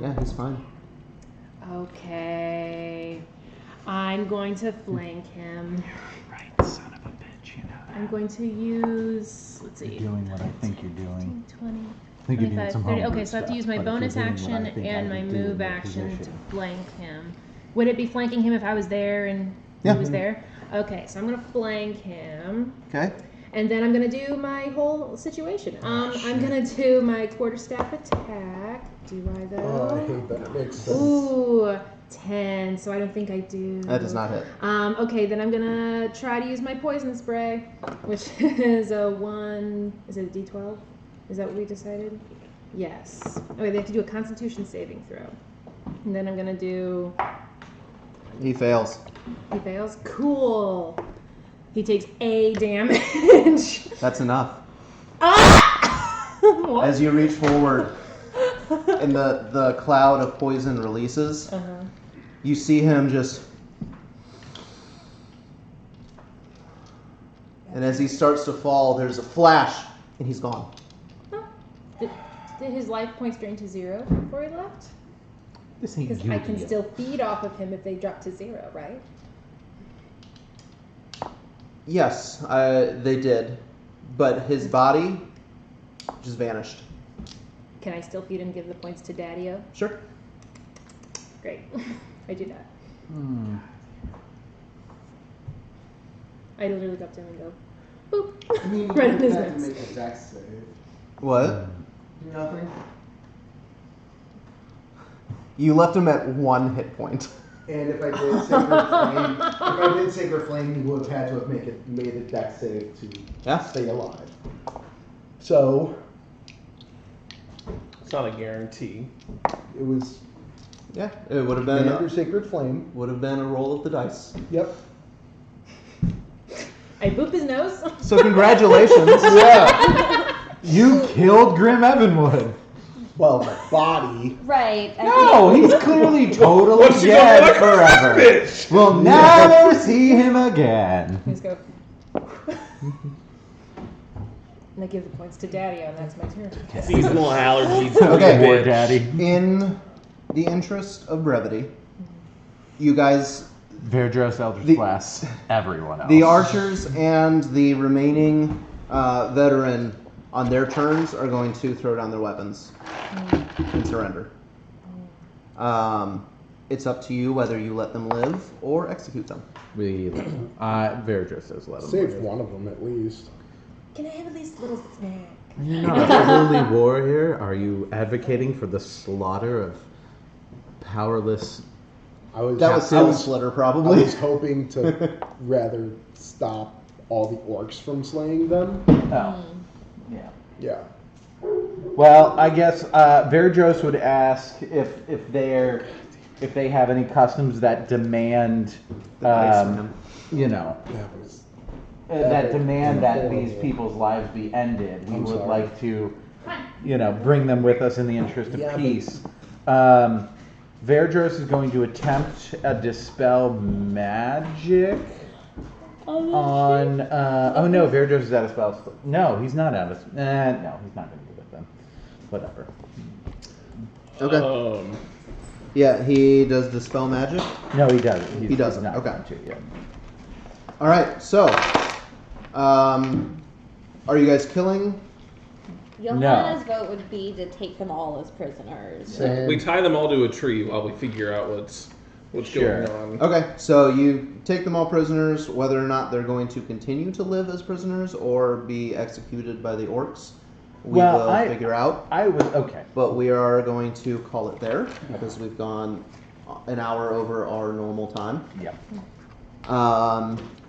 yeah, he's fine. Okay. I'm going to flank him. Right, son of a bitch, you know that. I'm going to use, let's see. You're doing what I think you're doing. 20, I think you're doing 25, some 30. homebrew Okay, so I have to stuff, use my but if you're bonus doing what I action think I and my would do in move your action to position. flank him. Would it be flanking him if I was there and Yeah. he was there? Okay, so I'm gonna flank him. Okay. And then I'm gonna do my whole situation. I'm gonna do my quarterstaff attack. Do I though? Oh, I hate that. It makes sense. Ooh, 10. So I don't think I do. That does not hit. Okay, then I'm gonna try to use my poison spray, which is a 1. Is it a D12? Is that what we decided? Yes. Okay, they have to do a Constitution saving throw. And then I'm gonna do. He fails. He fails. Cool. He takes A damage. That's enough. What? As you reach forward and the cloud of poison releases, you see him just... And as he starts to fall, there's a flash, and he's gone. Did his life points drain to 0 before he left? This ain't Because you, I can idiot. still feed off of him if they drop to 0, right? Yes, they did. But his body just vanished. Can I still feed and give the points to Daddy-O? Sure. Great. I do that. Hmm. I literally go up to him and go, boop. Right in his nose. What? Nothing. You left him at 1 hit point. And if I did Sacred Flame, he would have had to have made a dex save to stay alive. So It's not a guarantee. it was Yeah, it would have been under Sacred Flame. would have been a roll of the dice. Yep. I boop his nose. So congratulations. Yeah. You killed Grim Evanwood. Well, the body. Right. No, he's clearly totally What's he dead gonna look like, forever. bitch? We'll never see him again. Let's go. And I give the points to Daddy-O, and that's my turn. Seasonal allergies. Okay. Poor daddy. In the interest of brevity, you guys, Verdros, Eldritch The- Blast, everyone else. the archers and the remaining veteran on their turns are going to throw down their weapons and surrender. It's up to you whether you let them live or execute them. Verdros says let him Saved live. one of them at least. Can I have at least a little snack? You're not a holy warrior. Are you advocating for the slaughter of powerless? I was That was I Soul was, Splitter, I probably. was hoping to rather stop all the orcs from slaying them. Oh, yeah. Yeah. Well, I guess Verdros would ask if they have any customs that demand, dice from him. you know, That was that demand that these people's lives be ended. We I'm would sorry. like to, you know, bring them with us in the interest of Yeah, but- peace. Verdros is going to attempt a dispel magic on. Oh no, Verdros is out of spells. No, he's not out of. No, he's not going to do it then. Whatever. Okay. Yeah, he does dispel magic. No, he doesn't. He doesn't. He's not Okay. going to, yeah. All right. So, are you guys killing? Johanna's vote would be to take them all as prisoners. We tie them all to a tree while we figure out what's Sure. going on. Okay, so you take them all prisoners, whether or not they're going to continue to live as prisoners or be executed by the orcs. We will figure out. Okay. But we are going to call it there because we've gone an hour over our normal time. Yep.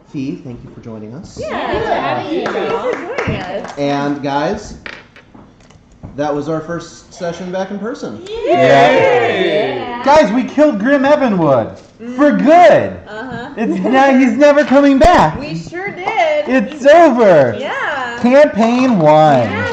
Fee, thank you for joining us. Yeah. Thanks for joining us. And guys, that was our first session back in person. Yeah. Guys, we killed Grim Evanwood for good. It's now he's never coming back. We sure did. It's over. Yeah. Campaign 1.